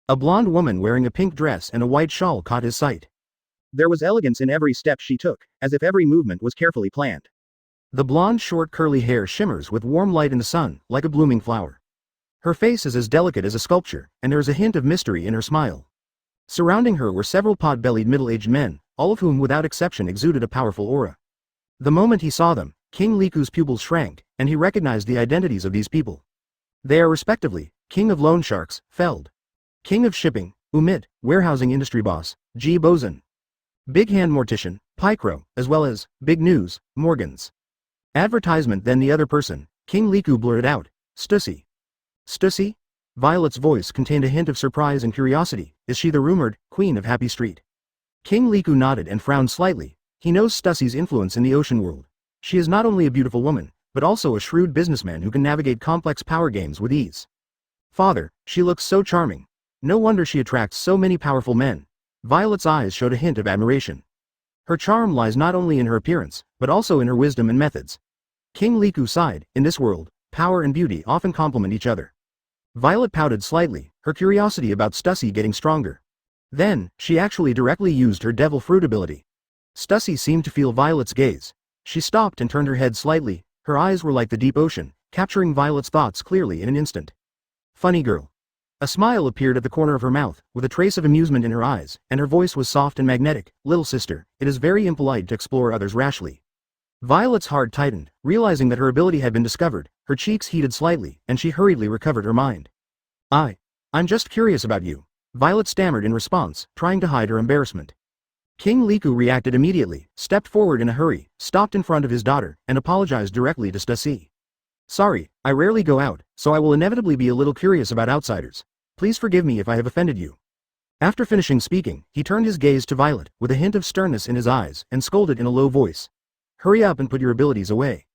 A blonde woman wearing a pink dress and a white shawl caught his sight. There was elegance in every step she took, as if every movement was carefully planned. The blonde short curly hair shimmers with warm light in the sun, like a blooming flower. Her face is as delicate as a sculpture, and there is a hint of mystery in her smile. Surrounding her were several pot-bellied middle-aged men, all of whom without exception exuded a powerful aura. The moment he saw them, King Liku's pupils shrank, and he recognized the identities of these people. They are respectively, King of Loan Sharks, Feld. King of Shipping, Umit, Warehousing Industry Boss, G. Bosun. Big Hand Mortician, Pycro, as well as, Big News, Morgans. Advertisement. Then the other person, King Liku blurted out, Stussy. Stussy? Violet's voice contained a hint of surprise and curiosity. Is she the rumored, Queen of Happy Street? King Liku nodded and frowned slightly. He knows Stussy's influence in the ocean world. She is not only a beautiful woman, but also a shrewd businessman who can navigate complex power games with ease. Father, she looks so charming. No wonder she attracts so many powerful men. Violet's eyes showed a hint of admiration. Her charm lies not only in her appearance, but also in her wisdom and methods. King Liku sighed. In this world, power and beauty often complement each other. Violet pouted slightly, her curiosity about Stussy getting stronger. Then, she actually directly used her devil fruit ability. Stussy seemed to feel Violet's gaze. She stopped and turned her head slightly. Her eyes were like the deep ocean, capturing Violet's thoughts clearly in an instant. Funny girl. A smile appeared at the corner of her mouth, with a trace of amusement in her eyes, and her voice was soft and magnetic. Little sister, it is very impolite to explore others rashly. Violet's heart tightened, realizing that her ability had been discovered. Her cheeks heated slightly, and she hurriedly recovered her mind. I'm just curious about you. Violet stammered in response, trying to hide her embarrassment. King Liku reacted immediately, stepped forward in a hurry, stopped in front of his daughter, and apologized directly to Stussy. Sorry, I rarely go out, so I will inevitably be a little curious about outsiders. Please forgive me if I have offended you. After finishing speaking, he turned his gaze to Violet, with a hint of sternness in his eyes, and scolded in a low voice. Hurry up and put your abilities away.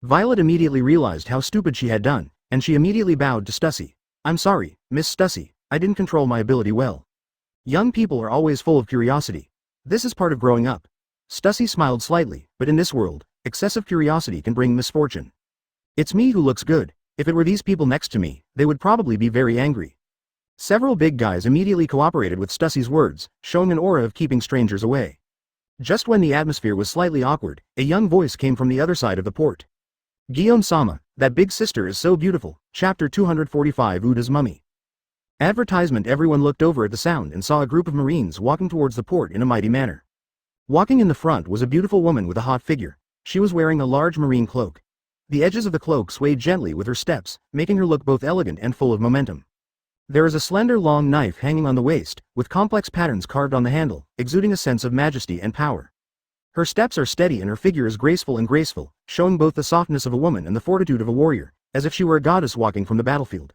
Violet immediately realized how stupid she had done, and she immediately bowed to Stussy. I'm sorry, Miss Stussy, I didn't control my ability well. Young people are always full of curiosity. This is part of growing up. Stussy smiled slightly, but in this world, excessive curiosity can bring misfortune. It's me who looks good. If it were these people next to me, they would probably be very angry. Several big guys immediately cooperated with Stussy's words, showing an aura of keeping strangers away. Just when the atmosphere was slightly awkward, a young voice came from the other side of the port. Guillaume-sama, that big sister is so beautiful. Chapter 245 Uda's Mummy. Advertisement. Everyone looked over at the sound and saw a group of Marines walking towards the port in a mighty manner. Walking in the front was a beautiful woman with a hot figure. She was wearing a large marine cloak. The edges of the cloak swayed gently with her steps, making her look both elegant and full of momentum. There is a slender long knife hanging on the waist, with complex patterns carved on the handle, exuding a sense of majesty and power. Her steps are steady and her figure is graceful, showing both the softness of a woman and the fortitude of a warrior, as if she were a goddess walking from the battlefield.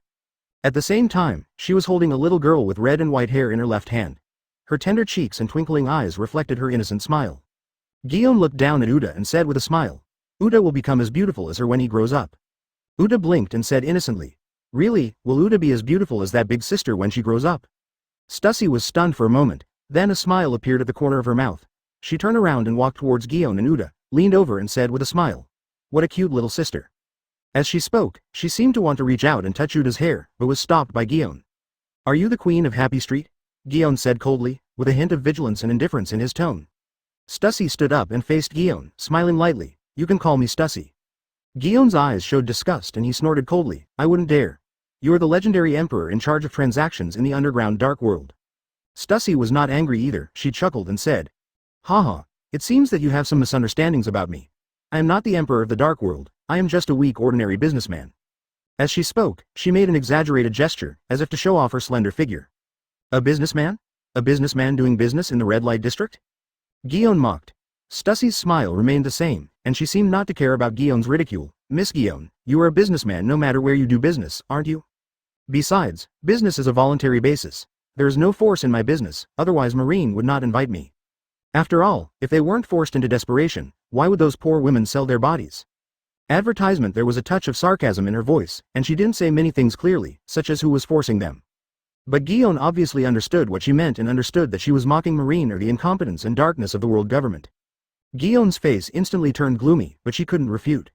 At the same time, she was holding a little girl with red and white hair in her left hand. Her tender cheeks and twinkling eyes reflected her innocent smile. Guillaume looked down at Uda and said with a smile, Uda will become as beautiful as her when he grows up. Uda blinked and said innocently, Really, will Uda be as beautiful as that big sister when she grows up? Stussy was stunned for a moment, then a smile appeared at the corner of her mouth. She turned around and walked towards Guillaume and Uda, leaned over and said with a smile, What a cute little sister. As she spoke, she seemed to want to reach out and touch Uda's hair, but was stopped by Guillaume. Are you the queen of Happy Street? Guillaume said coldly, with a hint of vigilance and indifference in his tone. Stussy stood up and faced Guillaume, smiling lightly, You can call me Stussy. Guillaume's eyes showed disgust and he snorted coldly, I wouldn't dare. You are the legendary emperor in charge of transactions in the underground dark world. Stussy was not angry either, she chuckled and said, Haha, it seems that you have some misunderstandings about me. I am not the emperor of the dark world, I am just a weak ordinary businessman. As she spoke, she made an exaggerated gesture, as if to show off her slender figure. A businessman? A businessman doing business in the red light district? Guillaume mocked. Stussy's smile remained the same, and she seemed not to care about Guillaume's ridicule. Miss Guillaume, you are a businessman no matter where you do business, aren't you? Besides, business is a voluntary basis. There is no force in my business, otherwise Marine would not invite me. After all, if they weren't forced into desperation, why would those poor women sell their bodies? Advertisement. There was a touch of sarcasm in her voice, and she didn't say many things clearly, such as who was forcing them. But Guillaume obviously understood what she meant and understood that she was mocking Marine or the incompetence and darkness of the world government. Guillaume's face instantly turned gloomy, but she couldn't refute.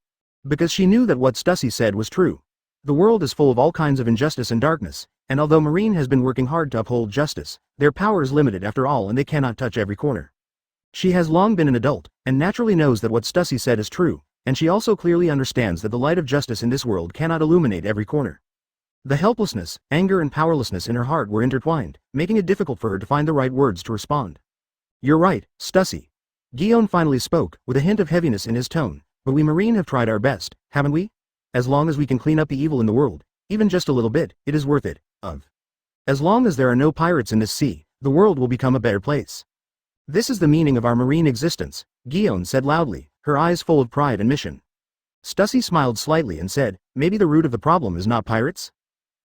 Because she knew that what Stussy said was true. The world is full of all kinds of injustice and darkness, and although Marine has been working hard to uphold justice, their power is limited after all and they cannot touch every corner. She has long been an adult, and naturally knows that what Stussy said is true, and she also clearly understands that the light of justice in this world cannot illuminate every corner. The helplessness, anger and powerlessness in her heart were intertwined, making it difficult for her to find the right words to respond. You're right, Stussy. Guillaume finally spoke, with a hint of heaviness in his tone, but we Marine have tried our best, haven't we? As long as we can clean up the evil in the world, even just a little bit, it is worth it, As long as there are no pirates in this sea, the world will become a better place. This is the meaning of our Marine existence, Guillaume said loudly, her eyes full of pride and mission. Stussy smiled slightly and said, Maybe the root of the problem is not pirates?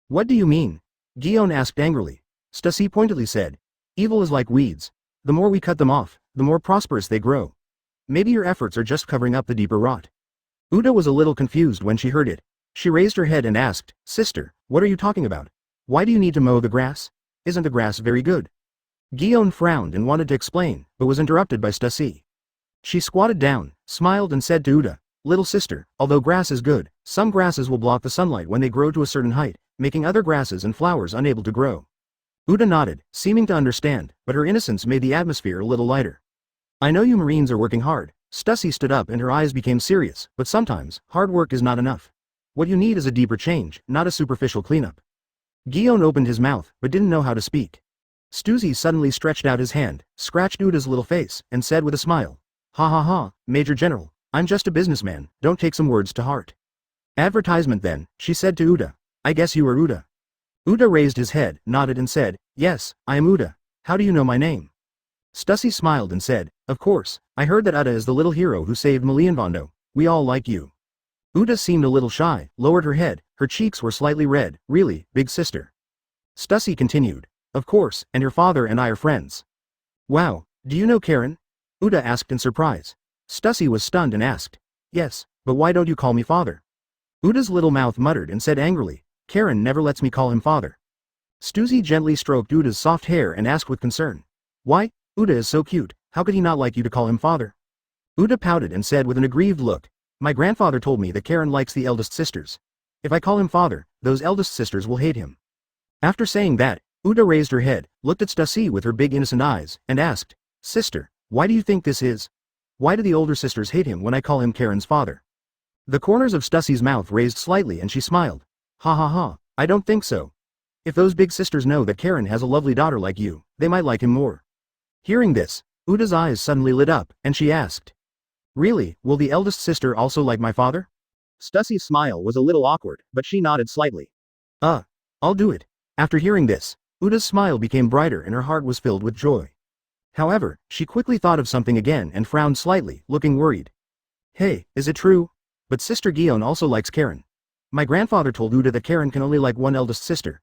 What do you mean? Guillaume asked angrily. Stussy pointedly said, Evil is like weeds. The more we cut them off, the more prosperous they grow. Maybe your efforts are just covering up the deeper rot. Uda was a little confused when she heard it. She raised her head and asked, Sister, what are you talking about? Why do you need to mow the grass? Isn't the grass very good? Guillaume frowned and wanted to explain, but was interrupted by Stussy. She squatted down, smiled and said to Uda, Little sister, although grass is good, some grasses will block the sunlight when they grow to a certain height, making other grasses and flowers unable to grow. Uda nodded, seeming to understand, but her innocence made the atmosphere a little lighter. I know you Marines are working hard. Stussy stood up and her eyes became serious, but sometimes, hard work is not enough. What you need is a deeper change, not a superficial cleanup. Guillaume opened his mouth, but didn't know how to speak. Stussy suddenly stretched out his hand, scratched Uda's little face, and said with a smile, Ha ha ha, Major General, I'm just a businessman, don't take some words to heart. Advertisement then, she said to Uda. I guess you are Uda. Uda raised his head, nodded and said, Yes, I am Uda. How do you know my name? Stussy smiled and said, "Of course, I heard that Uda is the little hero who saved Malianvondo. We all like you." Uda seemed a little shy, lowered her head, her cheeks were slightly red. "Really, big sister?" Stussy continued. "Of course, and your father and I are friends." "Wow, do you know Karen?" Uda asked in surprise. Stussy was stunned and asked. "Yes, but why don't you call me father?" Uda's little mouth muttered and said angrily, "Karen never lets me call him father." Stussy gently stroked Uda's soft hair and asked with concern. "Why? Uda is so cute, how could he not like you to call him father?" Uda pouted and said with an aggrieved look, "My grandfather told me that Karen likes the eldest sisters. If I call him father, those eldest sisters will hate him." After saying that, Uda raised her head, looked at Stussy with her big innocent eyes, and asked, "Sister, why do you think this is? Why do the older sisters hate him when I call him Karen's father?" The corners of Stussy's mouth raised slightly and she smiled. "Ha ha ha, I don't think so. If those big sisters know that Karen has a lovely daughter like you, they might like him more." Hearing this, Uda's eyes suddenly lit up, and she asked, "Really, will the eldest sister also like my father?" Stussy's smile was a little awkward, but she nodded slightly. I'll do it." After hearing this, Uda's smile became brighter and her heart was filled with joy. However, she quickly thought of something again and frowned slightly, looking worried. "Hey, is it true? But Sister Guillaume also likes Karen. My grandfather told Uda that Karen can only like one eldest sister.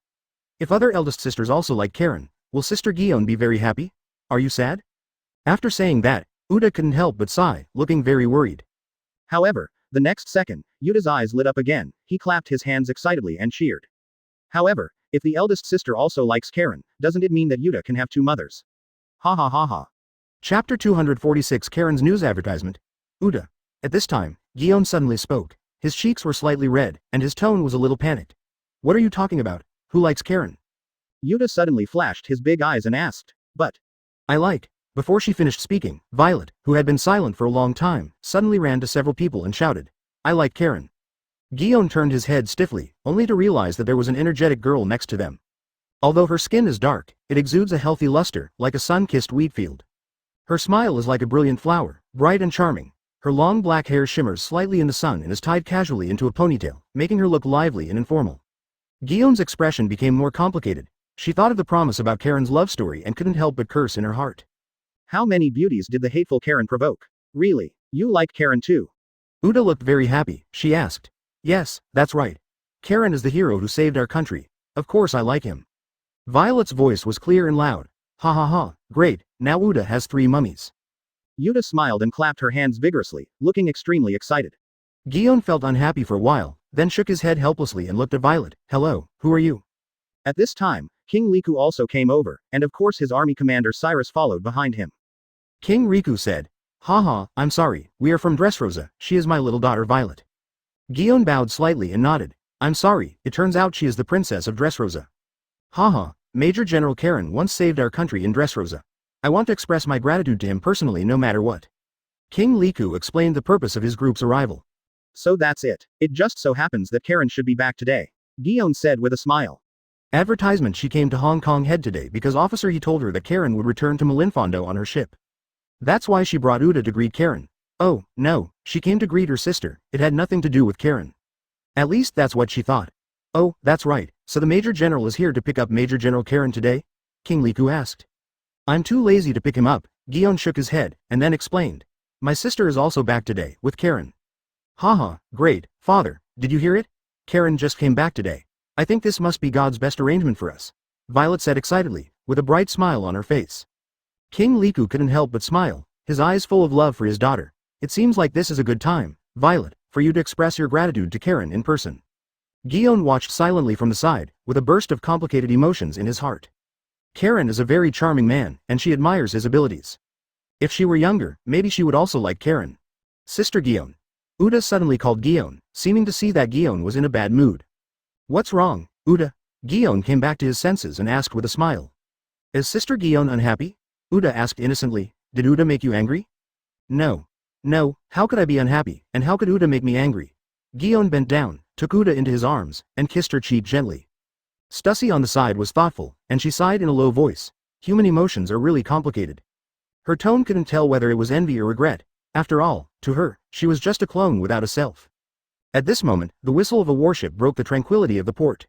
If other eldest sisters also like Karen, will Sister Guillaume be very happy? Are you sad?" After saying that, Uda couldn't help but sigh, looking very worried. However, the next second, Uda's eyes lit up again, he clapped his hands excitedly and cheered. However, if the eldest sister also likes Karen, doesn't it mean that Uda can have two mothers? Ha ha ha ha. Chapter 246 Karen's news advertisement. Uda. At this time, Guillaume suddenly spoke. His cheeks were slightly red, and his tone was a little panicked. "What are you talking about? Who likes Karen?" Uda suddenly flashed his big eyes and asked, "But "I like." Before she finished speaking, Violet, who had been silent for a long time, suddenly ran to several people and shouted, "I like Karen." Guillaume turned his head stiffly, only to realize that there was an energetic girl next to them. Although her skin is dark, it exudes a healthy luster, like a sun-kissed wheat field. Her smile is like a brilliant flower, bright and charming. Her long black hair shimmers slightly in the sun and is tied casually into a ponytail, making her look lively and informal. Guillaume's expression became more complicated. She thought of the promise about Karen's love story and couldn't help but curse in her heart. how many beauties did the hateful Karen provoke? Really, you like Karen too?" Uda looked very happy. She asked, "Yes, that's right. Karen is the hero who saved our country. Of course I like him." Violet's voice was clear and loud. "Ha ha ha, great, now Uda has 3 mummies." Uda smiled and clapped her hands vigorously, looking extremely excited. Guillaume felt unhappy for a while, then shook his head helplessly and looked at Violet. "Hello, who are you?" At this time, King Liku also came over, and of course his army commander Cyrus followed behind him. King Riku said, "Haha, I'm sorry, we are from Dressrosa, she is my little daughter Violet." Guillaume bowed slightly and nodded. "I'm sorry, it turns out she is the princess of Dressrosa." "Haha, Major General Karen once saved our country in Dressrosa. I want to express my gratitude to him personally no matter what." King Liku explained the purpose of his group's arrival. "So that's it. It just so happens that Karen should be back today," Guillaume said with a smile. Advertisement: she came to Hong Kong head today because officer he told her that Karen would return to Malinfondo on her ship. That's why she brought Uda to greet Karen. Oh, no, she came to greet her sister, it had nothing to do with Karen. At least that's what she thought. "Oh, that's right, so the Major General is here to pick up Major General Karen today?" King Liku asked. "I'm too lazy to pick him up," Guillaume shook his head, and then explained. "My sister is also back today, with Karen." "Haha, great, father, did you hear it? Karen just came back today. I think this must be God's best arrangement for us," Violet said excitedly, with a bright smile on her face. King Liku couldn't help but smile, his eyes full of love for his daughter. "It seems like this is a good time, Violet, for you to express your gratitude to Karen in person." Guillaume watched silently from the side, with a burst of complicated emotions in his heart. Karen is a very charming man, and she admires his abilities. If she were younger, maybe she would also like Karen. "Sister Guillaume." Uda suddenly called Guillaume, seeming to see that Guillaume was in a bad mood. "What's wrong, Uda?" Guillaume came back to his senses and asked with a smile. "Is Sister Guillaume unhappy?" Uda asked innocently. "Did Uda make you angry?" No. No, how could I be unhappy, and how could Uda make me angry?" Guillaume bent down, took Uda into his arms, and kissed her cheek gently. Stussy on the side was thoughtful, and she sighed in a low voice. Human emotions are really complicated. Her tone couldn't tell whether it was envy or regret. After all, to her, she was just a clone without a self. At this moment, the whistle of a warship broke the tranquility of the port.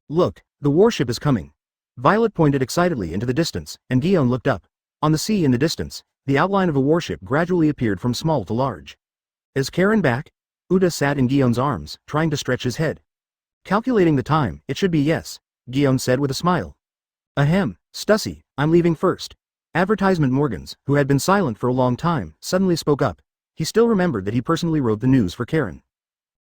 "Look, the warship is coming." Violet pointed excitedly into the distance, and Guillaume looked up. On the sea in the distance, the outline of a warship gradually appeared from small to large. Is Karen back? Uda sat in Guillaume's arms, trying to stretch his head. Calculating the time, it should be yes, Guillaume said with a smile. Ahem, Stussy, I'm leaving first. Advertisement Morgans, who had been silent for a long time, suddenly spoke up. He still remembered that he personally wrote the news for Karen.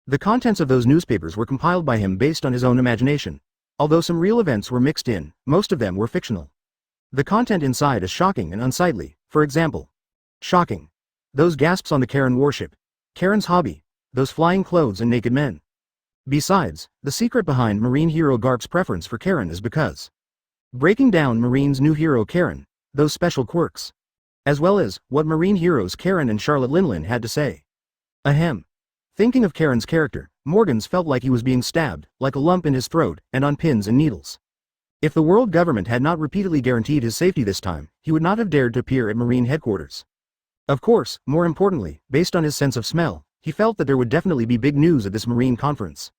The contents of those newspapers were compiled by him based on his own imagination. Although some real events were mixed in, most of them were fictional. The content inside is shocking and unsightly. For example, shocking. Those gasps on the Karen warship. Karen's hobby. Those flying clothes and naked men. Besides, the secret behind Marine hero Garp's preference for Karen is because breaking down Marine's new hero Karen, those special quirks. As well as what Marine heroes Karen and Charlotte Linlin had to say. Ahem. Thinking of Karen's character, Morgans felt like he was being stabbed, like a lump in his throat, and on pins and needles. If the world government had not repeatedly guaranteed his safety this time, he would not have dared to appear at Marine headquarters. Of course, more importantly, based on his sense of smell, he felt that there would definitely be big news at this Marine conference.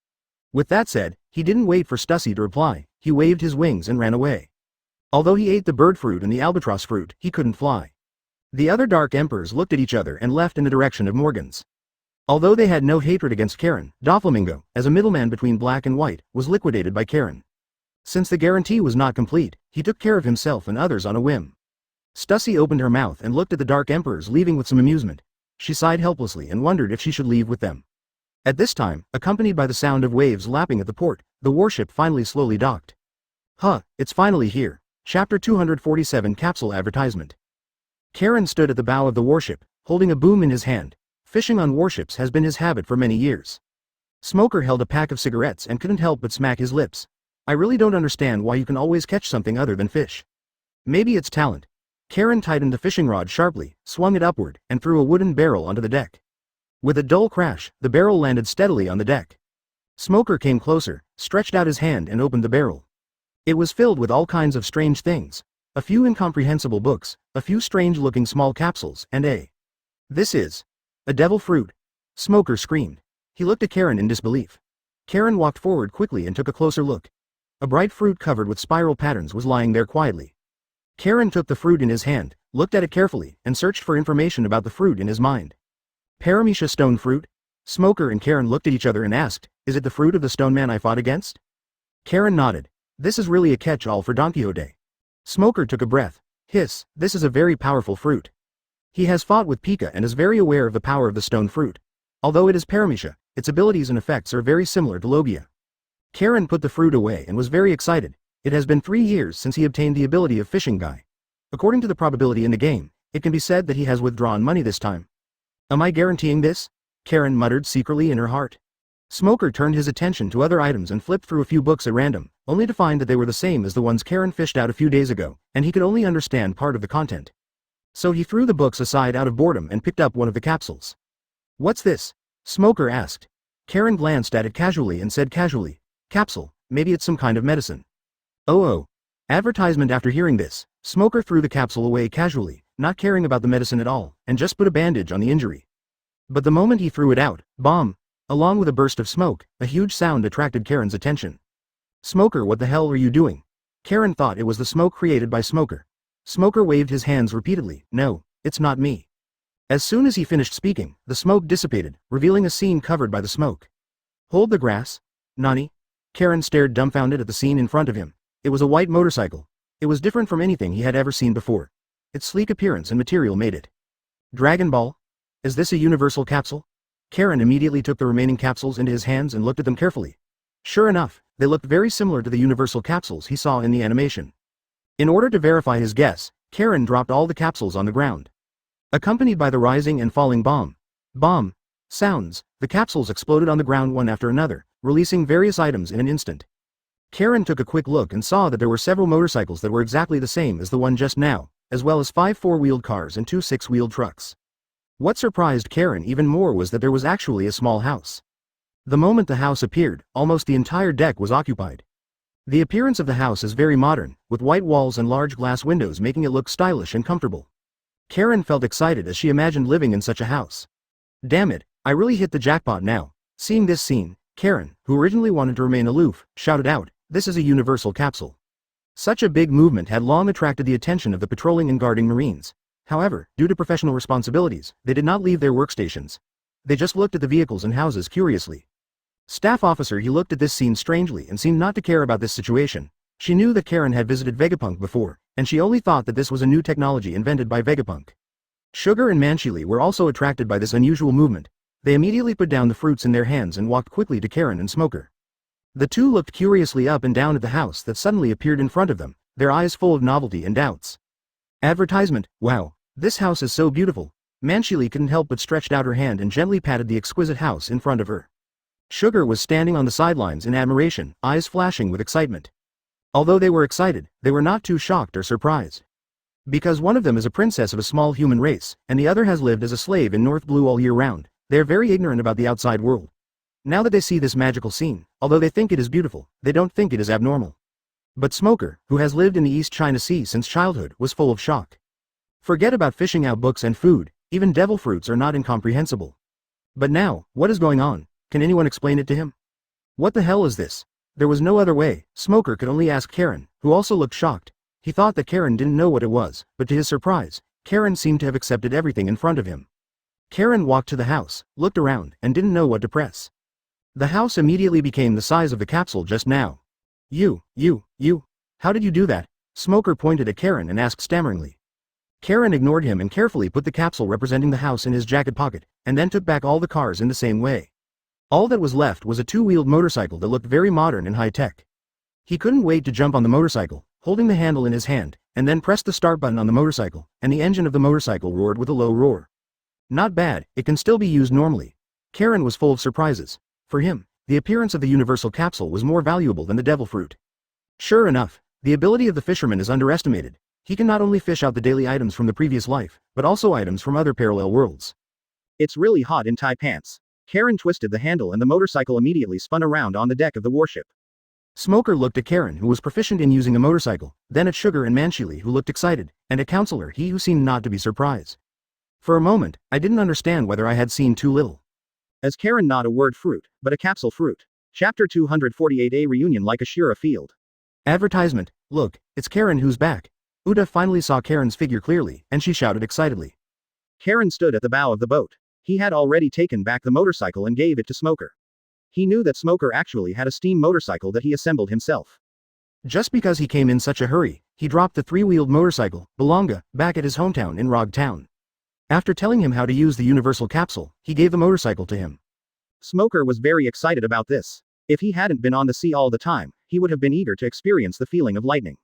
With that said, he didn't wait for Stussy to reply, he waved his wings and ran away. Although he ate the bird fruit and the albatross fruit, he couldn't fly. The other Dark Emperors looked at each other and left in the direction of Morgans. Although they had no hatred against Karen, Doflamingo, as a middleman between black and white, was liquidated by Karen. Since the guarantee was not complete, he took care of himself and others on a whim. Stussy opened her mouth and looked at the Dark Emperors leaving with some amusement. She sighed helplessly and wondered if she should leave with them. At this time, accompanied by the sound of waves lapping at the port, the warship finally slowly docked. Huh, it's finally here. Chapter 247 Capsule Advertisement. Karen stood at the bow of the warship, holding a boom in his hand. Fishing on warships has been his habit for many years. Smoker held a pack of cigarettes and couldn't help but smack his lips. I really don't understand why you can always catch something other than fish. Maybe it's talent. Karen tightened the fishing rod sharply, swung it upward, and threw a wooden barrel onto the deck. With a dull crash, the barrel landed steadily on the deck. Smoker came closer, stretched out his hand and opened the barrel. It was filled with all kinds of strange things. A few incomprehensible books, a few strange-looking small capsules, and a... This is... a devil fruit. Smoker screamed. He looked at Karen in disbelief. Karen walked forward quickly and took a closer look. A bright fruit covered with spiral patterns was lying there quietly. Karen took the fruit in his hand, looked at it carefully, and searched for information about the fruit in his mind. Paramecia stone fruit? Smoker and Karen looked at each other and asked, is it the fruit of the stone man I fought against? Karen nodded. This is really a catch-all for Don Quixote. Smoker took a breath. Hiss, this is a very powerful fruit. He has fought with Pika and is very aware of the power of the stone fruit. Although it is paramecia, its abilities and effects are very similar to Logia. Karen put the fruit away and was very excited. It has been 3 years since he obtained the ability of Fishing Guy. According to the probability in the game, it can be said that he has withdrawn money this time. Am I guaranteeing this? Karen muttered secretly in her heart. Smoker turned his attention to other items and flipped through a few books at random, only to find that they were the same as the ones Karen fished out a few days ago, and he could only understand part of the content. So he threw the books aside out of boredom and picked up one of the capsules. What's this? Smoker asked. Karen glanced at it casually and said casually, capsule, maybe it's some kind of medicine. Oh. Advertisement. After hearing this, Smoker threw the capsule away casually, not caring about the medicine at all, and just put a bandage on the injury. But the moment he threw it out, bomb! Along with a burst of smoke, a huge sound attracted Karen's attention. Smoker, what the hell are you doing? Karen thought it was the smoke created by Smoker. Smoker waved his hands repeatedly. No, it's not me. As soon as he finished speaking, the smoke dissipated, revealing a scene covered by the smoke. Hold the grass. Nani? Karen stared dumbfounded at the scene in front of him. It was a white motorcycle. It was different from anything he had ever seen before. Its sleek appearance and material made it. Dragon Ball? Is this a universal capsule? Karen immediately took the remaining capsules into his hands and looked at them carefully. Sure enough, they looked very similar to the universal capsules he saw in the animation. In order to verify his guess, Karen dropped all the capsules on the ground. Accompanied by the rising and falling bomb sounds, the capsules exploded on the ground one after another, releasing various items in an instant. Karen took a quick look and saw that there were several motorcycles that were exactly the same as the one just now, as well as 5 4-wheeled cars and 2 6-wheeled trucks. What surprised Karen even more was that there was actually a small house. The moment the house appeared, almost the entire deck was occupied. The appearance of the house is very modern, with white walls and large glass windows making it look stylish and comfortable. Karen felt excited as she imagined living in such a house. Damn it, I really hit the jackpot now. Seeing this scene, Karen, who originally wanted to remain aloof, shouted out, this is a universal capsule. Such a big movement had long attracted the attention of the patrolling and guarding Marines. However, due to professional responsibilities, they did not leave their workstations. They just looked at the vehicles and houses curiously. Staff officer he looked at this scene strangely and seemed not to care about this situation. She knew that Karen had visited Vegapunk before, and she only thought that this was a new technology invented by Vegapunk. Sugar and Manchili were also attracted by this unusual movement. They immediately put down the fruits in their hands and walked quickly to Karen and Smoker. The two looked curiously up and down at the house that suddenly appeared in front of them, their eyes full of novelty and doubts. Advertisement, wow, this house is so beautiful. Manchili couldn't help but stretched out her hand and gently patted the exquisite house in front of her. Sugar was standing on the sidelines in admiration, eyes flashing with excitement. Although they were excited, they were not too shocked or surprised. Because one of them is a princess of a small human race, and the other has lived as a slave in North Blue all year round, they are very ignorant about the outside world. Now that they see this magical scene, although they think it is beautiful, they don't think it is abnormal. But Smoker, who has lived in the East China Sea since childhood, was full of shock. Forget about fishing out books and food, even devil fruits are not incomprehensible. But now, what is going on? Can anyone explain it to him? What the hell is this? There was no other way. Smoker could only ask Karen, who also looked shocked. He thought that Karen didn't know what it was, but to his surprise, Karen seemed to have accepted everything in front of him. Karen walked to the house, looked around, and didn't know what to press. The house immediately became the size of the capsule just now. You, how did you do that? Smoker pointed at Karen and asked stammeringly. Karen ignored him and carefully put the capsule representing the house in his jacket pocket, and then took back all the cars in the same way. All that was left was a two-wheeled motorcycle that looked very modern and high-tech. He couldn't wait to jump on the motorcycle, holding the handle in his hand, and then pressed the start button on the motorcycle, and the engine of the motorcycle roared with a low roar. Not bad, it can still be used normally. Karen was full of surprises. For him, the appearance of the universal capsule was more valuable than the devil fruit. Sure enough, the ability of the fisherman is underestimated. He can not only fish out the daily items from the previous life, but also items from other parallel worlds. It's really hot in Thai pants. Karen twisted the handle and the motorcycle immediately spun around on the deck of the warship. Smoker looked at Karen, who was proficient in using a motorcycle, then at Sugar and Manchili, who looked excited, and at Counselor, he who seemed not to be surprised. For a moment, I didn't understand whether I had seen too little. As Karen not a word fruit, but a capsule fruit. Chapter 248A Reunion like a Shira field. Advertisement, look, it's Karen who's back. Uda finally saw Karen's figure clearly, and she shouted excitedly. Karen stood at the bow of the boat. He had already taken back the motorcycle and gave it to Smoker. He knew that Smoker actually had a steam motorcycle that he assembled himself. Just because he came in such a hurry, he dropped the three-wheeled motorcycle, Balonga, back at his hometown in Rog Town. After telling him how to use the universal capsule, he gave the motorcycle to him. Smoker was very excited about this. If he hadn't been on the sea all the time, he would have been eager to experience the feeling of lightning.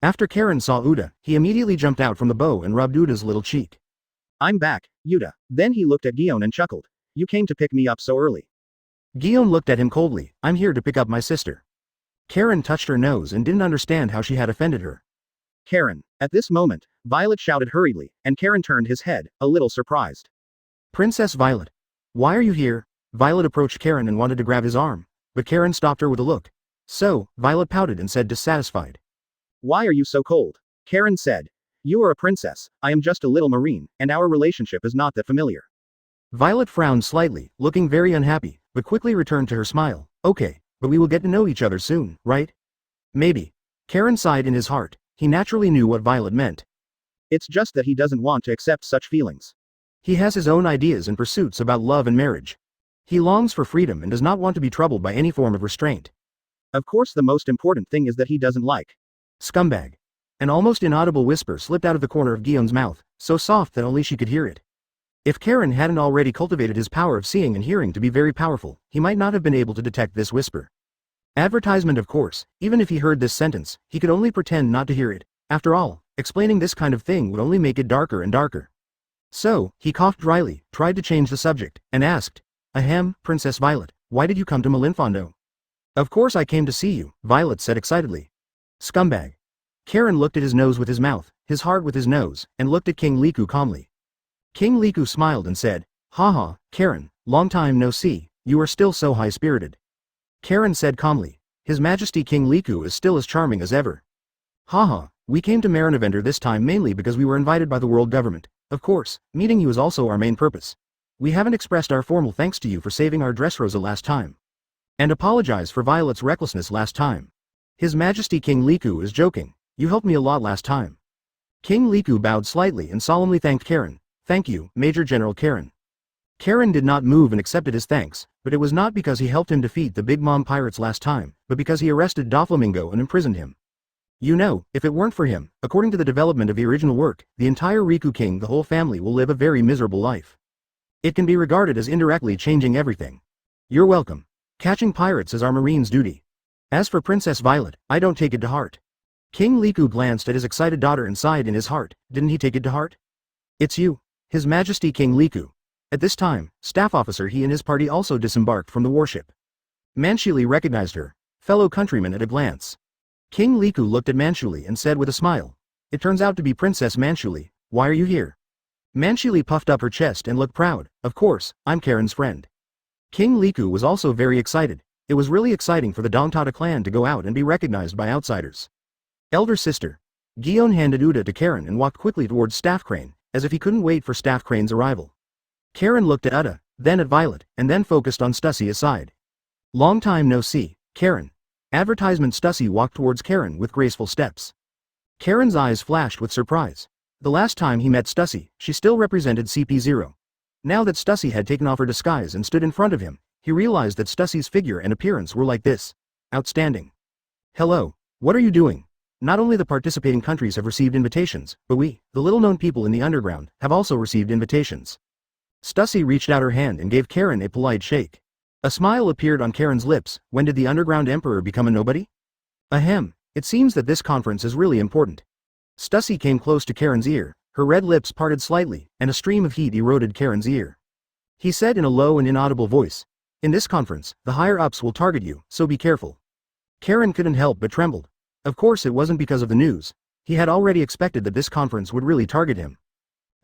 After Karen saw Uda, he immediately jumped out from the bow and rubbed Uda's little cheek. I'm back, Uda. Then he looked at Guillaume and chuckled. You came to pick me up so early. Guillaume looked at him coldly. I'm here to pick up my sister. Karen touched her nose and didn't understand how she had offended her. Karen. At this moment, Violet shouted hurriedly, and Karen turned his head, a little surprised. Princess Violet. Why are you here? Violet approached Karen and wanted to grab his arm, but Karen stopped her with a look. So, Violet pouted and said dissatisfied. Why are you so cold? Karen said. You are a princess, I am just a little marine, and our relationship is not that familiar. Violet frowned slightly, looking very unhappy, but quickly returned to her smile. Okay, but we will get to know each other soon, right? Maybe. Karen sighed in his heart. He naturally knew what Violet meant. It's just that he doesn't want to accept such feelings. He has his own ideas and pursuits about love and marriage. He longs for freedom and does not want to be troubled by any form of restraint. Of course, the most important thing is that he doesn't like. Scumbag. An almost inaudible whisper slipped out of the corner of Guillaume's mouth, so soft that only she could hear it. If Karen hadn't already cultivated his power of seeing and hearing to be very powerful, he might not have been able to detect this whisper. Advertisement, of course. Even if he heard this sentence, he could only pretend not to hear it. After all, explaining this kind of thing would only make it darker and darker. So, he coughed dryly, tried to change the subject, and asked, Ahem, Princess Violet, why did you come to Malinfondo? Of course I came to see you, Violet said excitedly. Scumbag. Karen looked at his nose with his mouth, his heart with his nose, and looked at King Liku calmly. King Liku smiled and said, Haha, Karen, long time no see, you are still so high-spirited. Karen said calmly, His Majesty King Liku is still as charming as ever. Haha, we came to Marinavender this time mainly because we were invited by the world government. Of course, meeting you is also our main purpose. We haven't expressed our formal thanks to you for saving our Dressrosa last time. And apologize for Violet's recklessness last time. His Majesty King Liku is joking. You helped me a lot last time. King Liku bowed slightly and solemnly thanked Karen. Thank you, Major General Karen. Karen did not move and accepted his thanks, but it was not because he helped him defeat the Big Mom pirates last time, but because he arrested Doflamingo and imprisoned him. You know, if it weren't for him, according to the development of the original work, the entire Riku King, the whole family will live a very miserable life. It can be regarded as indirectly changing everything. You're welcome. Catching pirates is our Marine's duty. As for Princess Violet, I don't take it to heart. King Liku glanced at his excited daughter and sighed in his heart. Didn't he take it to heart? It's you, His Majesty King Liku. At this time, staff officer he and his party also disembarked from the warship. Manchili recognized her fellow countryman at a glance. King Liku looked at Manchili and said with a smile, "It turns out to be Princess Manchili. Why are you here?" Manchili puffed up her chest and looked proud. Of course, I'm Karen's friend. King Liku was also very excited. It was really exciting for the Dongtada clan to go out and be recognized by outsiders. Elder sister. Gion handed Uda to Karen and walked quickly towards Staff Crane, as if he couldn't wait for Staff Crane's arrival. Karen looked at Uda, then at Violet, and then focused on Stussy aside. Long time no see, Karen. Advertisement. Stussy walked towards Karen with graceful steps. Karen's eyes flashed with surprise. The last time he met Stussy, she still represented CP0. Now that Stussy had taken off her disguise and stood in front of him, he realized that Stussy's figure and appearance were like this. Outstanding. Hello, what are you doing? Not only the participating countries have received invitations, but we, the little-known people in the underground, have also received invitations. Stussy reached out her hand and gave Karen a polite shake. A smile appeared on Karen's lips. When did the Underground Emperor become a nobody? Ahem, it seems that this conference is really important. Stussy came close to Karen's ear, her red lips parted slightly, and a stream of heat eroded Karen's ear. He said in a low and inaudible voice, "In this conference, the higher-ups will target you, so be careful." Karen couldn't help but trembled. Of course it wasn't because of the news. He had already expected that this conference would really target him.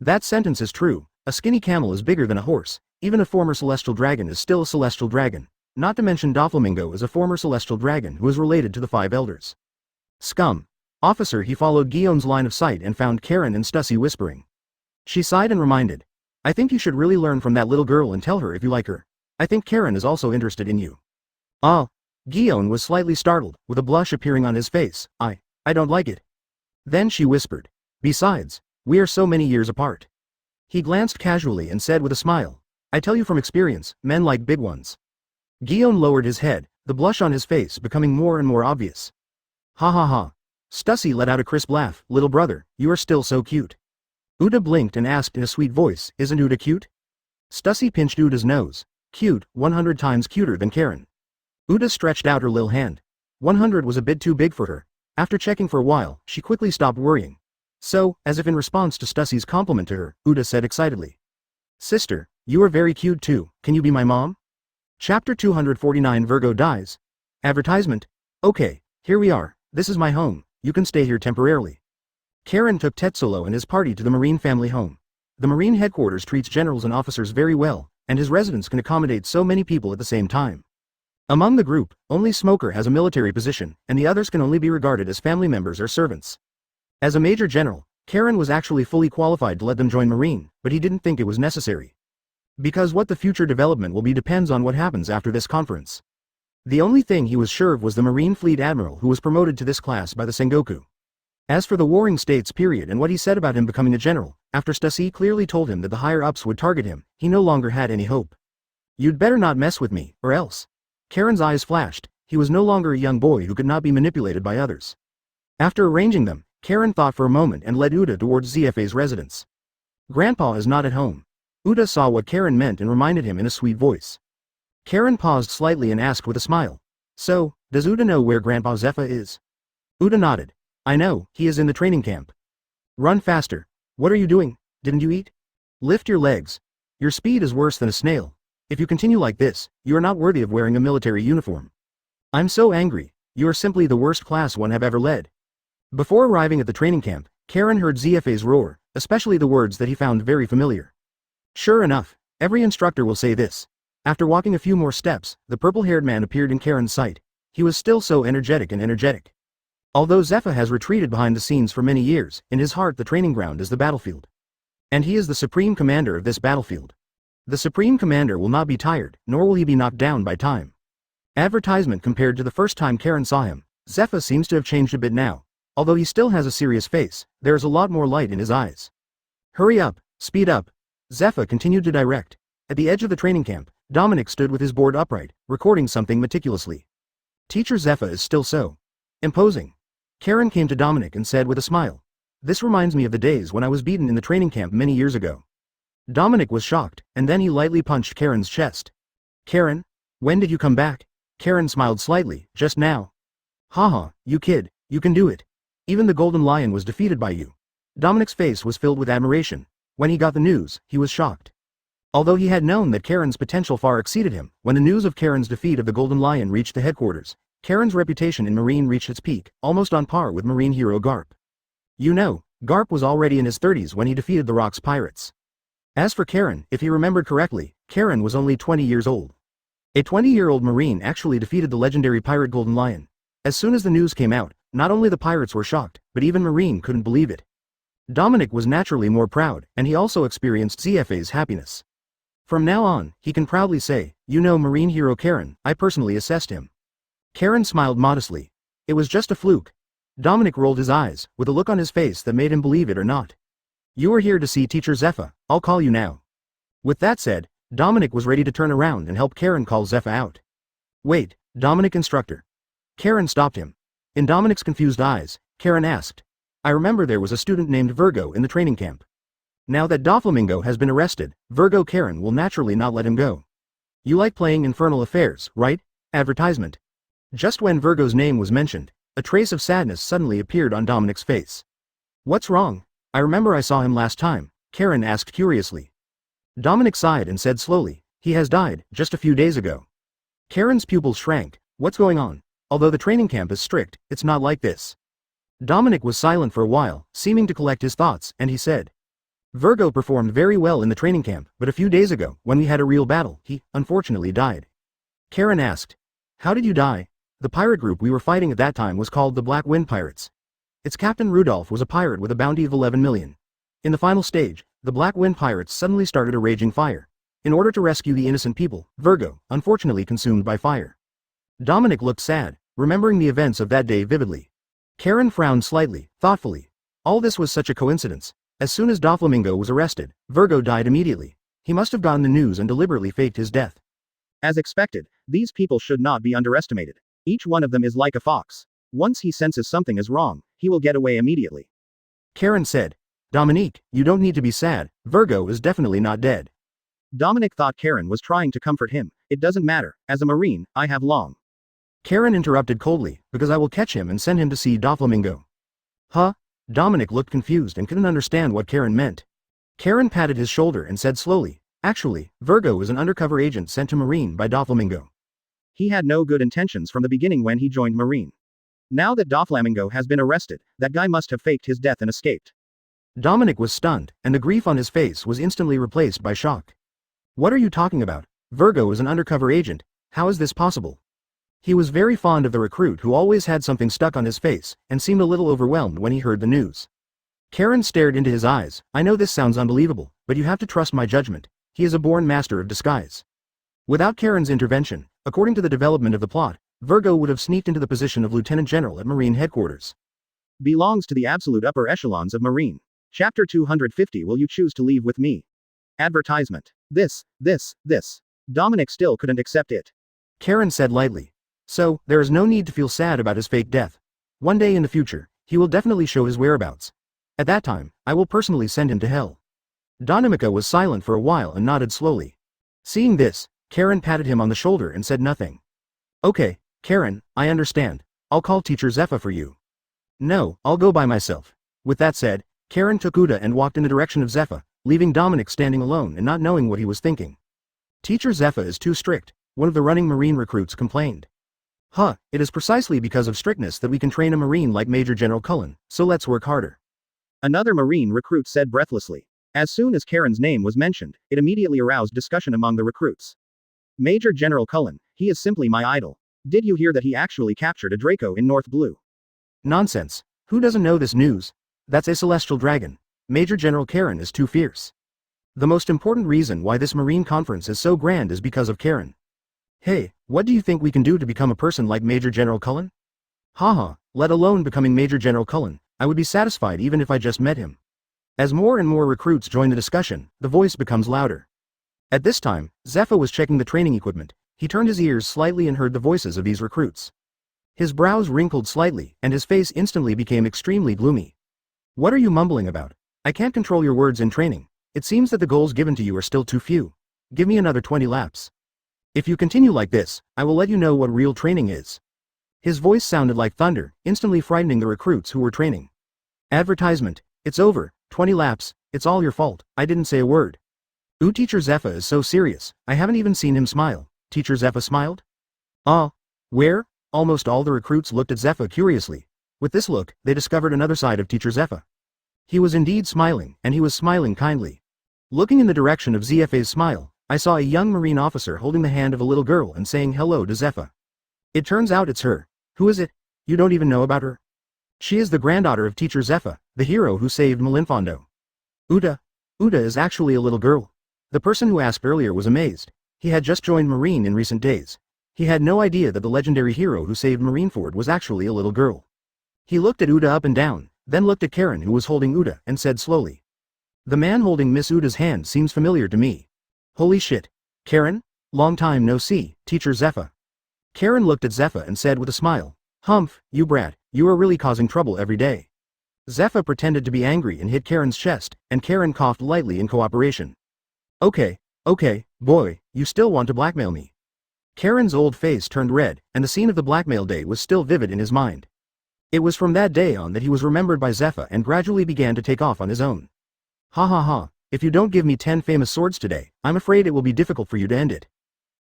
That sentence is true. A skinny camel is bigger than a horse. Even a former celestial dragon is still a celestial dragon. Not to mention Doflamingo is a former celestial dragon who is related to the 5 elders. Scum. Officer. He followed Gion's line of sight and found Karen and Stussy whispering. She sighed and reminded. I think you should really learn from that little girl and tell her if you like her. I think Karen is also interested in you. Ah. Gion was slightly startled, with a blush appearing on his face. I don't like it. Then she whispered. Besides, we are so many years apart. He glanced casually and said with a smile. I tell you from experience, men like big ones. Gion lowered his head, the blush on his face becoming more and more obvious. Ha ha ha. Stussy let out a crisp laugh. Little brother, you are still so cute. Uda blinked and asked in a sweet voice, Isn't Uda cute? Stussy pinched Uda's nose. Cute, 100 times cuter than Karen. Uda stretched out her little hand. 100 was a bit too big for her. After checking for a while, she quickly stopped worrying. So, as if in response to Stussy's compliment to her, Uda said excitedly. Sister, you are very cute too. Can you be my mom? Chapter 249 Virgo dies. Advertisement. Okay, here we are. This is my home. You can stay here temporarily. Karen took Tetsulo and his party to the Marine family home. The Marine headquarters treats generals and officers very well, and his residence can accommodate so many people at the same time. Among the group, only Smoker has a military position, and the others can only be regarded as family members or servants. As a major general, Karen was actually fully qualified to let them join Marine, but he didn't think it was necessary. Because what the future development will be depends on what happens after this conference. The only thing he was sure of was the Marine Fleet Admiral who was promoted to this class by the Sengoku. As for the Warring States period and what he said about him becoming a general, after Stussy clearly told him that the higher-ups would target him, he no longer had any hope. You'd better not mess with me, or else. Karen's eyes flashed. He was no longer a young boy who could not be manipulated by others. After arranging them, Karen thought for a moment and led Uda towards ZFA's residence. Grandpa is not at home. Uda saw what Karen meant and reminded him in a sweet voice. Karen paused slightly and asked with a smile. So, does Uda know where Grandpa Zepha is? Uda nodded. I know, he is in the training camp. Run faster. What are you doing? Didn't you eat? Lift your legs. Your speed is worse than a snail. If you continue like this, you are not worthy of wearing a military uniform. I'm so angry. You are simply the worst class one have ever led. Before arriving at the training camp, Karen heard ZFA's roar, especially the words that he found very familiar. Sure enough, every instructor will say this. After walking a few more steps, the purple-haired man appeared in Karen's sight. He was still so energetic. Although Zepha has retreated behind the scenes for many years, in his heart the training ground is the battlefield. And he is the supreme commander of this battlefield. The supreme commander will not be tired, nor will he be knocked down by time. Advertisement. Compared to the first time Karen saw him, Zephyr seems to have changed a bit now. Although he still has a serious face, there is a lot more light in his eyes. Hurry up, speed up. Zephyr continued to direct. At the edge of the training camp, Dominic stood with his board upright, recording something meticulously. Teacher Zephyr is still so imposing. Karen came to Dominic and said with a smile, "This reminds me of the days when I was beaten in the training camp many years ago." Dominic was shocked, and then he lightly punched Karen's chest. "Karen? When did you come back?" Karen smiled slightly, "Just now." "Haha, you kid, you can do it. Even the Golden Lion was defeated by you." Dominic's face was filled with admiration. When he got the news, he was shocked. Although he had known that Karen's potential far exceeded him, when the news of Karen's defeat of the Golden Lion reached the headquarters, Karen's reputation in Marine reached its peak, almost on par with Marine hero Garp. You know, Garp was already in his 30s when he defeated the Rock's pirates. As for Karen, if he remembered correctly, Karen was only 20 years old. A 20-year-old Marine actually defeated the legendary pirate Golden Lion. As soon as the news came out, not only the pirates were shocked, but even Marine couldn't believe it. Dominic was naturally more proud, and he also experienced ZFA's happiness. From now on, he can proudly say, "You know Marine hero Karen, I personally assessed him." Karen smiled modestly. It was just a fluke. Dominic rolled his eyes, with a look on his face that made him believe it or not. "You are here to see Teacher Zephyr, I'll call you now." With that said, Dominic was ready to turn around and help Karen call Zephyr out. "Wait, Dominic instructor." Karen stopped him. In Dominic's confused eyes, Karen asked, "I remember there was a student named Virgo in the training camp. Now that Doflamingo has been arrested, Virgo Karen will naturally not let him go. You like playing Infernal Affairs, right? Advertisement." Just when Virgo's name was mentioned, a trace of sadness suddenly appeared on Dominic's face. "What's wrong? I remember I saw him last time," Karen asked curiously. Dominic sighed and said slowly, "He has died, just a few days ago." Karen's pupils shrank. "What's going on? Although the training camp is strict, it's not like this." Dominic was silent for a while, seeming to collect his thoughts, and he said, "Virgo performed very well in the training camp, but a few days ago, when we had a real battle, he, unfortunately, died." Karen asked, "How did you die?" "The pirate group we were fighting at that time was called the Black Wind Pirates. Its captain Rudolph was a pirate with a bounty of 11 million. In the final stage, the Black Wind Pirates suddenly started a raging fire. In order to rescue the innocent people, Virgo, unfortunately consumed by fire." Dominic looked sad, remembering the events of that day vividly. Karen frowned slightly, thoughtfully. All this was such a coincidence. As soon as Doflamingo was arrested, Virgo died immediately. He must have gotten the news and deliberately faked his death. As expected, these people should not be underestimated. Each one of them is like a fox. Once he senses something is wrong, he will get away immediately. Karen said, "Dominique, you don't need to be sad, Virgo is definitely not dead." Dominic thought Karen was trying to comfort him. "It doesn't matter, as a Marine, I have long." Karen interrupted coldly, "Because I will catch him and send him to see Doflamingo." Huh? Dominic looked confused and couldn't understand what Karen meant. Karen patted his shoulder and said slowly, "Actually, Virgo is an undercover agent sent to Marine by Doflamingo. He had no good intentions from the beginning when he joined Marine. Now that Doflamingo has been arrested, that guy must have faked his death and escaped." Dominic was stunned, and the grief on his face was instantly replaced by shock. "What are you talking about? Virgo is an undercover agent, how is this possible?" He was very fond of the recruit who always had something stuck on his face, and seemed a little overwhelmed when he heard the news. Karen stared into his eyes. "I know this sounds unbelievable, but you have to trust my judgment. He is a born master of disguise." Without Karen's intervention, according to the development of the plot, Virgo would have sneaked into the position of Lieutenant General at Marine headquarters. Belongs to the absolute upper echelons of Marine. Chapter 250. Will you choose to leave with me? Advertisement. This. Dominic still couldn't accept it. Karen said lightly. "So, there is no need to feel sad about his fake death. One day in the future, he will definitely show his whereabouts. At that time, I will personally send him to hell." Donamica was silent for a while and nodded slowly. Seeing this, Karen patted him on the shoulder and said nothing. "Okay, Karen, I understand. I'll call Teacher Zephyr for you." "No, I'll go by myself." With that said, Karen took Uda and walked in the direction of Zephyr, leaving Dominic standing alone and not knowing what he was thinking. "Teacher Zephyr is too strict," one of the running Marine recruits complained. "Huh, it is precisely because of strictness that we can train a Marine like Major General Cullen, so let's work harder." Another Marine recruit said breathlessly. As soon as Karen's name was mentioned, it immediately aroused discussion among the recruits. "Major General Cullen, he is simply my idol. Did you hear that he actually captured a Draco in North Blue?" "Nonsense. Who doesn't know this news? That's a celestial dragon. Major General Karen is too fierce. The most important reason why this Marine conference is so grand is because of Karen. Hey, what do you think we can do to become a person like Major General Cullen?" Haha, let alone becoming Major General Cullen, I would be satisfied even if I just met him. As more and more recruits join the discussion, the voice becomes louder. At this time, Zephyr was checking the training equipment. He turned his ears slightly and heard the voices of these recruits. His brows wrinkled slightly, and his face instantly became extremely gloomy. What are you mumbling about? I can't control your words in training. It seems that the goals given to you are still too few. Give me another 20 laps. If you continue like this, I will let you know what real training is. His voice sounded like thunder, instantly frightening the recruits who were training. Advertisement. It's over. 20 laps. It's all your fault. I didn't say a word. Ooh, Teacher Zephyr is so serious. I haven't even seen him smile. Teacher Zephyr smiled? Where? Almost all the recruits looked at Zephyr curiously. With this look, they discovered another side of Teacher Zephyr. He was indeed smiling, and he was smiling kindly. Looking in the direction of Zephy's smile, I saw a young Marine officer holding the hand of a little girl and saying hello to Zephyr. It turns out it's her. Who is it? You don't even know about her? She is the granddaughter of Teacher Zephyr, the hero who saved Malinfondo. Uda is actually a little girl. The person who asked earlier was amazed. He had just joined Marine in recent days. He had no idea that the legendary hero who saved Marineford was actually a little girl. He looked at Uda up and down, then looked at Karen who was holding Uda and said slowly. The man holding Miss Uda's hand seems familiar to me. Holy shit. Karen? Long time no see, Teacher Zephyr. Karen looked at Zephyr and said with a smile. Humph, you brat, you are really causing trouble every day. Zephyr pretended to be angry and hit Karen's chest, and Karen coughed lightly in cooperation. Okay, boy, you still want to blackmail me. Karen's old face turned red, and the scene of the blackmail day was still vivid in his mind. It was from that day on that he was remembered by Zephyr and gradually began to take off on his own. Ha, if you don't give me 10 famous swords today, I'm afraid it will be difficult for you to end it.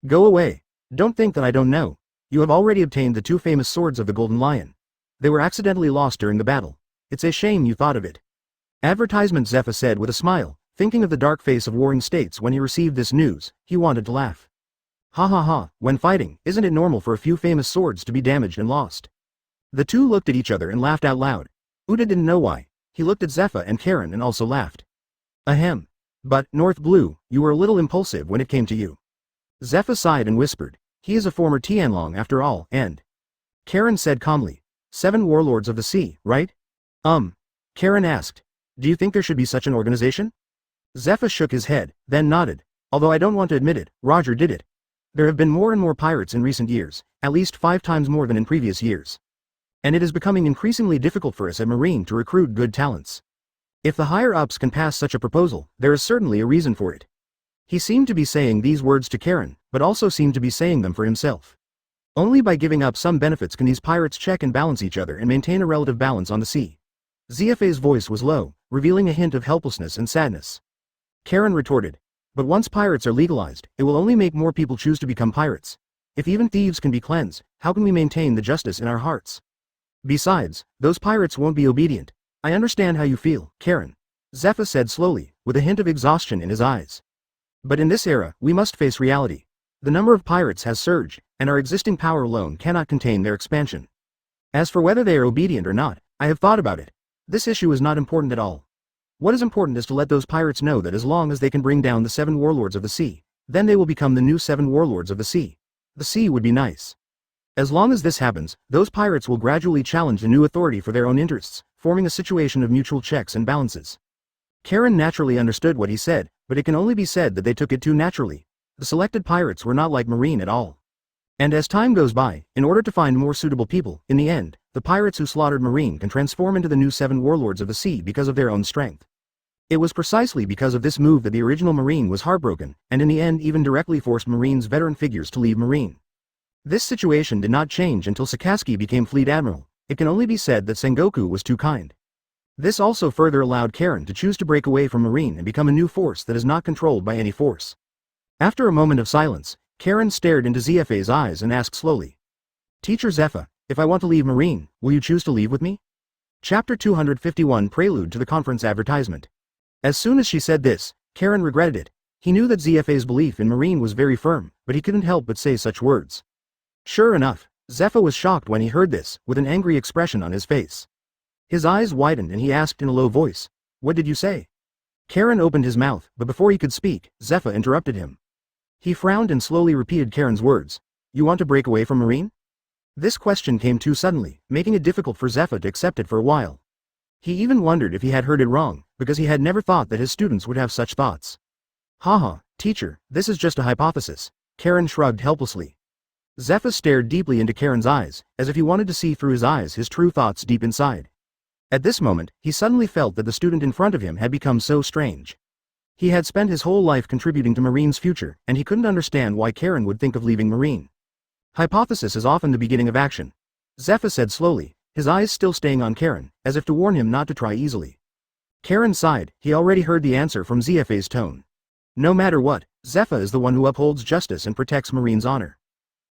Go away. Don't think that I don't know. You have already obtained the 2 famous swords of the Golden Lion. They were accidentally lost during the battle. It's a shame you thought of it. Advertisement, Zephyr said with a smile, thinking of the dark face of warring states when he received this news. He wanted to laugh. Ha, when fighting, isn't it normal for a few famous swords to be damaged and lost? The two looked at each other and laughed out loud. Uda didn't know why. He looked at Zephyr and Karen and also laughed. Ahem. But, North Blue, you were a little impulsive when it came to you. Zephyr sighed and whispered. He is a former Tianlong after all, and... Karen said calmly. 7 warlords of the sea, right? Karen asked. Do you think there should be such an organization? Zephyr shook his head, then nodded. Although I don't want to admit it, Roger did it. There have been more and more pirates in recent years, at least 5 times more than in previous years. And it is becoming increasingly difficult for us at Marine to recruit good talents. If the higher-ups can pass such a proposal, there is certainly a reason for it. He seemed to be saying these words to Karen, but also seemed to be saying them for himself. Only by giving up some benefits can these pirates check and balance each other and maintain a relative balance on the sea. Zfa's voice was low, revealing a hint of helplessness and sadness. Karen retorted. But once pirates are legalized, it will only make more people choose to become pirates. If even thieves can be cleansed, how can we maintain the justice in our hearts? Besides, those pirates won't be obedient. I understand how you feel, Karen. Zephyr said slowly, with a hint of exhaustion in his eyes. But in this era, we must face reality. The number of pirates has surged, and our existing power alone cannot contain their expansion. As for whether they are obedient or not, I have thought about it. This issue is not important at all. What is important is to let those pirates know that as long as they can bring down the 7 warlords of the sea, then they will become the new 7 warlords of the sea. The sea would be nice. As long as this happens, those pirates will gradually challenge the new authority for their own interests, forming a situation of mutual checks and balances. Karen naturally understood what he said, but it can only be said that they took it too naturally. The selected pirates were not like Marine at all. And as time goes by, in order to find more suitable people, in the end, the pirates who slaughtered Marine can transform into the new 7 warlords of the sea because of their own strength. It was precisely because of this move that the original Marine was heartbroken, and in the end even directly forced Marine's veteran figures to leave Marine. This situation did not change until Sakazuki became Fleet Admiral. It can only be said that Sengoku was too kind. This also further allowed Karen to choose to break away from Marine and become a new force that is not controlled by any force. After a moment of silence, Karen stared into Zfa's eyes and asked slowly. Teacher Zephyr, if I want to leave Marine, will you choose to leave with me? Chapter 251 Prelude to the Conference Advertisement. As soon as she said this, Karen regretted it. He knew that Zfa's belief in Marine was very firm, but he couldn't help but say such words. Sure enough, Zephyr was shocked when he heard this, with an angry expression on his face. His eyes widened and he asked in a low voice, What did you say? Karen opened his mouth, but before he could speak, Zephyr interrupted him. He frowned and slowly repeated Karen's words. You want to break away from Marine? This question came too suddenly, making it difficult for Zephyr to accept it for a while. He even wondered if he had heard it wrong, because he had never thought that his students would have such thoughts. Haha, teacher, this is just a hypothesis. Karen shrugged helplessly. Zephyr stared deeply into Karen's eyes, as if he wanted to see through his eyes his true thoughts deep inside. At this moment, he suddenly felt that the student in front of him had become so strange. He had spent his whole life contributing to Marine's future, and he couldn't understand why Karen would think of leaving Marine. Hypothesis is often the beginning of action. Zephyr said slowly, his eyes still staying on Karen, as if to warn him not to try easily. Karen sighed, he already heard the answer from Zephy's tone. No matter what, Zephyr is the one who upholds justice and protects Marine's honor.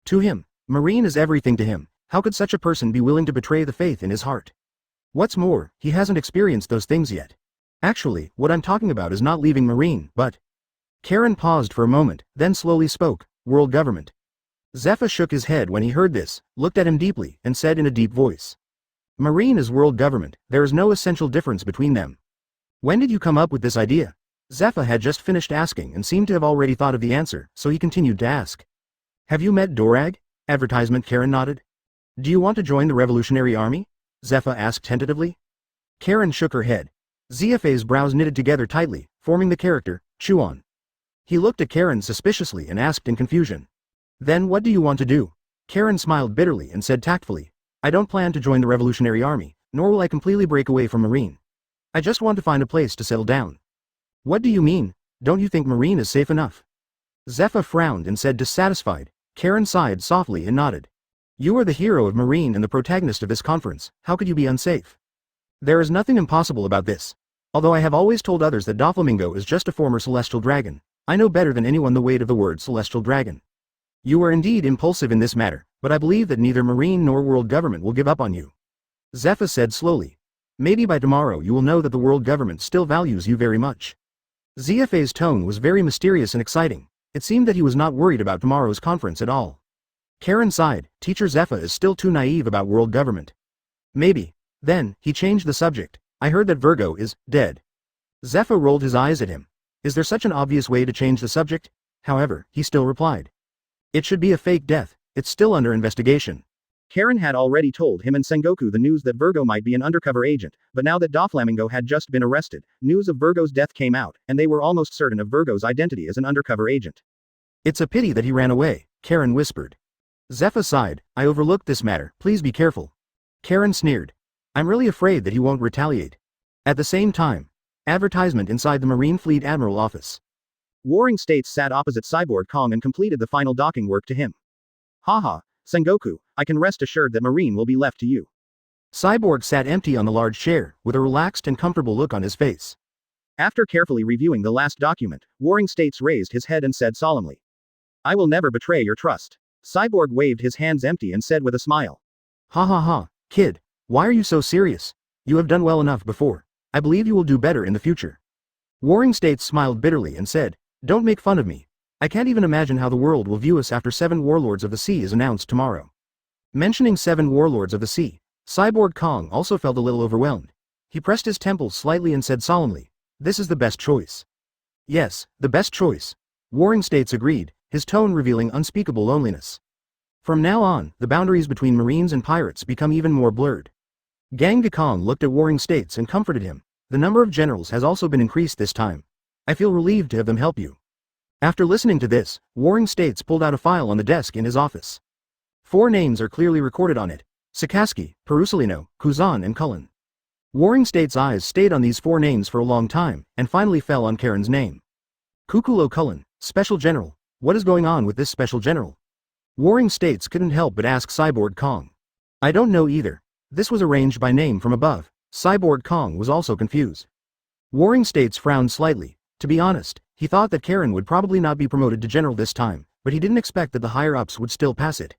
To him, Marine is everything to him. How could such a person be willing to betray the faith in his heart? What's more, he hasn't experienced those things yet. Actually, what I'm talking about is not leaving Marine, but... Karen paused for a moment, then slowly spoke, world government. Zephyr shook his head when he heard this, looked at him deeply, and said in a deep voice. Marine is world government, there is no essential difference between them. When did you come up with this idea? Zephyr had just finished asking and seemed to have already thought of the answer, so he continued to ask. Have you met Dorag? Advertisement. Karen nodded. Do you want to join the Revolutionary Army? Zephyr asked tentatively. Karen shook her head. Zephy's brows knitted together tightly, forming the character, chew on. He looked at Karen suspiciously and asked in confusion. Then what do you want to do? Karen smiled bitterly and said tactfully. I don't plan to join the Revolutionary Army, nor will I completely break away from Marine. I just want to find a place to settle down. What do you mean? Don't you think Marine is safe enough? Zephyr frowned and said dissatisfied. Karen sighed softly and nodded. You are the hero of Marine and the protagonist of this conference, how could you be unsafe? There is nothing impossible about this. Although I have always told others that Doflamingo is just a former celestial dragon, I know better than anyone the weight of the word celestial dragon. You are indeed impulsive in this matter, but I believe that neither Marine nor world government will give up on you. Zephyr said slowly. Maybe by tomorrow you will know that the world government still values you very much. Zephy's tone was very mysterious and exciting. It seemed that he was not worried about tomorrow's conference at all. Karen sighed, Teacher Zephyr is still too naive about world government. Maybe. Then, he changed the subject. I heard that Virgo is dead. Zephyr rolled his eyes at him. Is there such an obvious way to change the subject? However, he still replied. It should be a fake death, it's still under investigation. Karen had already told him and Sengoku the news that Virgo might be an undercover agent, but now that Doflamingo had just been arrested, news of Virgo's death came out, and they were almost certain of Virgo's identity as an undercover agent. It's a pity that he ran away, Karen whispered. Zephyr sighed, I overlooked this matter, please be careful. Karen sneered. I'm really afraid that he won't retaliate. At the same time, advertisement inside the Marine Fleet Admiral office. Warring States sat opposite Cyborg Kong and completed the final docking work to him. Haha, Sengoku, I can rest assured that Marine will be left to you. Cyborg sat empty on the large chair, with a relaxed and comfortable look on his face. After carefully reviewing the last document, Warring States raised his head and said solemnly. I will never betray your trust. Cyborg waved his hands empty and said with a smile. Ha ha ha, kid, why are you so serious? You have done well enough before. I believe you will do better in the future. Warring States smiled bitterly and said, Don't make fun of me. I can't even imagine how the world will view us after 7 Warlords of the Sea is announced tomorrow. Mentioning 7 Warlords of the Sea, Cyborg Kong also felt a little overwhelmed. He pressed his temples slightly and said solemnly, This is the best choice. Yes, the best choice. Warring States agreed, his tone revealing unspeakable loneliness. From now on, the boundaries between Marines and pirates become even more blurred. Gang Kong looked at Warring States and comforted him. The number of generals has also been increased this time. I feel relieved to have them help you. After listening to this, Warring States pulled out a file on the desk in his office. 4 names are clearly recorded on it. Sakaski, Perusalino, Kuzan and Cullen. Warring States' eyes stayed on these 4 names for a long time, and finally fell on Karen's name. Kukulo Cullen, Special General. What is going on with this Special General? Warring States couldn't help but ask Cyborg Kong. I don't know either. This was arranged by name from above. Cyborg Kong was also confused. Warring States frowned slightly. To be honest, he thought that Karen would probably not be promoted to general this time, but he didn't expect that the higher-ups would still pass it.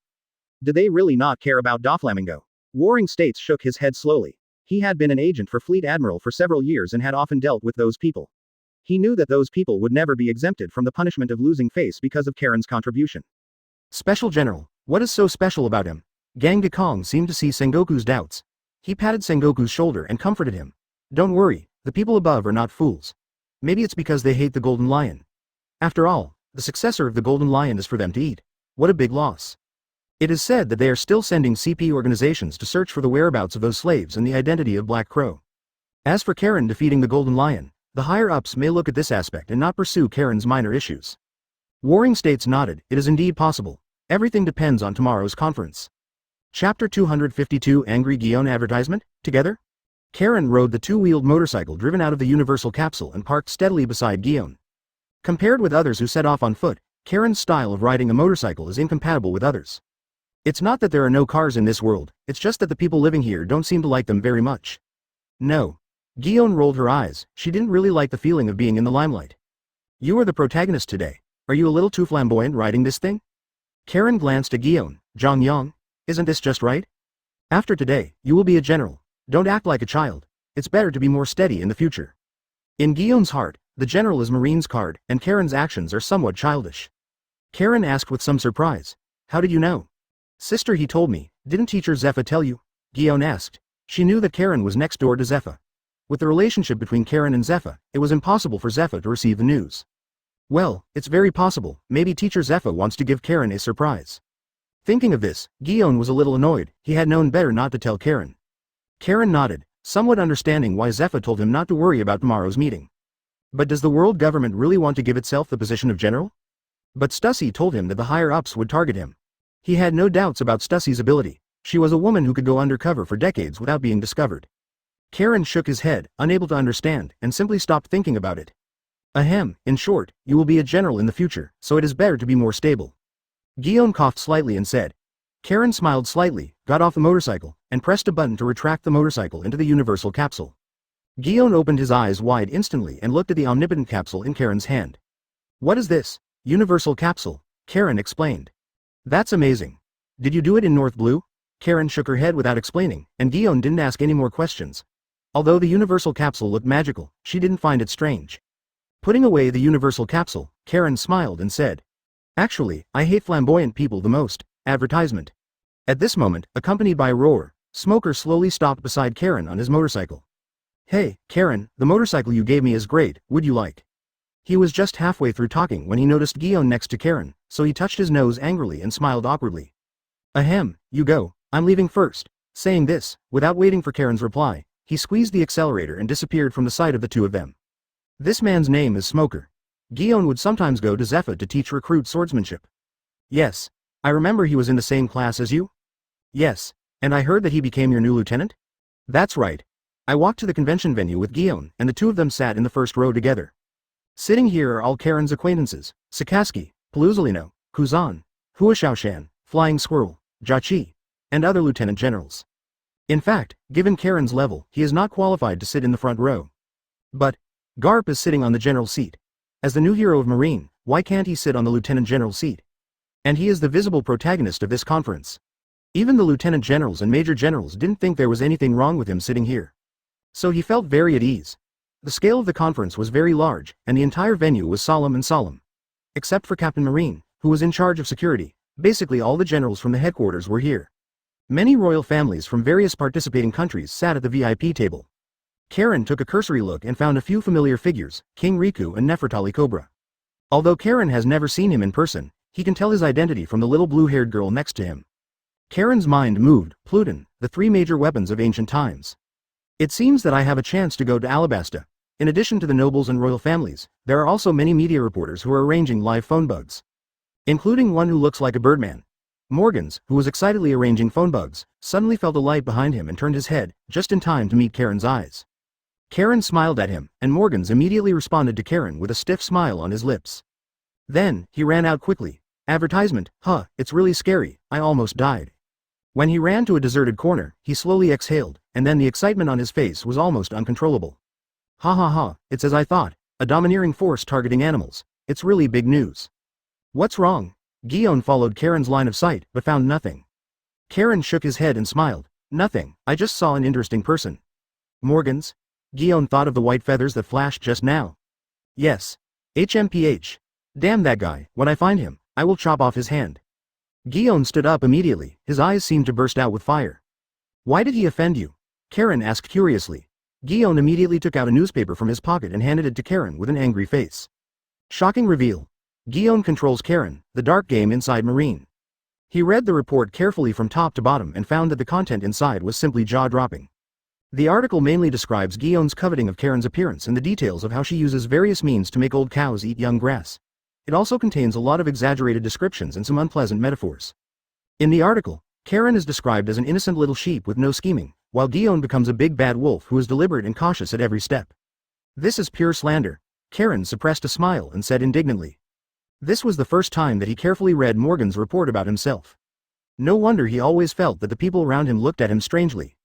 Did they really not care about Doflamingo? Warring States shook his head slowly. He had been an agent for Fleet Admiral for several years and had often dealt with those people. He knew that those people would never be exempted from the punishment of losing face because of Karen's contribution. Special General, what is so special about him? Gang Kong seemed to see Sengoku's doubts. He patted Sengoku's shoulder and comforted him. Don't worry, the people above are not fools. Maybe it's because they hate the Golden Lion. After all, the successor of the Golden Lion is for them to eat. What a big loss. It is said that they are still sending CP organizations to search for the whereabouts of those slaves and the identity of Black Crow. As for Karen defeating the Golden Lion, the higher-ups may look at this aspect and not pursue Karen's minor issues. Warring States nodded. It is indeed possible. Everything depends on tomorrow's conference. Chapter 252 Angry Guion Advertisement? Together? Karen rode the two-wheeled motorcycle driven out of the Universal Capsule and parked steadily beside Guion. Compared with others who set off on foot, Karen's style of riding a motorcycle is incompatible with others. It's not that there are no cars in this world, it's just that the people living here don't seem to like them very much. No. Guion rolled her eyes. She didn't really like the feeling of being in the limelight. You are the protagonist today. Are you a little too flamboyant riding this thing? Karen glanced at Guion. Zhang Yang, isn't this just right? After today, you will be a general. Don't act like a child. It's better to be more steady in the future. In Guion's heart, the general is Marine's card, and Karen's actions are somewhat childish. Karen asked with some surprise. How did you know? Sister, he told me. Didn't teacher Zepha tell you? Guion asked. She knew that Karen was next door to Zepha. With the relationship between Karen and Zepha, it was impossible for Zepha to receive the news. Well, it's very possible. Maybe teacher Zepha wants to give Karen a surprise. Thinking of this, Guion was a little annoyed. He had known better not to tell Karen. Karen nodded, somewhat understanding why Zepha told him not to worry about tomorrow's meeting. But does the world government really want to give itself the position of general? But Stussy told him that the higher-ups would target him. He had no doubts about Stussy's ability. She was a woman who could go undercover for decades without being discovered. Karen shook his head, unable to understand, and simply stopped thinking about it. Ahem, in short, you will be a general in the future, so it is better to be more stable. Guion coughed slightly and said. Karen smiled slightly, got off the motorcycle, and pressed a button to retract the motorcycle into the Universal Capsule. Guion opened his eyes wide instantly and looked at the omnipotent capsule in Karen's hand. What is this? Universal Capsule, Karen explained. That's amazing. Did you do it in North Blue? Karen shook her head without explaining, and Guion didn't ask any more questions. Although the Universal Capsule looked magical, she didn't find it strange. Putting away the Universal Capsule, Karen smiled and said. Actually, I hate flamboyant people the most. Advertisement. At this moment, accompanied by a roar, Smoker slowly stopped beside Karen on his motorcycle. Hey, Karen, the motorcycle you gave me is great, would you like? He was just halfway through talking when he noticed Guion next to Karen, so he touched his nose angrily and smiled awkwardly. Ahem, you go, I'm leaving first. Saying this, without waiting for Karen's reply, he squeezed the accelerator and disappeared from the sight of the two of them. This man's name is Smoker. Guion would sometimes go to Zepha to teach recruit swordsmanship. Yes. I remember he was in the same class as you? Yes. And I heard that he became your new lieutenant? That's right. I walked to the convention venue with Guion, and the two of them sat in the first row together. Sitting here are all Karen's acquaintances, Sakaski, Paluzalino, Kuzan, Huashaoshan, Flying Squirrel, Jachi, and other lieutenant generals. In fact, given Karen's level, he is not qualified to sit in the front row. But Garp is sitting on the general seat. As the new hero of Marine, why can't he sit on the lieutenant general seat? And he is the visible protagonist of this conference. Even the lieutenant generals and major generals didn't think there was anything wrong with him sitting here. So he felt very at ease. The scale of the conference was very large, and the entire venue was solemn. Except for Captain Marine, who was in charge of security, basically all the generals from the headquarters were here. Many royal families from various participating countries sat at the VIP table. Karen took a cursory look and found a few familiar figures, King Riku and Nefertali Cobra. Although Karen has never seen him in person, he can tell his identity from the little blue-haired girl next to him. Karen's mind moved. Pluton, the three major weapons of ancient times. It seems that I have a chance to go to Alabasta. In addition to the nobles and royal families, there are also many media reporters who are arranging live phone bugs. Including one who looks like a birdman. Morgans, who was excitedly arranging phone bugs, suddenly felt a light behind him and turned his head, just in time to meet Karen's eyes. Karen smiled at him, and Morgans immediately responded to Karen with a stiff smile on his lips. Then, he ran out quickly. Advertisement, it's really scary, I almost died. When he ran to a deserted corner, he slowly exhaled, and then the excitement on his face was almost uncontrollable. Ha, it's as I thought, a domineering force targeting animals. It's really big news. What's wrong? Guion followed Karen's line of sight, but found nothing. Karen shook his head and smiled. Nothing, I just saw an interesting person. Morgans? Guion thought of the white feathers that flashed just now. Yes. HMPH. Damn that guy, when I find him, I will chop off his hand. Guion stood up immediately, his eyes seemed to burst out with fire. Why did he offend you? Karen asked curiously. Guion immediately took out a newspaper from his pocket and handed it to Karen with an angry face. Shocking reveal. Guion controls Karen, the dark game inside Marine. He read the report carefully from top to bottom and found that the content inside was simply jaw-dropping. The article mainly describes Guillaume's coveting of Karen's appearance and the details of how she uses various means to make old cows eat young grass. It also contains a lot of exaggerated descriptions and some unpleasant metaphors. In the article, Karen is described as an innocent little sheep with no scheming, while Guillaume becomes a big bad wolf who is deliberate and cautious at every step. This is pure slander. Karen suppressed a smile and said indignantly. This was the first time that he carefully read Morgan's report about himself. No wonder he always felt that the people around him looked at him strangely.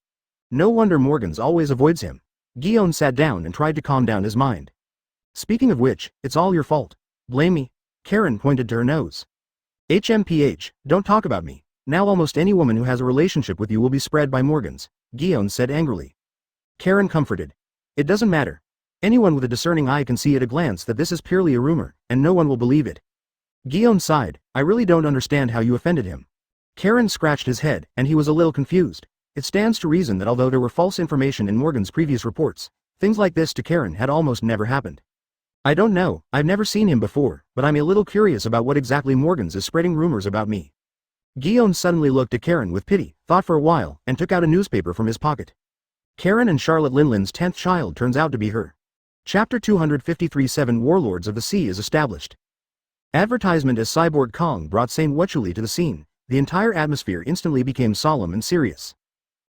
No wonder Morgan's always avoids him. Guillaume sat down and tried to calm down his mind. Speaking of which, it's all your fault. Blame me? Karen pointed to her nose. HMPH, don't talk about me. Now almost any woman who has a relationship with you will be spread by Morgan's, Guillaume said angrily. Karen comforted. It doesn't matter. Anyone with a discerning eye can see at a glance that this is purely a rumor, and no one will believe it. Guillaume sighed. I really don't understand how you offended him. Karen scratched his head, and he was a little confused. It stands to reason that although there were false information in Morgan's previous reports, things like this to Karen had almost never happened. I don't know, I've never seen him before, but I'm a little curious about what exactly Morgan's is spreading rumors about me. Guillaume suddenly looked at Karen with pity, thought for a while, and took out a newspaper from his pocket. Karen and Charlotte Linlin's 10th child turns out to be her. Chapter 253 7 Warlords of the Sea is established. Advertisement as Cyborg Kong brought Saint Wechuli to the scene, the entire atmosphere instantly became solemn and serious.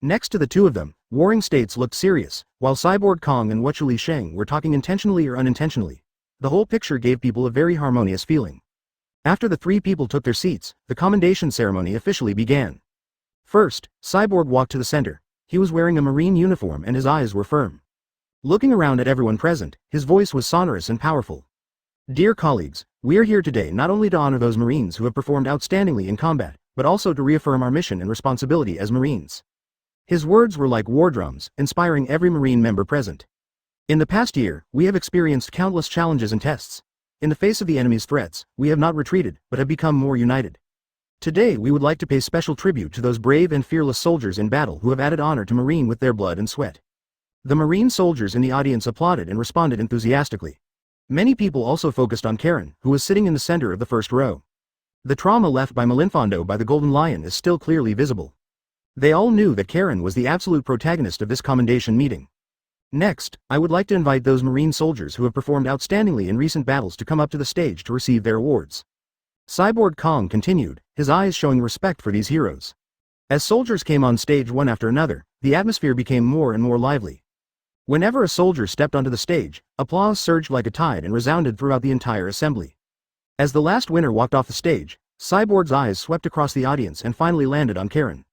Next to the two of them, warring states looked serious, while Cyborg Kong and Wechuli Sheng were talking intentionally or unintentionally. The whole picture gave people a very harmonious feeling. After the three people took their seats, the commendation ceremony officially began. First, Cyborg walked to the center. He was wearing a marine uniform and his eyes were firm. Looking around at everyone present, his voice was sonorous and powerful. Dear colleagues, we are here today not only to honor those Marines who have performed outstandingly in combat, but also to reaffirm our mission and responsibility as Marines. His words were like war drums, inspiring every Marine member present. In the past year, we have experienced countless challenges and tests. In the face of the enemy's threats, we have not retreated, but have become more united. Today we would like to pay special tribute to those brave and fearless soldiers in battle who have added honor to Marine with their blood and sweat. The Marine soldiers in the audience applauded and responded enthusiastically. Many people also focused on Karen, who was sitting in the center of the first row. The trauma left by Malinfondo by the Golden Lion is still clearly visible. They all knew that Karen was the absolute protagonist of this commendation meeting. Next, I would like to invite those Marine soldiers who have performed outstandingly in recent battles to come up to the stage to receive their awards. Cyborg Kong continued, his eyes showing respect for these heroes. As soldiers came on stage one after another, the atmosphere became more and more lively. Whenever a soldier stepped onto the stage, applause surged like a tide and resounded throughout the entire assembly. As the last winner walked off the stage, Cyborg's eyes swept across the audience and finally landed on Karen.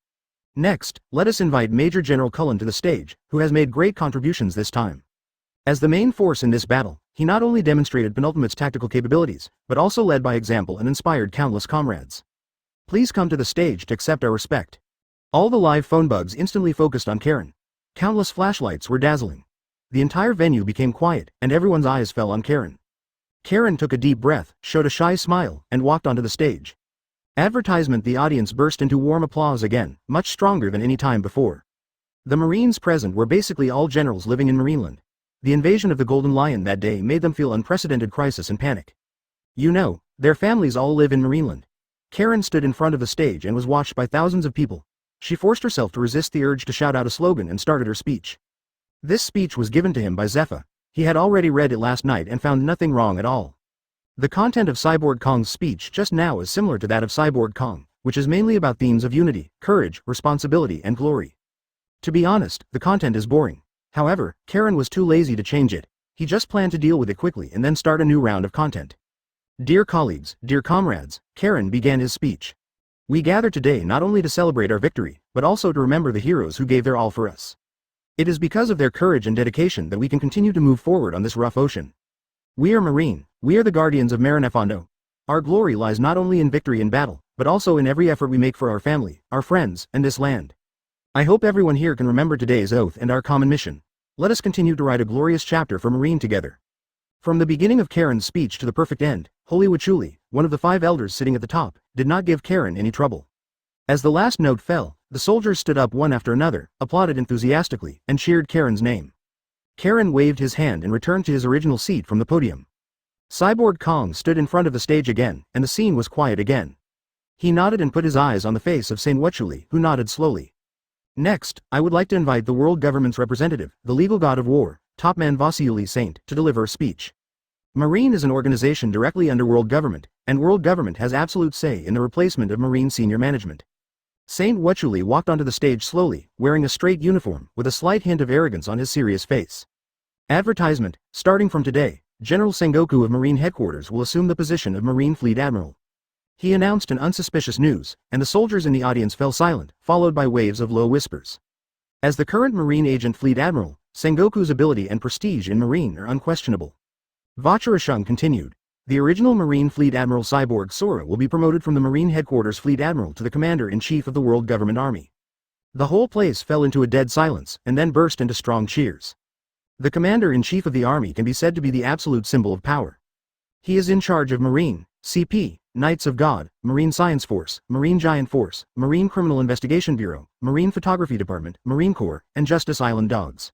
Next, let us invite Major General Cullen to the stage, who has made great contributions this time. As the main force in this battle, he not only demonstrated Penultimate's tactical capabilities, but also led by example and inspired countless comrades. Please come to the stage to accept our respect. All the live phone bugs instantly focused on Karen. Countless flashlights were dazzling. The entire venue became quiet, and everyone's eyes fell on Karen. Karen took a deep breath, showed a shy smile, and walked onto the stage. Advertisement. The audience burst into warm applause again, much stronger than any time before. The Marines present were basically all generals living in Marineland. The invasion of the Golden Lion that day made them feel unprecedented crisis and panic. You know, their families all live in Marineland. Karen stood in front of the stage and was watched by thousands of people. She forced herself to resist the urge to shout out a slogan and started her speech. This speech was given to him by Zepha. He had already read it last night and found nothing wrong at all. The content of Cyborg Kong's speech just now is similar to that of Cyborg Kong, which is mainly about themes of unity, courage, responsibility, and glory. To be honest, the content is boring. However, Karen was too lazy to change it. He just planned to deal with it quickly and then start a new round of content. Dear colleagues, dear comrades, Karen began his speech. We gather today not only to celebrate our victory, but also to remember the heroes who gave their all for us. It is because of their courage and dedication that we can continue to move forward on this rough ocean. We are Marine, we are the guardians of Marinefondo. Our glory lies not only in victory in battle, but also in every effort we make for our family, our friends, and this land. I hope everyone here can remember today's oath and our common mission. Let us continue to write a glorious chapter for Marine together. From the beginning of Karen's speech to the perfect end, Holy Wechuli, one of the 5 elders sitting at the top, did not give Karen any trouble. As the last note fell, the soldiers stood up one after another, applauded enthusiastically, and cheered Karen's name. Karen waved his hand and returned to his original seat from the podium. Cyborg Kong stood in front of the stage again, and the scene was quiet again. He nodded and put his eyes on the face of Saint Wetchuli, who nodded slowly. Next, I would like to invite the world government's representative, the legal god of war, Topman Vasily Saint, to deliver a speech. Marine is an organization directly under world government, and world government has absolute say in the replacement of Marine senior management. Saint Wetchuli walked onto the stage slowly, wearing a straight uniform, with a slight hint of arrogance on his serious face. Advertisement: starting from today, General Sengoku of Marine Headquarters will assume the position of Marine Fleet Admiral. He announced an unsuspicious news, and the soldiers in the audience fell silent, followed by waves of low whispers. As the current Marine Agent Fleet Admiral, Sengoku's ability and prestige in Marine are unquestionable. Vacharashung continued. The original Marine Fleet Admiral Cyborg Sora will be promoted from the Marine Headquarters Fleet Admiral to the Commander-in-Chief of the World Government Army. The whole place fell into a dead silence, and then burst into strong cheers. The Commander-in-Chief of the Army can be said to be the absolute symbol of power. He is in charge of Marine, CP, Knights of God, Marine Science Force, Marine Giant Force, Marine Criminal Investigation Bureau, Marine Photography Department, Marine Corps, and Justice Island Dogs.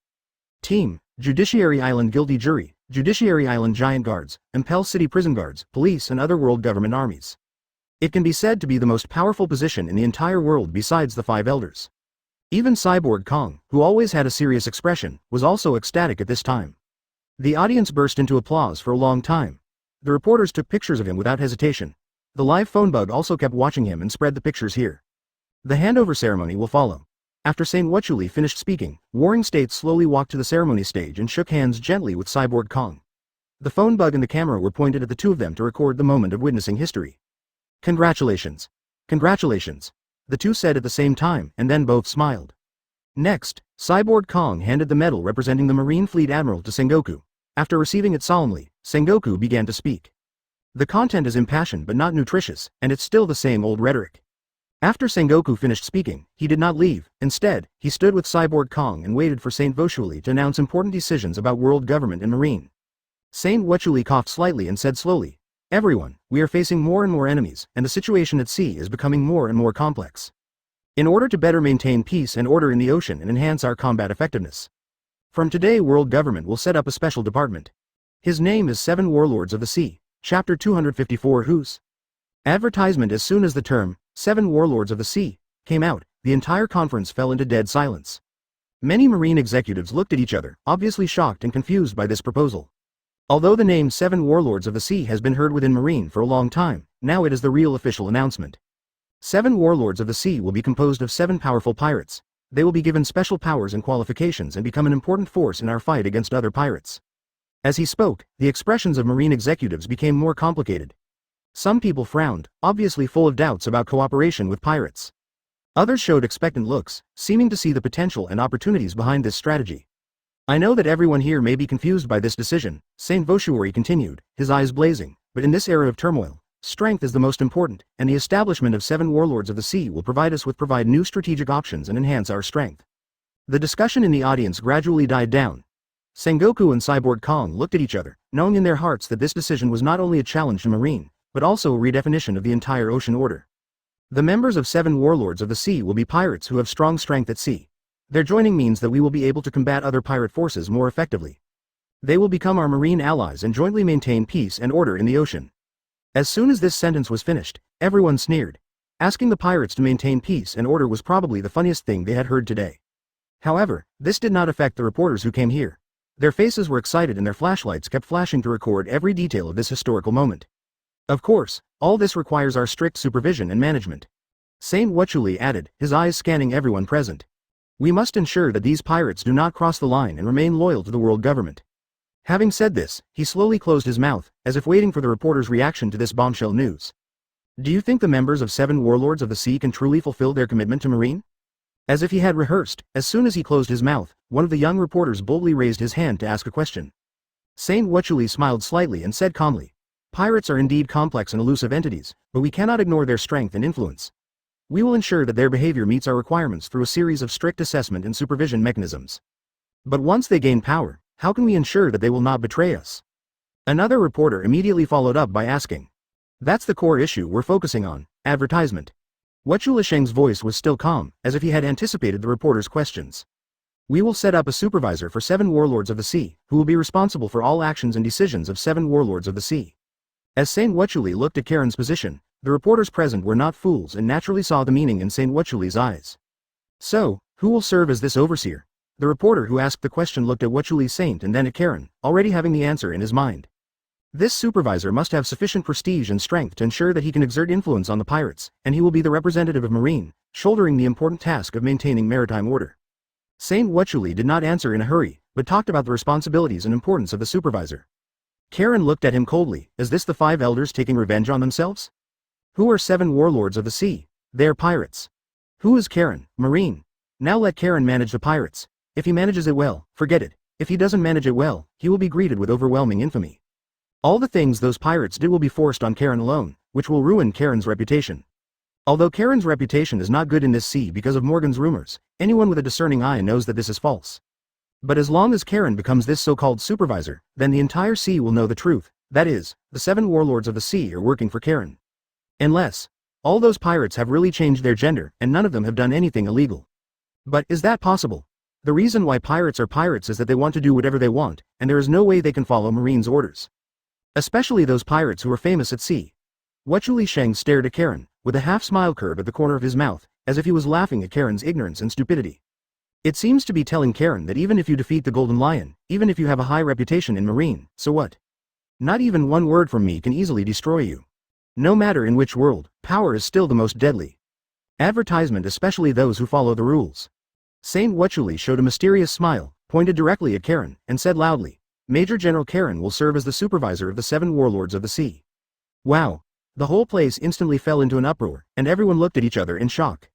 Team, Judiciary Island Guilty Jury, Judiciary Island Giant Guards, Impel City Prison Guards, Police and other world government armies. It can be said to be the most powerful position in the entire world besides the Five Elders. Even Cyborg Kong, who always had a serious expression, was also ecstatic at this time. The audience burst into applause for a long time. The reporters took pictures of him without hesitation. The live phone bug also kept watching him and spread the pictures here. The handover ceremony will follow. After Saint Wetchuli finished speaking, Warring States slowly walked to the ceremony stage and shook hands gently with Cyborg Kong. The phone bug and the camera were pointed at the two of them to record the moment of witnessing history. Congratulations. Congratulations. The two said at the same time, and then both smiled. Next, Cyborg Kong handed the medal representing the Marine Fleet Admiral to Sengoku. After receiving it solemnly, Sengoku began to speak. The content is impassioned but not nutritious, and it's still the same old rhetoric. After Sengoku finished speaking, he did not leave. Instead, he stood with Cyborg Kong and waited for Saint Wetchuli to announce important decisions about world government and marine. Saint Wetchuli coughed slightly and said slowly, "Everyone, we are facing more and more enemies, and the situation at sea is becoming more and more complex. In order to better maintain peace and order in the ocean and enhance our combat effectiveness, from today world government will set up a special department. His name is Seven Warlords of the Sea, Chapter 254 Who's?" Advertisement. As soon as the term, Seven Warlords of the Sea, came out, the entire conference fell into dead silence. Many marine executives looked at each other, obviously shocked and confused by this proposal. Although the name Seven Warlords of the Sea has been heard within Marine for a long time, now it is the real official announcement. Seven Warlords of the Sea will be composed of 7 powerful pirates. They will be given special powers and qualifications and become an important force in our fight against other pirates. As he spoke, the expressions of Marine executives became more complicated. Some people frowned, obviously full of doubts about cooperation with pirates. Others showed expectant looks, seeming to see the potential and opportunities behind this strategy. I know that everyone here may be confused by this decision, Saint Wetchuli continued, his eyes blazing, but in this era of turmoil, strength is the most important, and the establishment of 7 Warlords of the Sea will provide new strategic options and enhance our strength. The discussion in the audience gradually died down. Sengoku and Cyborg Kong looked at each other, knowing in their hearts that this decision was not only a challenge to Marine, but also a redefinition of the entire ocean order. The members of 7 Warlords of the Sea will be pirates who have strong strength at sea. Their joining means that we will be able to combat other pirate forces more effectively. They will become our marine allies and jointly maintain peace and order in the ocean. As soon as this sentence was finished, everyone sneered. Asking the pirates to maintain peace and order was probably the funniest thing they had heard today. However, this did not affect the reporters who came here. Their faces were excited and their flashlights kept flashing to record every detail of this historical moment. Of course, all this requires our strict supervision and management. Saint Wetchuli added, his eyes scanning everyone present. We must ensure that these pirates do not cross the line and remain loyal to the world government. Having said this, he slowly closed his mouth, as if waiting for the reporter's reaction to this bombshell news. Do you think the members of 7 Warlords of the Sea can truly fulfill their commitment to Marine? As if he had rehearsed, as soon as he closed his mouth, one of the young reporters boldly raised his hand to ask a question. Saint Wetchuli smiled slightly and said calmly, "Pirates are indeed complex and elusive entities, but we cannot ignore their strength and influence. We will ensure that their behavior meets our requirements through a series of strict assessment and supervision mechanisms. But once they gain power, how can we ensure that they will not betray us?" Another reporter immediately followed up by asking. "That's the core issue we're focusing on, advertisement." Wetchulisheng's voice was still calm, as if he had anticipated the reporter's questions. "We will set up a supervisor for 7 Warlords of the Sea, who will be responsible for all actions and decisions of 7 Warlords of the Sea." As Saint Wetchuli looked at Karen's position, The reporters present were not fools and naturally saw the meaning in Saint Wachuli's eyes. So, who will serve as this overseer? The reporter who asked the question looked at Wachuli Saint and then at Karen, already having the answer in his mind. This supervisor must have sufficient prestige and strength to ensure that he can exert influence on the pirates, and he will be the representative of Marine, shouldering the important task of maintaining maritime order. Saint Wachuli did not answer in a hurry, but talked about the responsibilities and importance of the supervisor. Karen looked at him coldly. Is this the 5 elders taking revenge on themselves? Who are 7 warlords of the sea? They are pirates. Who is Karen? Marine. Now let Karen manage the pirates. If he manages it well, forget it. If he doesn't manage it well, he will be greeted with overwhelming infamy. All the things those pirates did will be forced on Karen alone, which will ruin Karen's reputation. Although Karen's reputation is not good in this sea because of Morgan's rumors, anyone with a discerning eye knows that this is false. But as long as Karen becomes this so-called supervisor, then the entire sea will know the truth, that is, the 7 warlords of the sea are working for Karen. Unless all those pirates have really changed their gender and none of them have done anything illegal. But is that possible? The reason why pirates are pirates is that they want to do whatever they want, and there is no way they can follow Marine's orders. Especially those pirates who are famous at sea. Wachuli Sheng stared at Karen, with a half-smile curve at the corner of his mouth, as if he was laughing at Karen's ignorance and stupidity. It seems to be telling Karen that even if you defeat the Golden Lion, even if you have a high reputation in Marine, so what? Not even one word from me can easily destroy you. No matter in which world, power is still the most deadly. Advertisement, especially those who follow the rules. Saint Wachuli showed a mysterious smile, pointed directly at Karen, and said loudly, Major General Karen will serve as the supervisor of the 7 warlords of the sea. Wow! The whole place instantly fell into an uproar, and everyone looked at each other in shock.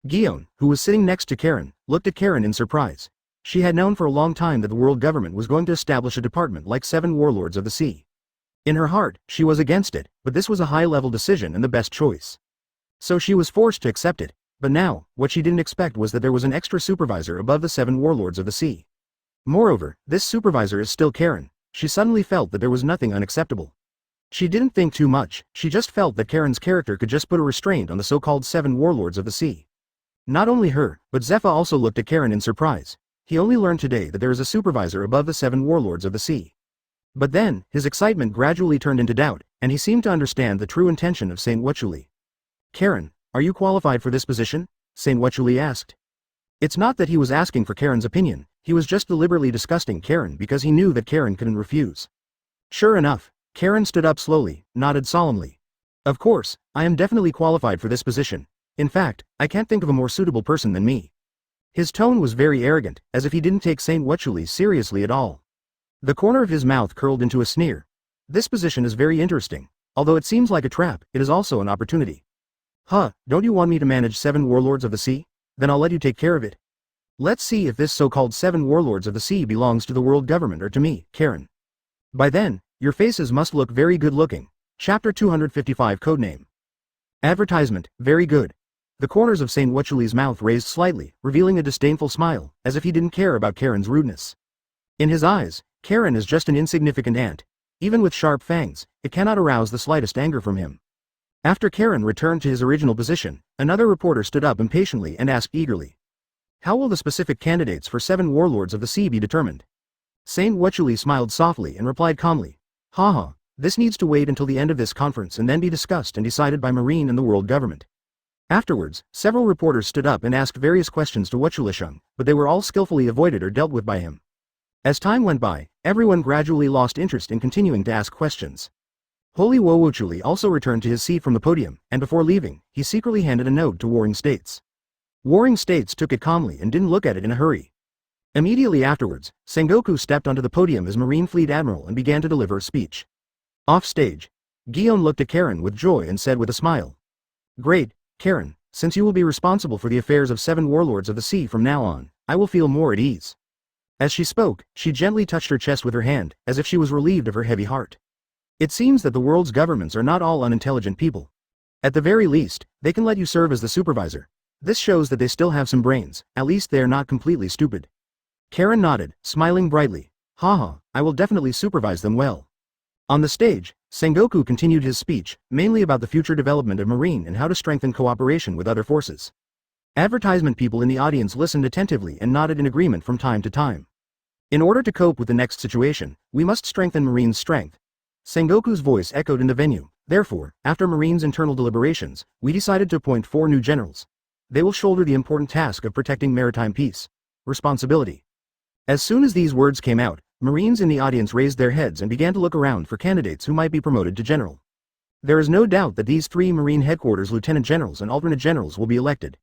Guillaume, who was sitting next to Karen, looked at Karen in surprise. She had known for a long time that the world government was going to establish a department like 7 warlords of the sea. In her heart, she was against it, but this was a high-level decision and the best choice. So she was forced to accept it, but now, what she didn't expect was that there was an extra supervisor above the 7 warlords of the sea. Moreover, this supervisor is still Karen. She suddenly felt that there was nothing unacceptable. She didn't think too much, she just felt that Karen's character could just put a restraint on the so-called 7 warlords of the sea. Not only her, but Zepha also looked at Karen in surprise. He only learned today that there is a supervisor above the 7 warlords of the sea. But then, his excitement gradually turned into doubt, and he seemed to understand the true intention of Saint Wachuli. Karen, are you qualified for this position? Saint Wachuli asked. It's not that he was asking for Karen's opinion, he was just deliberately disgusting Karen because he knew that Karen couldn't refuse. Sure enough, Karen stood up slowly, nodded solemnly. Of course, I am definitely qualified for this position. In fact, I can't think of a more suitable person than me. His tone was very arrogant, as if he didn't take Saint Wachuli seriously at all. The corner of his mouth curled into a sneer. This position is very interesting. Although it seems like a trap, it is also an opportunity. Huh, don't you want me to manage 7 warlords of the sea? Then I'll let you take care of it. Let's see if this so-called 7 warlords of the sea belongs to the world government or to me, Karen. By then, your faces must look very good looking. Chapter 255 Codename. Advertisement, very good. The corners of Saint Wachuli's mouth raised slightly, revealing a disdainful smile, as if he didn't care about Karen's rudeness. In his eyes, Karen is just an insignificant ant. Even with sharp fangs, it cannot arouse the slightest anger from him. After Karen returned to his original position, another reporter stood up impatiently and asked eagerly. How will the specific candidates for 7 warlords of the sea be determined? Saint Wachuli smiled softly and replied calmly. Haha, this needs to wait until the end of this conference and then be discussed and decided by Marine and the world government. Afterwards, several reporters stood up and asked various questions to Wachulisheng, but they were all skillfully avoided or dealt with by him. As time went by, everyone gradually lost interest in continuing to ask questions. Holy Wowochuli also returned to his seat from the podium, and before leaving, he secretly handed a note to Warring States. Warring States took it calmly and didn't look at it in a hurry. Immediately afterwards, Sengoku stepped onto the podium as Marine Fleet Admiral and began to deliver a speech. Off stage, Guillaume looked at Karen with joy and said with a smile. Great, Karen, since you will be responsible for the affairs of 7 warlords of the sea from now on, I will feel more at ease. As she spoke, she gently touched her chest with her hand, as if she was relieved of her heavy heart. It seems that the world's governments are not all unintelligent people. At the very least, they can let you serve as the supervisor. This shows that they still have some brains, at least they are not completely stupid. Karen nodded, smiling brightly. Haha, I will definitely supervise them well. On the stage, Sengoku continued his speech, mainly about the future development of Marine and how to strengthen cooperation with other forces. Advertisement people in the audience listened attentively and nodded in agreement from time to time. In order to cope with the next situation, we must strengthen Marine's strength. Sengoku's voice echoed in the venue. Therefore, after Marine's internal deliberations, we decided to appoint 4 new generals. They will shoulder the important task of protecting maritime peace. Responsibility. As soon as these words came out, Marines in the audience raised their heads and began to look around for candidates who might be promoted to general. There is no doubt that these 3 Marine headquarters lieutenant generals and alternate generals will be elected.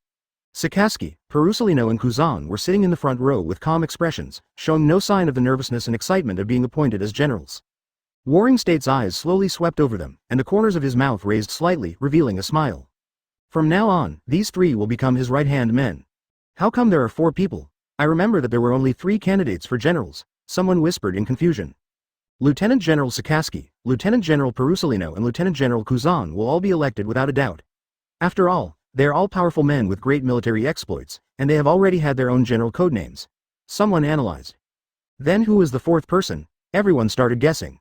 Sikaski, Perusalino and Kuzan were sitting in the front row with calm expressions, showing no sign of the nervousness and excitement of being appointed as generals. Warring State's eyes slowly swept over them, and the corners of his mouth raised slightly, revealing a smile. From now on, these 3 will become his right-hand men. How come there are 4 people? I remember that there were only 3 candidates for generals, someone whispered in confusion. Lieutenant General Sikaski, Lieutenant General Perusalino and Lieutenant General Kuzan will all be elected without a doubt. After all, they are all powerful men with great military exploits, and they have already had their own general codenames. Someone analyzed. Then who was the 4th person? Everyone started guessing.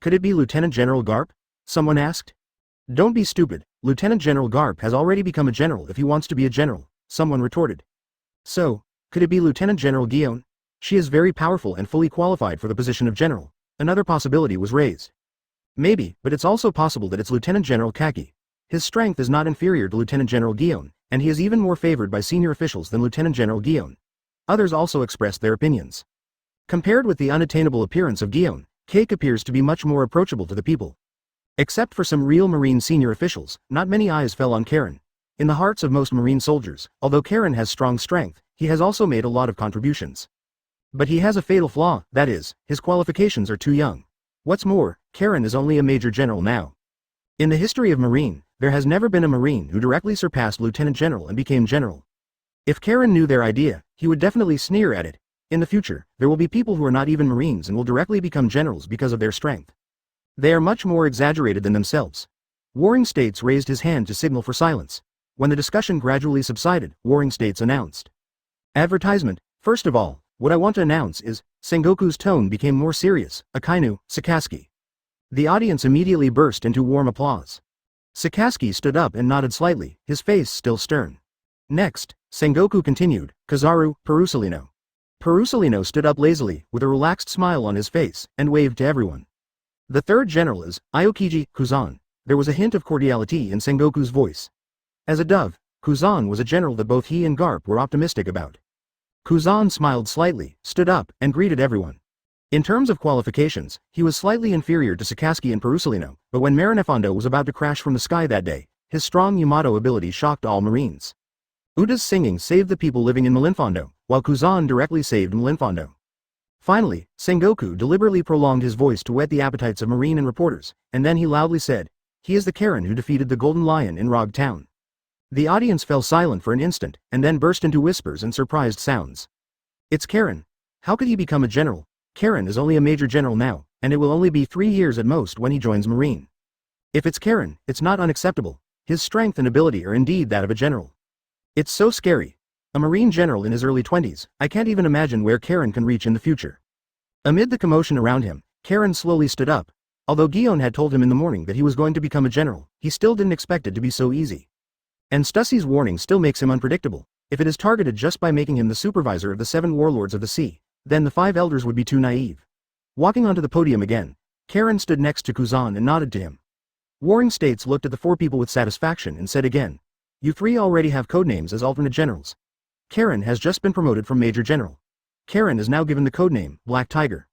Could it be Lieutenant General Garp? Someone asked. Don't be stupid, Lieutenant General Garp has already become a general if he wants to be a general, someone retorted. So, could it be Lieutenant General Guillaume? She is very powerful and fully qualified for the position of general. Another possibility was raised. Maybe, but it's also possible that it's Lieutenant General Kaki. His strength is not inferior to Lieutenant General Guillaume, and he is even more favored by senior officials than Lieutenant General Guillaume. Others also expressed their opinions. Compared with the unattainable appearance of Guillaume, Kake appears to be much more approachable to the people. Except for some real Marine senior officials, not many eyes fell on Karen. In the hearts of most Marine soldiers, although Karen has strong strength, he has also made a lot of contributions. But he has a fatal flaw, that is, his qualifications are too young. What's more, Karen is only a major general now. In the history of Marine, there has never been a Marine who directly surpassed Lieutenant General and became general. If Karen knew their idea, he would definitely sneer at it. In the future, there will be people who are not even Marines and will directly become generals because of their strength. They are much more exaggerated than themselves. Warring States raised his hand to signal for silence. When the discussion gradually subsided, Warring States announced. Advertisement. First of all, what I want to announce is, Sengoku's tone became more serious, Akainu, Sikaski. The audience immediately burst into warm applause. Sikaski stood up and nodded slightly, his face still stern. Next, Sengoku continued, Kazaru, Perusalino. Perusalino stood up lazily, with a relaxed smile on his face, and waved to everyone. The 3rd general is, Aokiji, Kuzan. There was a hint of cordiality in Sengoku's voice. As a dove, Kuzan was a general that both he and Garp were optimistic about. Kuzan smiled slightly, stood up, and greeted everyone. In terms of qualifications, he was slightly inferior to Sikaski and Perusalino, but when Marinefondo was about to crash from the sky that day, his strong Yamato ability shocked all Marines. Uda's singing saved the people living in Malinfondo, while Kuzan directly saved Malinfondo. Finally, Sengoku deliberately prolonged his voice to whet the appetites of Marine and reporters, and then he loudly said, he is the Karen who defeated the Golden Lion in Rog Town. The audience fell silent for an instant, and then burst into whispers and surprised sounds. It's Karen. How could he become a general? Karen is only a major general now, and it will only be 3 years at most when he joins Marine. If it's Karen, it's not unacceptable. His strength and ability are indeed that of a general. It's so scary. A Marine general in his early 20s, I can't even imagine where Karen can reach in the future. Amid the commotion around him, Karen slowly stood up. Although Guillaume had told him in the morning that he was going to become a general, he still didn't expect it to be so easy. And Stussie's warning still makes him unpredictable. If it is targeted just by making him the supervisor of the 7 warlords of the sea, then the 5 elders would be too naive. Walking onto the podium again, Karen stood next to Kuzan and nodded to him. Warring States looked at the 4 people with satisfaction and said again, you 3 already have codenames as alternate generals. Karen has just been promoted from Major General. Karen is now given the codename, Black Tiger.